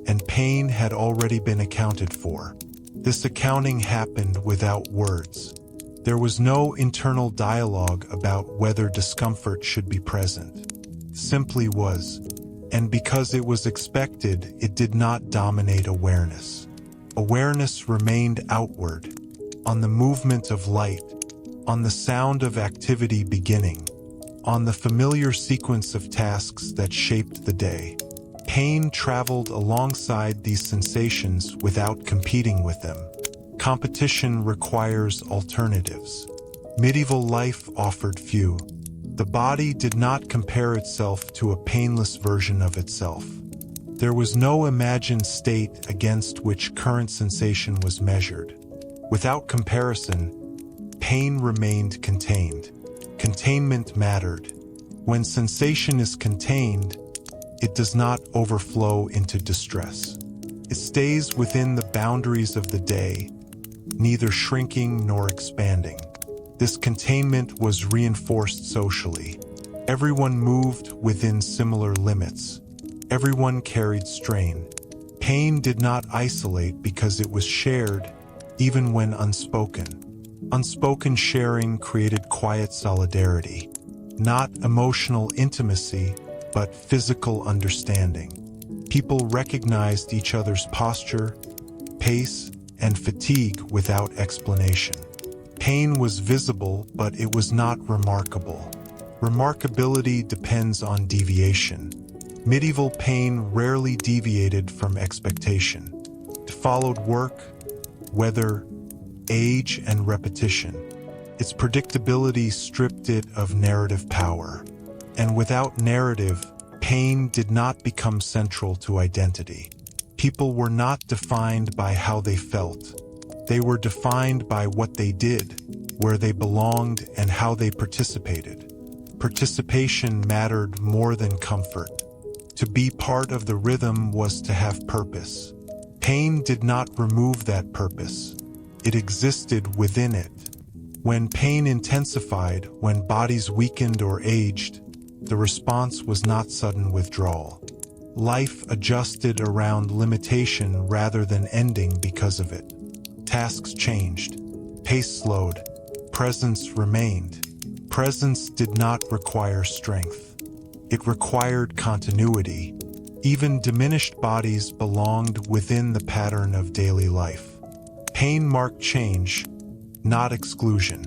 A: and pain had already been accounted for. This accounting happened without words. There was no internal dialogue about whether discomfort should be present. It simply was. And because it was expected, it did not dominate awareness. Awareness remained outward, on the movement of light, on the sound of activity beginning, on the familiar sequence of tasks that shaped the day. Pain traveled alongside these sensations without competing with them. Competition requires alternatives. Medieval life offered few. The body did not compare itself to a painless version of itself. There was no imagined state against which current sensation was measured. Without comparison, pain remained contained. Containment mattered. When sensation is contained, it does not overflow into distress. It stays within the boundaries of the day, neither shrinking nor expanding. This containment was reinforced socially. Everyone moved within similar limits. Everyone carried strain. Pain did not isolate because it was shared, even when unspoken. Unspoken sharing created quiet solidarity, not emotional intimacy, but physical understanding. People recognized each other's posture, pace, and fatigue without explanation. Pain was visible, but it was not remarkable. Remarkability depends on deviation. Medieval pain rarely deviated from expectation. It followed work, weather, age, and repetition. Its predictability stripped it of narrative power. And without narrative, pain did not become central to identity. People were not defined by how they felt. They were defined by what they did, where they belonged, and how they participated. Participation mattered more than comfort. To be part of the rhythm was to have purpose. Pain did not remove that purpose. It existed within it. When pain intensified, when bodies weakened or aged, the response was not sudden withdrawal. Life adjusted around limitation rather than ending because of it. Tasks changed. Pace slowed. Presence remained. Presence did not require strength. It required continuity. Even diminished bodies belonged within the pattern of daily life. Pain marked change, not exclusion.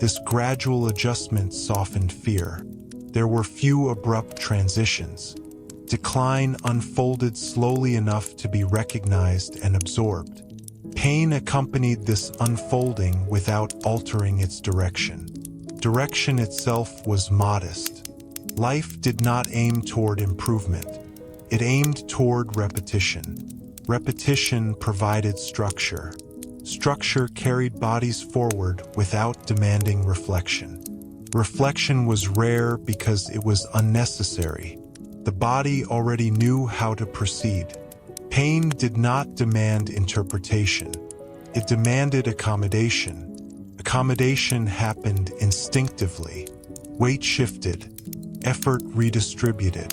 A: This gradual adjustment softened fear. There were few abrupt transitions. Decline unfolded slowly enough to be recognized and absorbed. Pain accompanied this unfolding without altering its direction. Direction itself was modest. Life did not aim toward improvement. It aimed toward repetition. Repetition provided structure. Structure carried bodies forward without demanding reflection. Reflection was rare because it was unnecessary. The body already knew how to proceed. Pain did not demand interpretation. It demanded accommodation. Accommodation happened instinctively. Weight shifted. Effort redistributed.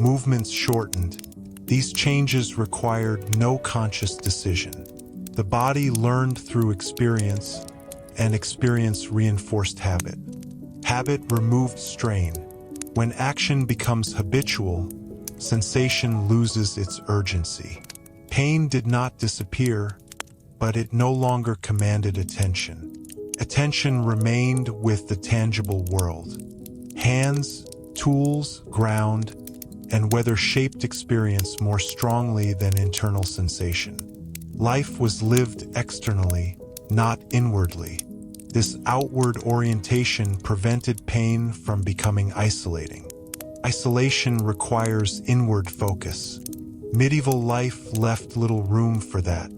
A: Movements shortened. These changes required no conscious decision. The body learned through experience, and experience reinforced habit. Habit removed strain. When action becomes habitual, sensation loses its urgency. Pain did not disappear, but it no longer commanded attention. Attention remained with the tangible world. Hands, tools, ground, and weather shaped experience more strongly than internal sensation. Life was lived externally, not inwardly. This outward orientation prevented pain from becoming isolating. Isolation requires inward focus. Medieval life left little room for that.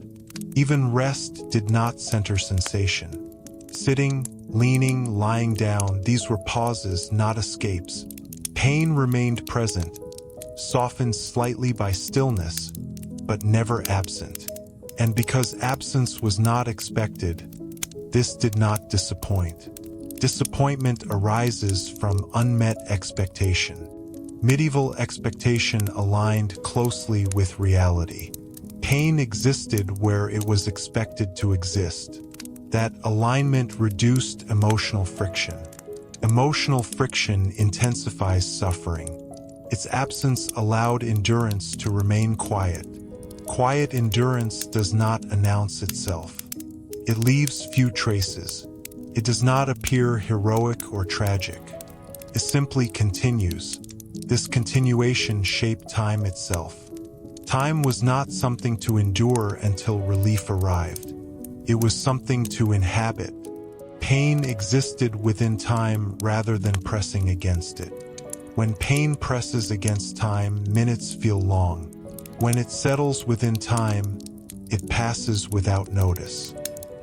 A: Even rest did not center sensation. Sitting, leaning, lying down, these were pauses, not escapes. Pain remained present, softened slightly by stillness, but never absent. And because absence was not expected, this did not disappoint. Disappointment arises from unmet expectation. Medieval expectation aligned closely with reality. Pain existed where it was expected to exist. That alignment reduced emotional friction. Emotional friction intensifies suffering. Its absence allowed endurance to remain quiet. Quiet endurance does not announce itself. It leaves few traces. It does not appear heroic or tragic. It simply continues. This continuation shaped time itself. Time was not something to endure until relief arrived. It was something to inhabit. Pain existed within time rather than pressing against it. When pain presses against time, minutes feel long. When it settles within time, it passes without notice.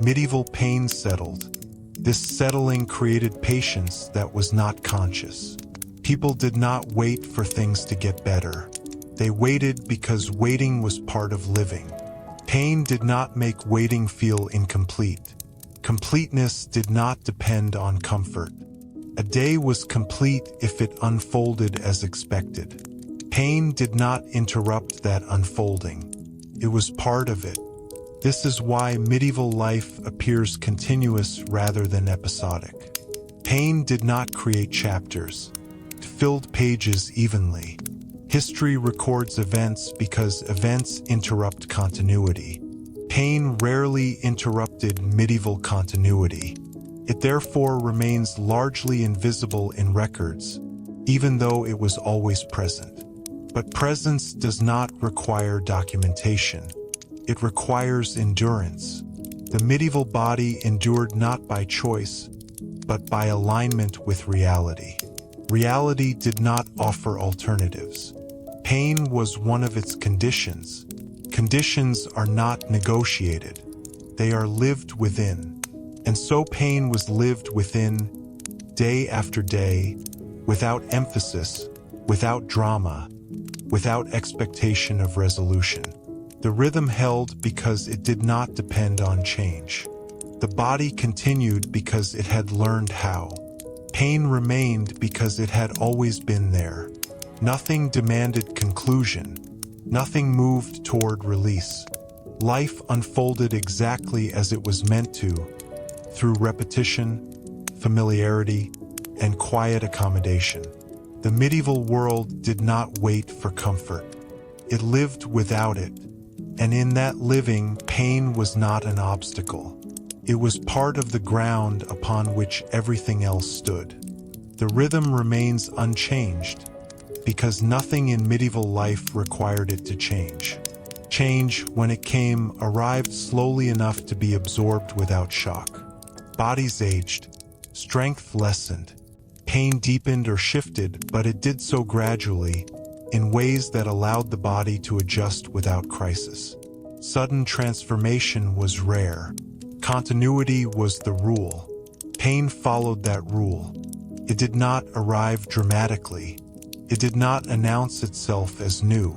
A: Medieval pain settled. This settling created patience that was not conscious. People did not wait for things to get better. They waited because waiting was part of living. Pain did not make waiting feel incomplete. Completeness did not depend on comfort. A day was complete if it unfolded as expected. Pain did not interrupt that unfolding. It was part of it. This is why medieval life appears continuous rather than episodic. Pain did not create chapters. It filled pages evenly. History records events because events interrupt continuity. Pain rarely interrupted medieval continuity. It therefore remains largely invisible in records, even though it was always present. But presence does not require documentation. It requires endurance. The medieval body endured not by choice, but by alignment with reality. Reality did not offer alternatives. Pain was one of its conditions. Conditions are not negotiated. They are lived within. And so pain was lived within, day after day, without emphasis, without drama, without expectation of resolution. The rhythm held because it did not depend on change. The body continued because it had learned how. Pain remained because it had always been there. Nothing demanded conclusion. Nothing moved toward release. Life unfolded exactly as it was meant to, through repetition, familiarity, and quiet accommodation. The medieval world did not wait for comfort. It lived without it, and in that living, pain was not an obstacle. It was part of the ground upon which everything else stood. The rhythm remains unchanged, because nothing in medieval life required it to change. Change, when it came, arrived slowly enough to be absorbed without shock. Bodies aged, strength lessened, pain deepened or shifted, but it did so gradually, in ways that allowed the body to adjust without crisis. Sudden transformation was rare. Continuity was the rule. Pain followed that rule. It did not arrive dramatically. It did not announce itself as new.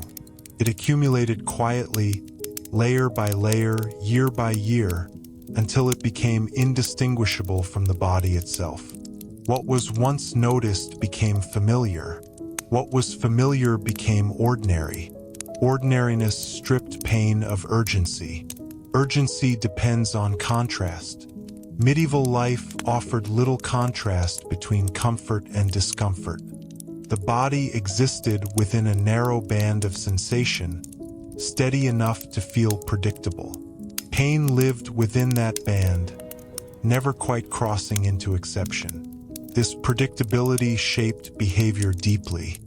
A: It accumulated quietly, layer by layer, year by year, until it became indistinguishable from the body itself. What was once noticed became familiar. What was familiar became ordinary. Ordinariness stripped pain of urgency. Urgency depends on contrast. Medieval life offered little contrast between comfort and discomfort. The body existed within a narrow band of sensation, steady enough to feel predictable. Pain lived within that band, never quite crossing into exception. This predictability shaped behavior deeply.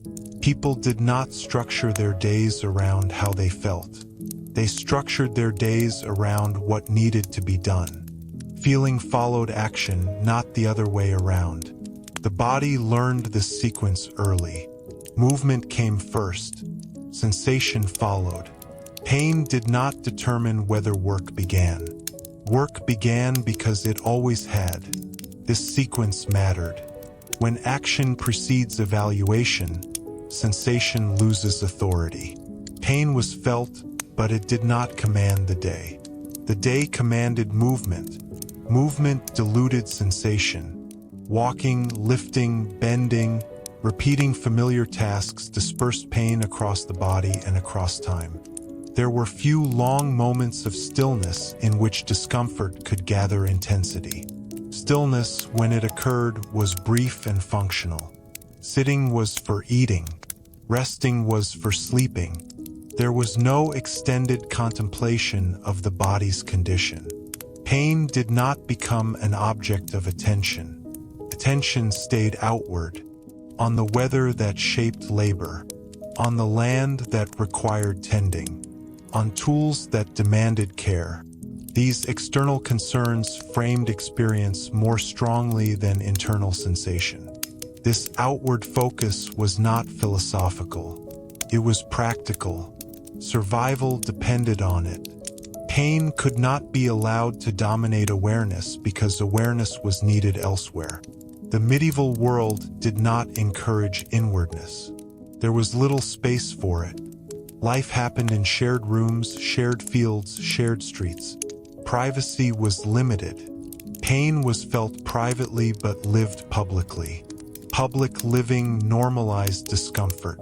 A: People did not structure their days around how they felt. They structured their days around what needed to be done. Feeling followed action, not the other way around. The body learned this sequence early. Movement came first. Sensation followed. Pain did not determine whether work began. Work began because it always had. This sequence mattered. When action precedes evaluation, sensation loses authority. Pain was felt, but it did not command the day. The day commanded movement. Movement diluted sensation. Walking, lifting, bending, repeating familiar tasks dispersed pain across the body and across time. There were few long moments of stillness in which discomfort could gather intensity. Stillness, when it occurred, was brief and functional. Sitting was for eating. Resting was for sleeping. There was no extended contemplation of the body's condition. Pain did not become an object of attention. Attention stayed outward, on the weather that shaped labor, on the land that required tending, on tools that demanded care. These external concerns framed experience more strongly than internal sensation. This outward focus was not philosophical. It was practical. Survival depended on it. Pain could not be allowed to dominate awareness because awareness was needed elsewhere. The medieval world did not encourage inwardness. There was little space for it. Life happened in shared rooms, shared fields, shared streets. Privacy was limited. Pain was felt privately but lived publicly. Public living normalized discomfort.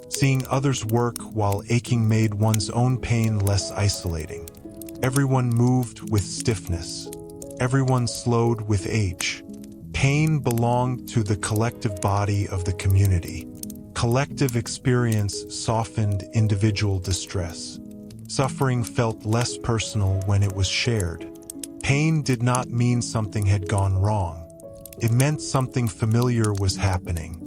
A: Seeing others work while aching made one's own pain less isolating. Everyone moved with stiffness. Everyone slowed with age. Pain belonged to the collective body of the community. Collective experience softened individual distress. Suffering felt less personal when it was shared. Pain did not mean something had gone wrong. It meant something familiar was happening.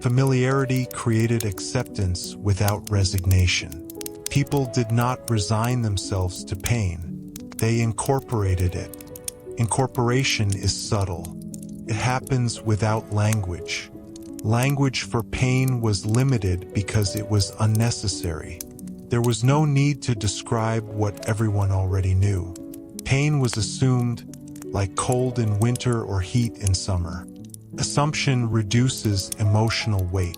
A: Familiarity created acceptance without resignation. People did not resign themselves to pain. They incorporated it. Incorporation is subtle. It happens without language. Language for pain was limited because it was unnecessary. There was no need to describe what everyone already knew. Pain was assumed, like cold in winter or heat in summer. Assumption reduces emotional weight.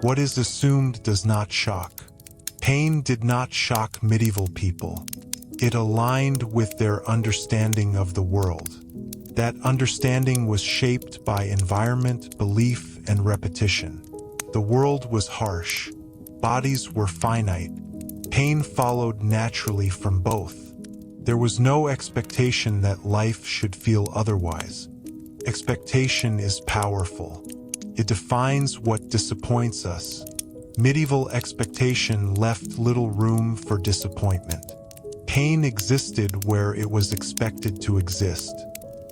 A: What is assumed does not shock. Pain did not shock medieval people. It aligned with their understanding of the world. That understanding was shaped by environment, belief, and repetition. The world was harsh. Bodies were finite. Pain followed naturally from both. There was no expectation that life should feel otherwise. Expectation is powerful. It defines what disappoints us. Medieval expectation left little room for disappointment. Pain existed where it was expected to exist.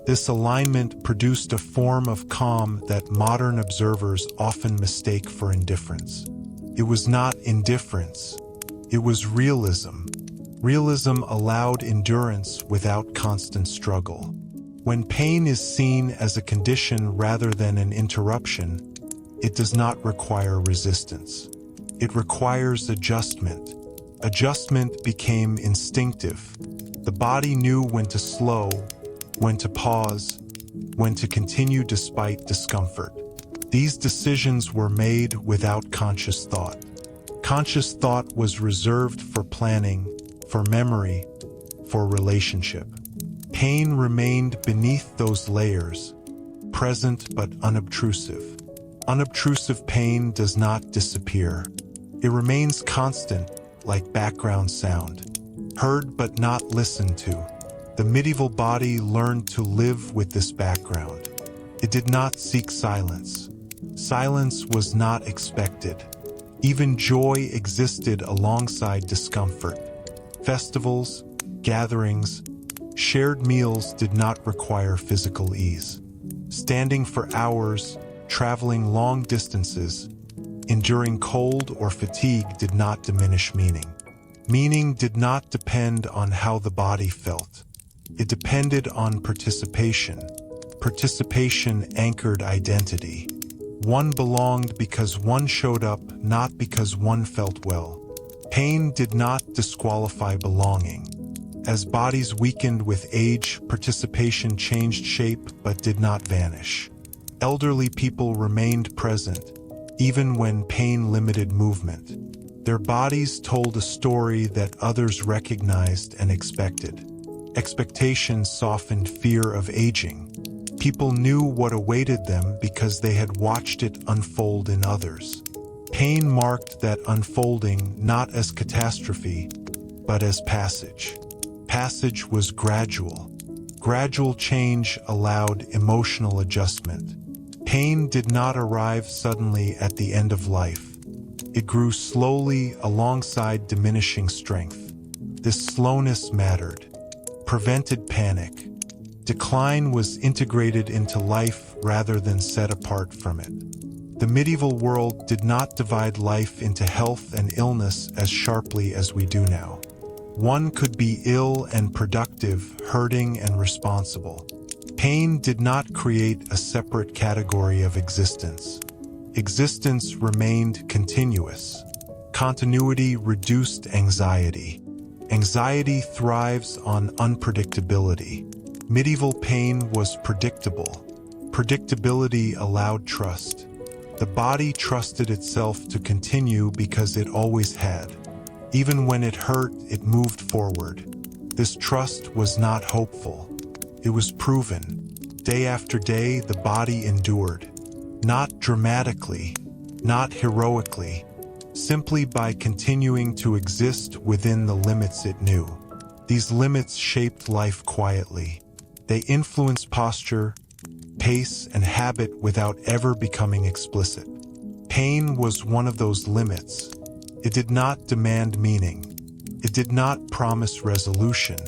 A: This alignment produced a form of calm that modern observers often mistake for indifference. It was not indifference. It was realism. Realism allowed endurance without constant struggle. When pain is seen as a condition rather than an interruption, it does not require resistance. It requires adjustment. Adjustment became instinctive. The body knew when to slow, when to pause, when to continue despite discomfort. These decisions were made without conscious thought. Conscious thought was reserved for planning, for memory, for relationship. Pain remained beneath those layers, present but unobtrusive. Unobtrusive pain does not disappear. It remains constant, like background sound, heard but not listened to. The medieval body learned to live with this background. It did not seek silence. Silence was not expected. Even joy existed alongside discomfort. Festivals, gatherings, shared meals did not require physical ease. Standing for hours, traveling long distances, enduring cold or fatigue did not diminish meaning. Meaning did not depend on how the body felt. It depended on participation. Participation anchored identity. One belonged because one showed up, not because one felt well. Pain did not disqualify belonging. As bodies weakened with age, participation changed shape but did not vanish. Elderly people remained present, even when pain limited movement. Their bodies told a story that others recognized and expected. Expectations softened fear of aging. People knew what awaited them because they had watched it unfold in others. Pain marked that unfolding not as catastrophe, but as passage. Passage was gradual. Gradual change allowed emotional adjustment. Pain did not arrive suddenly at the end of life. It grew slowly alongside diminishing strength. This slowness mattered. Prevented panic. Decline was integrated into life rather than set apart from it. The medieval world did not divide life into health and illness as sharply as we do now. One could be ill and productive, hurting and responsible. Pain did not create a separate category of existence. Existence remained continuous. Continuity reduced anxiety. Anxiety thrives on unpredictability. Medieval pain was predictable. Predictability allowed trust. The body trusted itself to continue because it always had. Even when it hurt, it moved forward. This trust was not hopeful. It was proven. Day after day, the body endured. Not dramatically, not heroically, simply by continuing to exist within the limits it knew. These limits shaped life quietly. They influenced posture, pace, and habit without ever becoming explicit. Pain was one of those limits. It did not demand meaning. It did not promise resolution.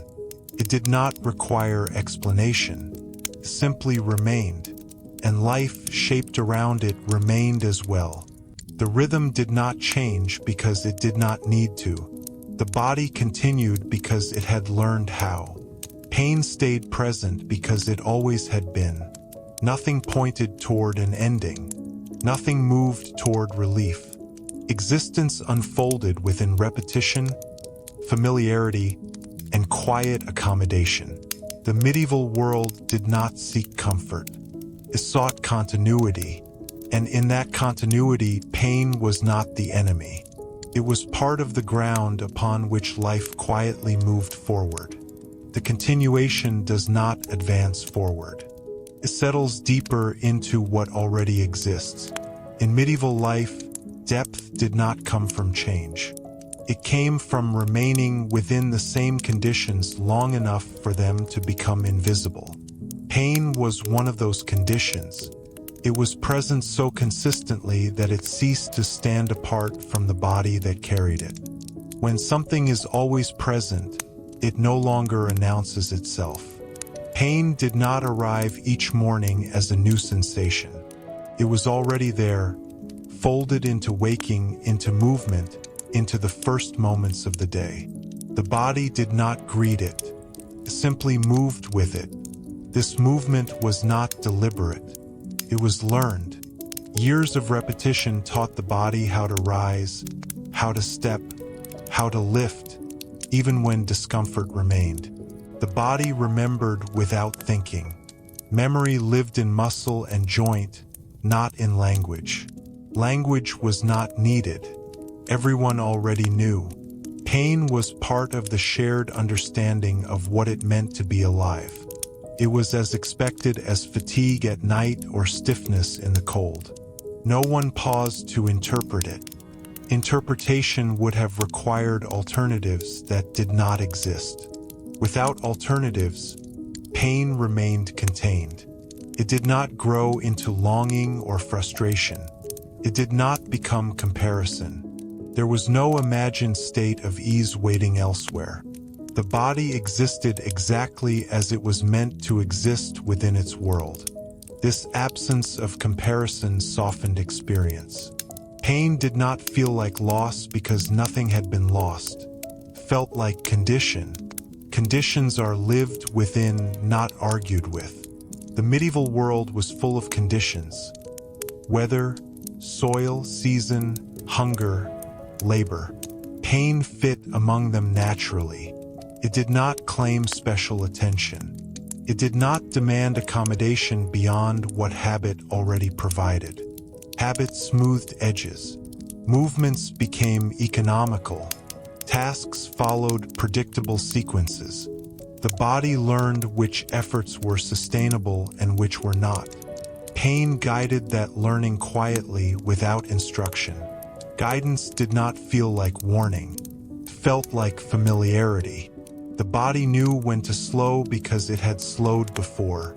A: It did not require explanation. It simply remained, and life shaped around it remained as well. The rhythm did not change because it did not need to. The body continued because it had learned how. Pain stayed present because it always had been. Nothing pointed toward an ending. Nothing moved toward relief. Existence unfolded within repetition, familiarity, and quiet accommodation. The medieval world did not seek comfort. It sought continuity. And in that continuity, pain was not the enemy. It was part of the ground upon which life quietly moved forward. The continuation does not advance forward. It settles deeper into what already exists. In medieval life, depth did not come from change. It came from remaining within the same conditions long enough for them to become invisible. Pain was one of those conditions. It was present so consistently that it ceased to stand apart from the body that carried it. When something is always present, it no longer announces itself. Pain did not arrive each morning as a new sensation. It was already there, folded into waking, into movement, into the first moments of the day. The body did not greet it. It simply moved with it. This movement was not deliberate. It was learned. Years of repetition taught the body how to rise, how to step, how to lift, even when discomfort remained. The body remembered without thinking. Memory lived in muscle and joint, not in language. Language was not needed. Everyone already knew. Pain was part of the shared understanding of what it meant to be alive. It was as expected as fatigue at night or stiffness in the cold. No one paused to interpret it. Interpretation would have required alternatives that did not exist. Without alternatives, pain remained contained. It did not grow into longing or frustration. It did not become comparison. There was no imagined state of ease waiting elsewhere. The body existed exactly as it was meant to exist within its world. This absence of comparison softened experience. Pain did not feel like loss because nothing had been lost. It felt like condition. Conditions are lived within, not argued with. The medieval world was full of conditions. Weather, soil, season, hunger, labor. Pain fit among them naturally. It did not claim special attention. It did not demand accommodation beyond what habit already provided. Habit smoothed edges. Movements became economical. Tasks followed predictable sequences. The body learned which efforts were sustainable and which were not. Pain guided that learning quietly without instruction. Guidance did not feel like warning. It felt like familiarity. The body knew when to slow because it had slowed before.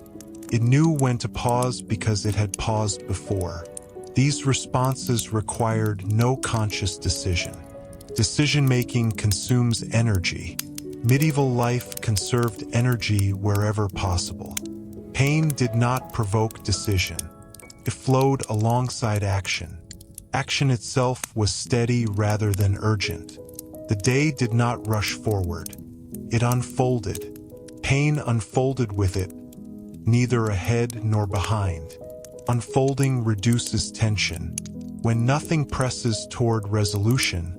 A: It knew when to pause because it had paused before. These responses required no conscious decision. Decision-making consumes energy. Medieval life conserved energy wherever possible. Pain did not provoke decision. It flowed alongside action. Action itself was steady rather than urgent. The day did not rush forward. It unfolded. Pain unfolded with it, neither ahead nor behind. Unfolding reduces tension. When nothing presses toward resolution,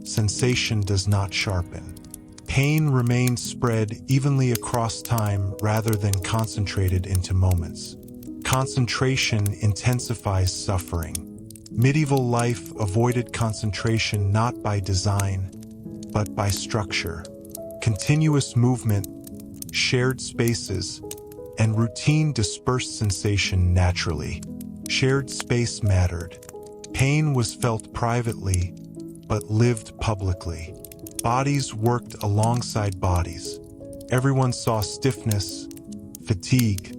A: sensation does not sharpen. Pain remained spread evenly across time rather than concentrated into moments. Concentration intensifies suffering. Medieval life avoided concentration not by design, but by structure. Continuous movement, shared spaces, and routine dispersed sensation naturally. Shared space mattered. Pain was felt privately, but lived publicly. Bodies worked alongside bodies. Everyone saw stiffness, fatigue,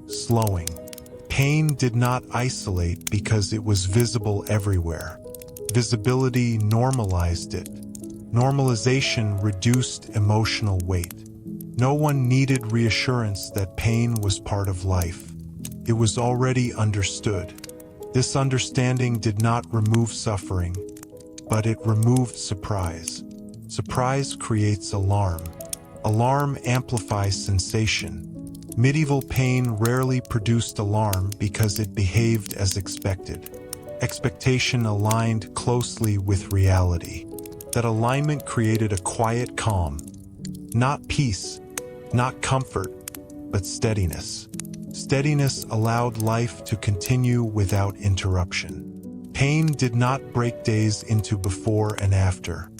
A: slowing. Pain did not isolate because it was visible everywhere. Visibility normalized it. Normalization reduced emotional weight. No one needed reassurance that pain was part of life. It was already understood. This understanding did not remove suffering, but it removed surprise. Surprise creates alarm. Alarm amplifies sensation. Medieval pain rarely produced alarm because it behaved as expected. Expectation aligned closely with reality. That alignment created a quiet calm. Not peace, not comfort, but steadiness. Steadiness allowed life to continue without interruption. Pain did not break days into before and after.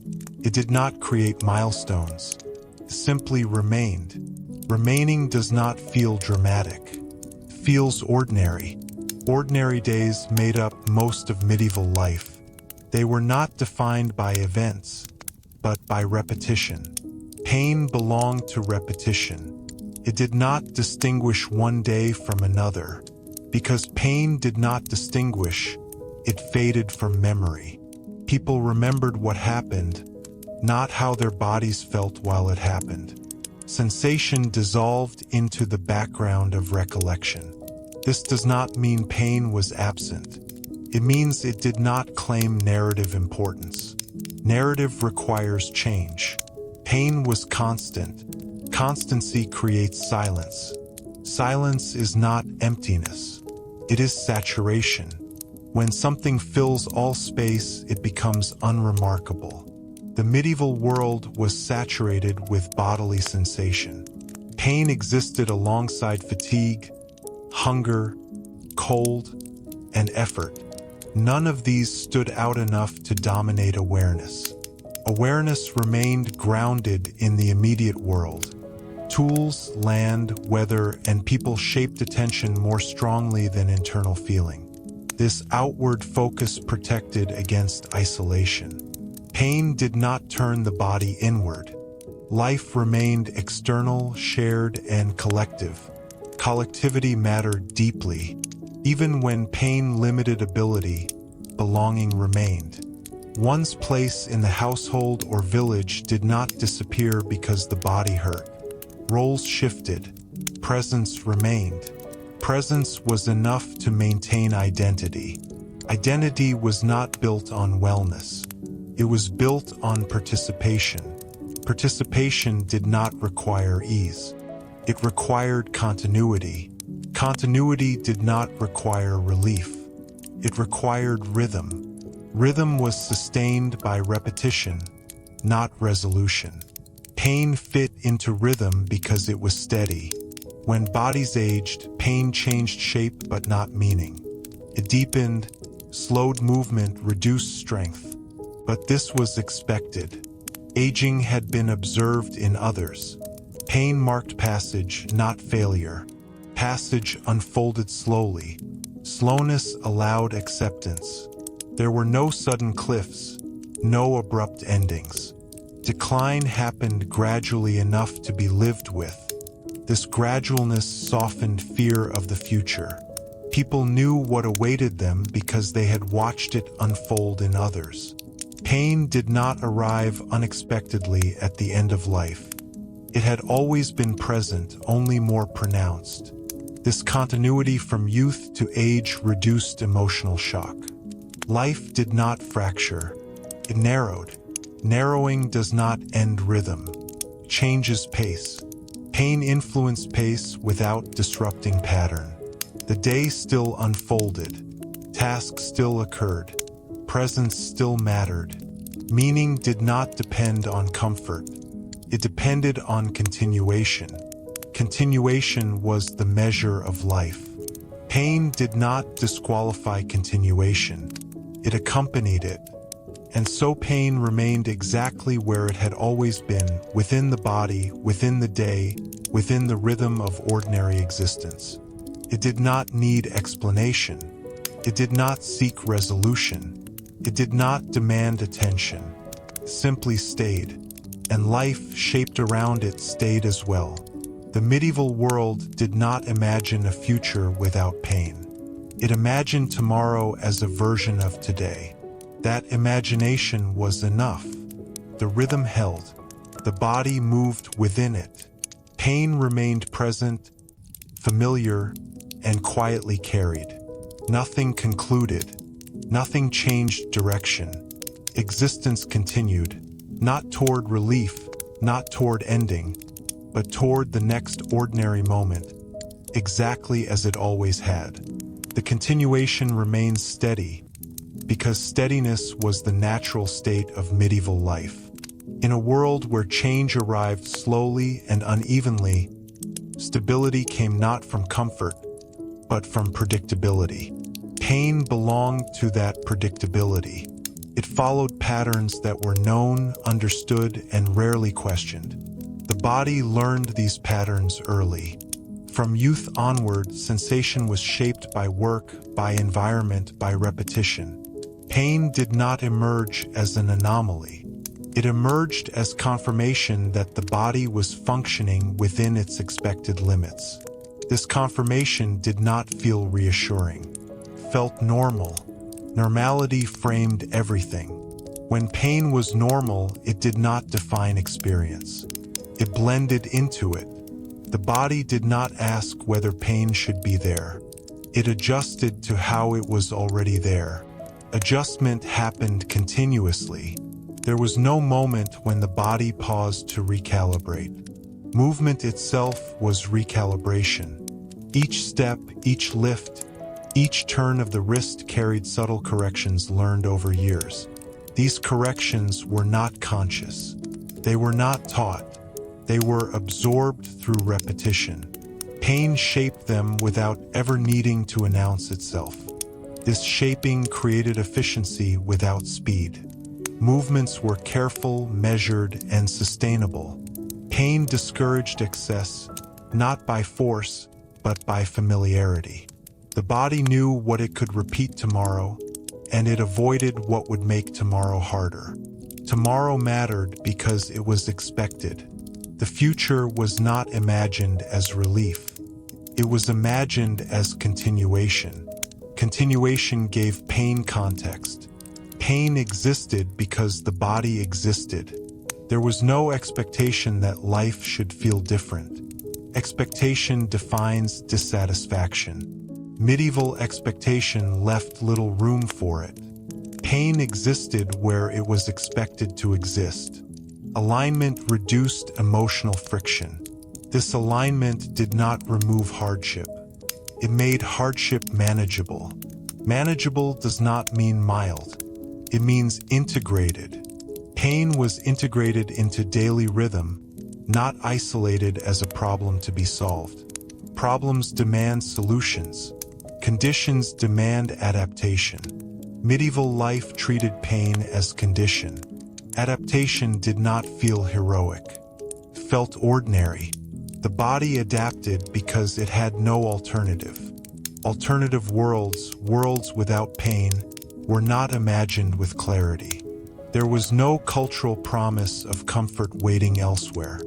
A: It did not create milestones. It simply remained. Remaining does not feel dramatic. It feels ordinary. Ordinary days made up most of medieval life. They were not defined by events, but by repetition. Pain belonged to repetition. It did not distinguish one day from another. Because pain did not distinguish, it faded from memory. People remembered what happened, not how their bodies felt while it happened. Sensation dissolved into the background of recollection. This does not mean pain was absent. It means it did not claim narrative importance. Narrative requires change. Pain was constant. Constancy creates silence. Silence is not emptiness. It is saturation. When something fills all space, it becomes unremarkable. The medieval world was saturated with bodily sensation. Pain existed alongside fatigue, hunger, cold, and effort. None of these stood out enough to dominate awareness. Awareness remained grounded in the immediate world. Tools, land, weather, and people shaped attention more strongly than internal feeling. This outward focus protected against isolation. Pain did not turn the body inward. Life remained external, shared, and collective. Collectivity mattered deeply. Even when pain limited ability, belonging remained. One's place in the household or village did not disappear because the body hurt. Roles shifted. Presence remained. Presence was enough to maintain identity. Identity was not built on wellness. It was built on participation. Participation did not require ease. It required continuity. Continuity did not require relief. It required rhythm. Rhythm was sustained by repetition, not resolution. Pain fit into rhythm because it was steady. When bodies aged, pain changed shape but not meaning. It deepened, slowed movement, reduced strength. But this was expected. Aging had been observed in others. Pain marked passage, not failure. Passage unfolded slowly. Slowness allowed acceptance. There were no sudden cliffs, no abrupt endings. Decline happened gradually enough to be lived with. This gradualness softened fear of the future. People knew what awaited them because they had watched it unfold in others. Pain did not arrive unexpectedly at the end of life. It had always been present, only more pronounced. This continuity from youth to age reduced emotional shock. Life did not fracture. It narrowed. Narrowing does not end rhythm. It changes pace. Pain influenced pace without disrupting pattern. The day still unfolded. Tasks still occurred. Presence still mattered. Meaning did not depend on comfort. It depended on continuation. Continuation was the measure of life. Pain did not disqualify continuation. It accompanied it. And so pain remained exactly where it had always been, within the body, within the day, within the rhythm of ordinary existence. It did not need explanation. It did not seek resolution. It did not demand attention. It simply stayed. And life, shaped around it, stayed as well. The medieval world did not imagine a future without pain. It imagined tomorrow as a version of today. That imagination was enough. The rhythm held. The body moved within it. Pain remained present, familiar, and quietly carried. Nothing concluded. Nothing changed direction. Existence continued, not toward relief, not toward ending, but toward the next ordinary moment, exactly as it always had. The continuation remains steady, because steadiness was the natural state of medieval life. In a world where change arrived slowly and unevenly, stability came not from comfort, but from predictability. Pain belonged to that predictability. It followed patterns that were known, understood, and rarely questioned. The body learned these patterns early. From youth onward, sensation was shaped by work, by environment, by repetition. Pain did not emerge as an anomaly. It emerged as confirmation that the body was functioning within its expected limits. This confirmation did not feel reassuring. It felt normal. Normality framed everything. When pain was normal, it did not define experience. It blended into it. The body did not ask whether pain should be there. It adjusted to how it was already there. Adjustment happened continuously. There was no moment when the body paused to recalibrate. Movement itself was recalibration. Each step, each lift, each turn of the wrist carried subtle corrections learned over years. These corrections were not conscious. They were not taught. They were absorbed through repetition. Pain shaped them without ever needing to announce itself. This shaping created efficiency without speed. Movements were careful, measured, and sustainable. Pain discouraged excess, not by force, but by familiarity. The body knew what it could repeat tomorrow, and it avoided what would make tomorrow harder. Tomorrow mattered because it was expected. The future was not imagined as relief. It was imagined as continuation. Continuation gave pain context. Pain existed because the body existed. There was no expectation that life should feel different. Expectation defines dissatisfaction. Medieval expectation left little room for it. Pain existed where it was expected to exist. Alignment reduced emotional friction. This alignment did not remove hardship. It made hardship manageable. Manageable does not mean mild. It means integrated. Pain was integrated into daily rhythm, not isolated as a problem to be solved. Problems demand solutions. Conditions demand adaptation. Medieval life treated pain as condition. Adaptation did not feel heroic. It felt ordinary. The body adapted because it had no alternative. Alternative worlds, worlds without pain, were not imagined with clarity. There was no cultural promise of comfort waiting elsewhere.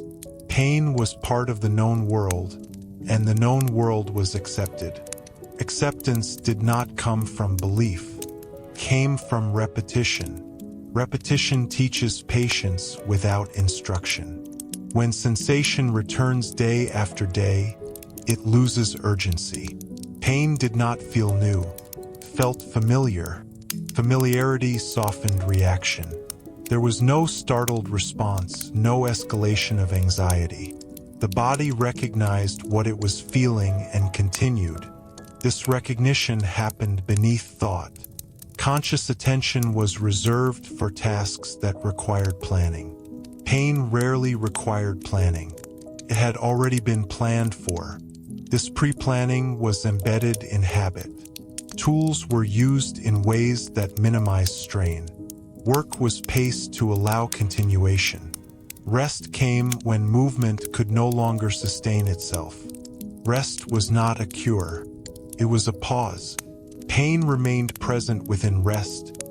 A: Pain was part of the known world, and the known world was accepted. Acceptance did not come from belief. It came from repetition. Repetition teaches patience without instruction. When sensation returns day after day, it loses urgency. Pain did not feel new. It felt familiar. Familiarity softened reaction. There was no startled response, no escalation of anxiety. The body recognized what it was feeling and continued. This recognition happened beneath thought. Conscious attention was reserved for tasks that required planning. Pain rarely required planning. It had already been planned for. This pre-planning was embedded in habit. Tools were used in ways that minimized strain. Work was paced to allow continuation. Rest came when movement could no longer sustain itself. Rest was not a cure. It was a pause. Pain remained present within rest,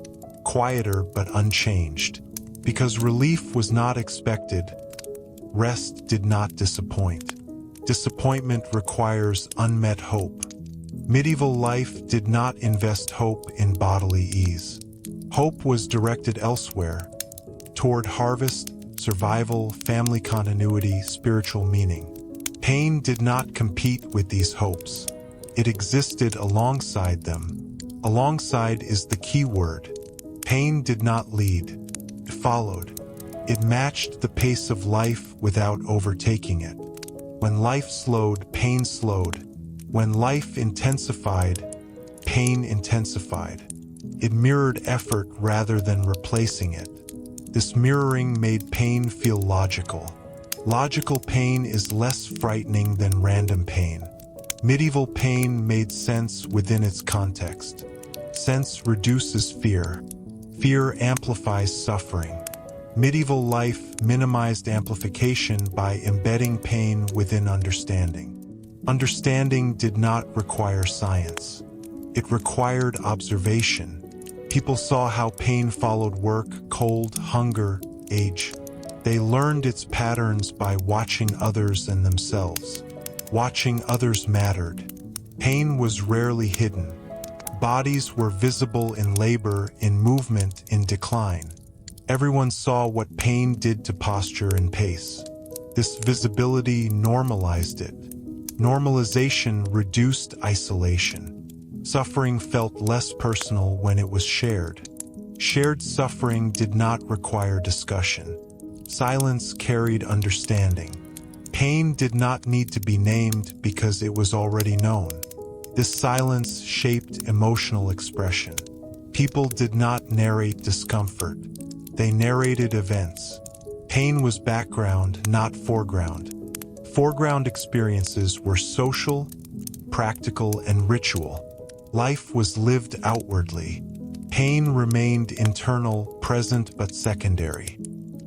A: quieter but unchanged. Because relief was not expected, rest did not disappoint. Disappointment requires unmet hope. Medieval life did not invest hope in bodily ease. Hope was directed elsewhere, toward harvest, survival, family continuity, spiritual meaning. Pain did not compete with these hopes. It existed alongside them. Alongside is the key word. Pain did not lead. It followed. It matched the pace of life without overtaking it. When life slowed, pain slowed. When life intensified, pain intensified. It mirrored effort rather than replacing it. This mirroring made pain feel logical. Logical pain is less frightening than random pain. Medieval pain made sense within its context. Sense reduces fear. Fear amplifies suffering. Medieval life minimized amplification by embedding pain within understanding. Understanding did not require science. It required observation. People saw how pain followed work, cold, hunger, age. They learned its patterns by watching others and themselves. Watching others mattered. Pain was rarely hidden. Bodies were visible in labor, in movement, in decline. Everyone saw what pain did to posture and pace. This visibility normalized it. Normalization reduced isolation. Suffering felt less personal when it was shared. Shared suffering did not require discussion. Silence carried understanding. Pain did not need to be named because it was already known. This silence shaped emotional expression. People did not narrate discomfort. They narrated events. Pain was background, not foreground. Foreground experiences were social, practical, and ritual. Life was lived outwardly. Pain remained internal, present, but secondary.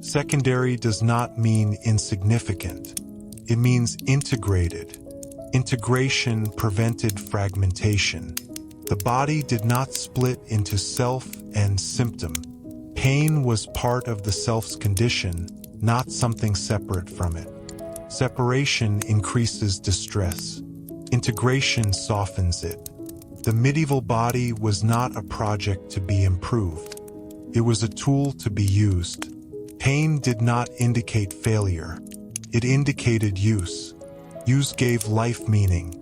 A: Secondary does not mean insignificant. It means integrated. Integration prevented fragmentation. The body did not split into self and symptom. Pain was part of the self's condition, not something separate from it. Separation increases distress. Integration softens it. The medieval body was not a project to be improved. It was a tool to be used. Pain did not indicate failure. It indicated use. Use gave life meaning.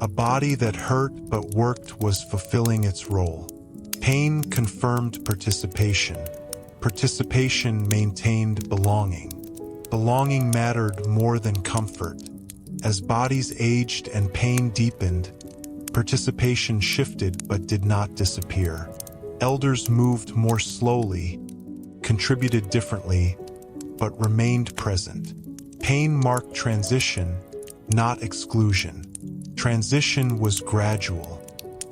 A: A body that hurt but worked was fulfilling its role. Pain confirmed participation. Participation maintained belonging. Belonging mattered more than comfort. As bodies aged and pain deepened, participation shifted but did not disappear. Elders moved more slowly, contributed differently, but remained present. Pain marked transition, not exclusion. Transition was gradual.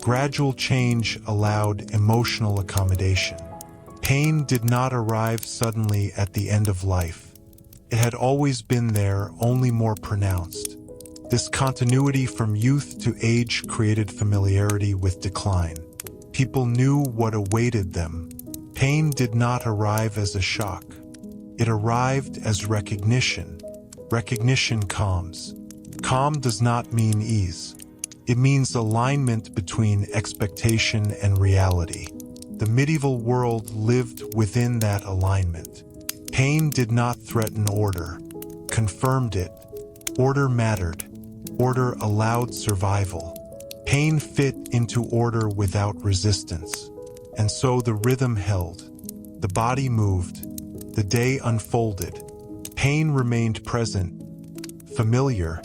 A: Gradual change allowed emotional accommodation. Pain did not arrive suddenly at the end of life. It had always been there, only more pronounced. This continuity from youth to age created familiarity with decline. People knew what awaited them. Pain did not arrive as a shock. It arrived as recognition. Recognition calms. Calm does not mean ease. It means alignment between expectation and reality. The medieval world lived within that alignment. Pain did not threaten order, confirmed it. Order mattered. Order allowed survival. Pain fit into order without resistance. And so the rhythm held. The body moved. The day unfolded. Pain remained present, familiar,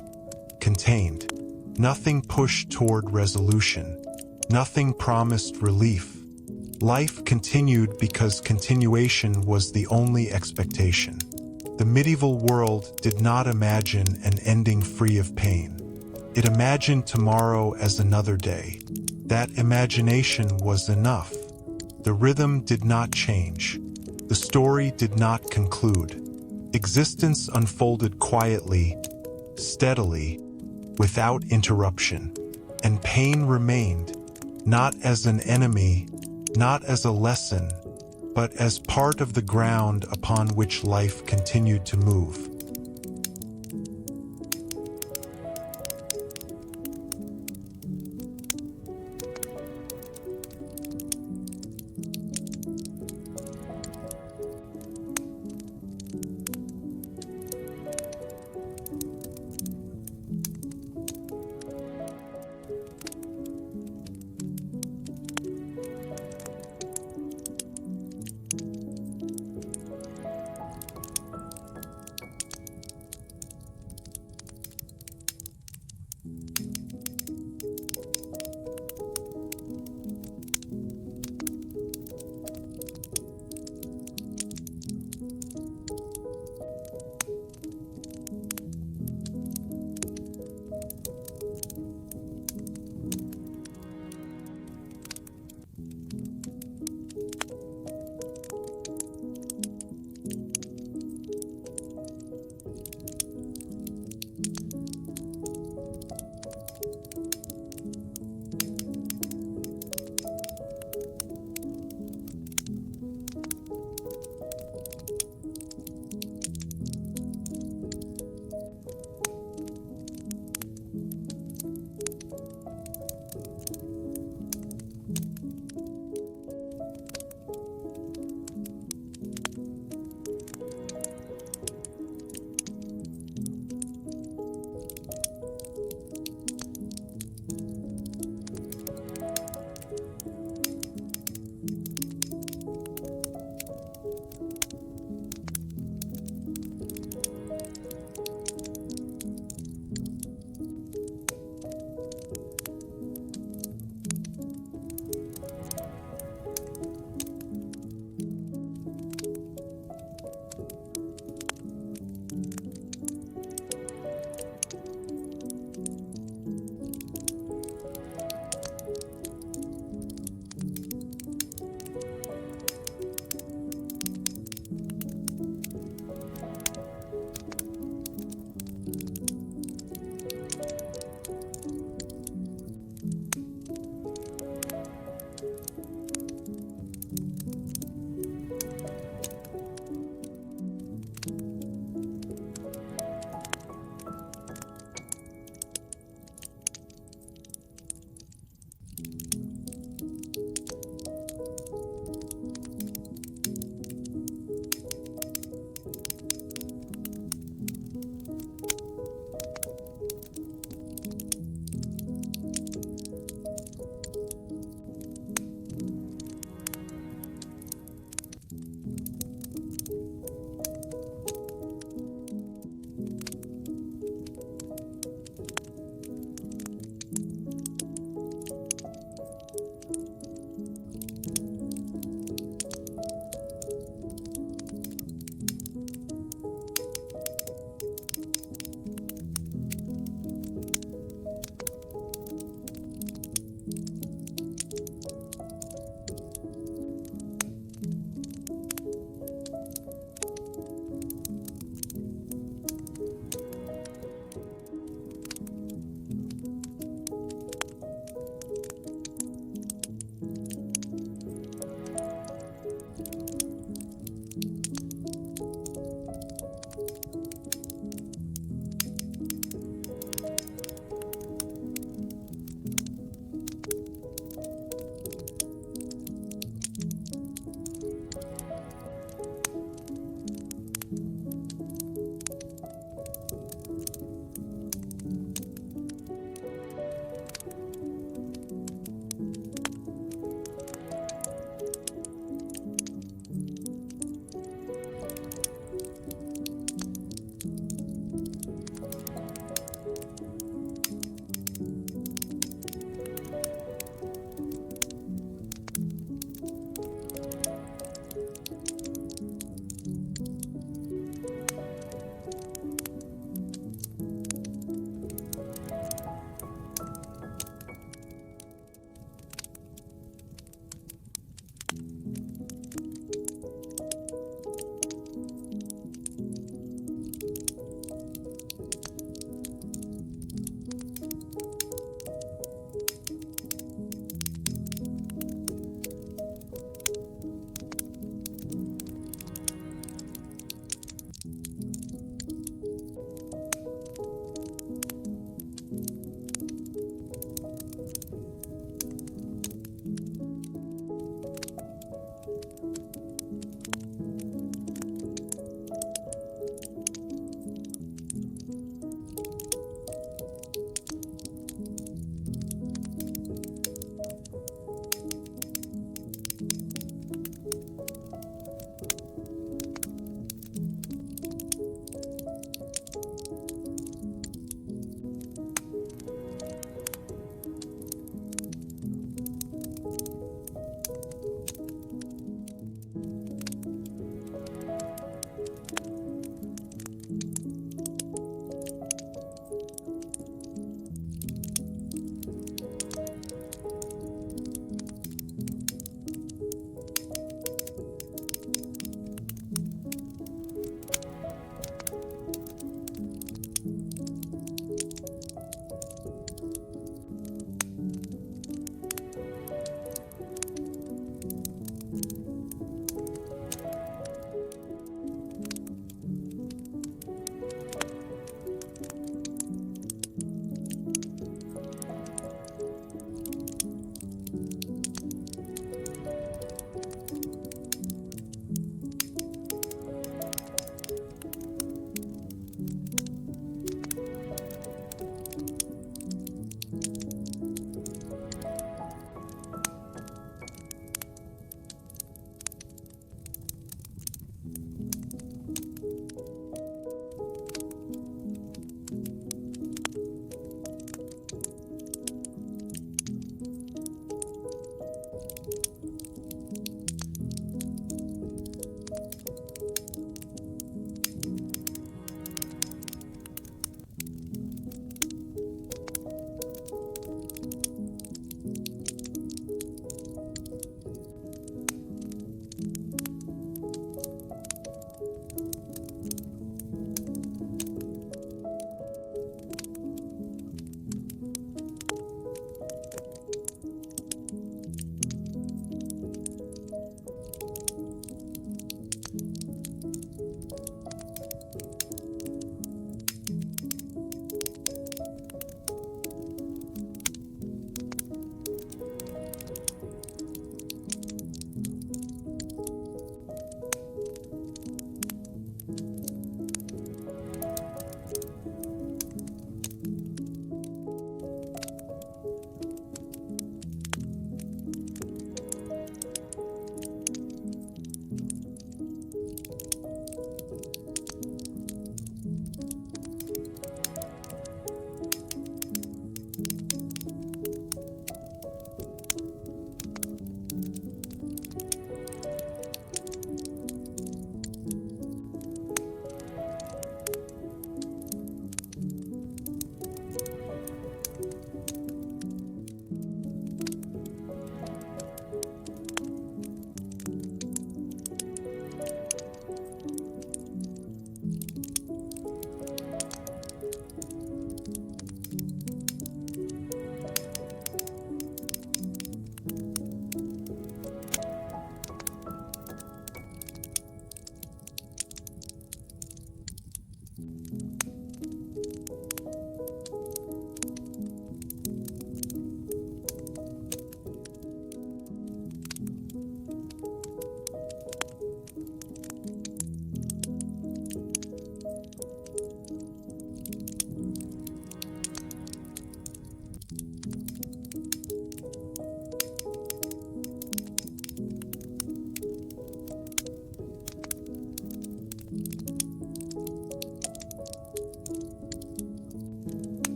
A: contained. Nothing pushed toward resolution. Nothing promised relief. Life continued because continuation was the only expectation. The medieval world did not imagine an ending free of pain. It imagined tomorrow as another day. That imagination was enough. The rhythm did not change. The story did not conclude. Existence unfolded quietly, steadily, without interruption. And pain remained, not as an enemy, not as a lesson, but as part of the ground upon which life continued to move.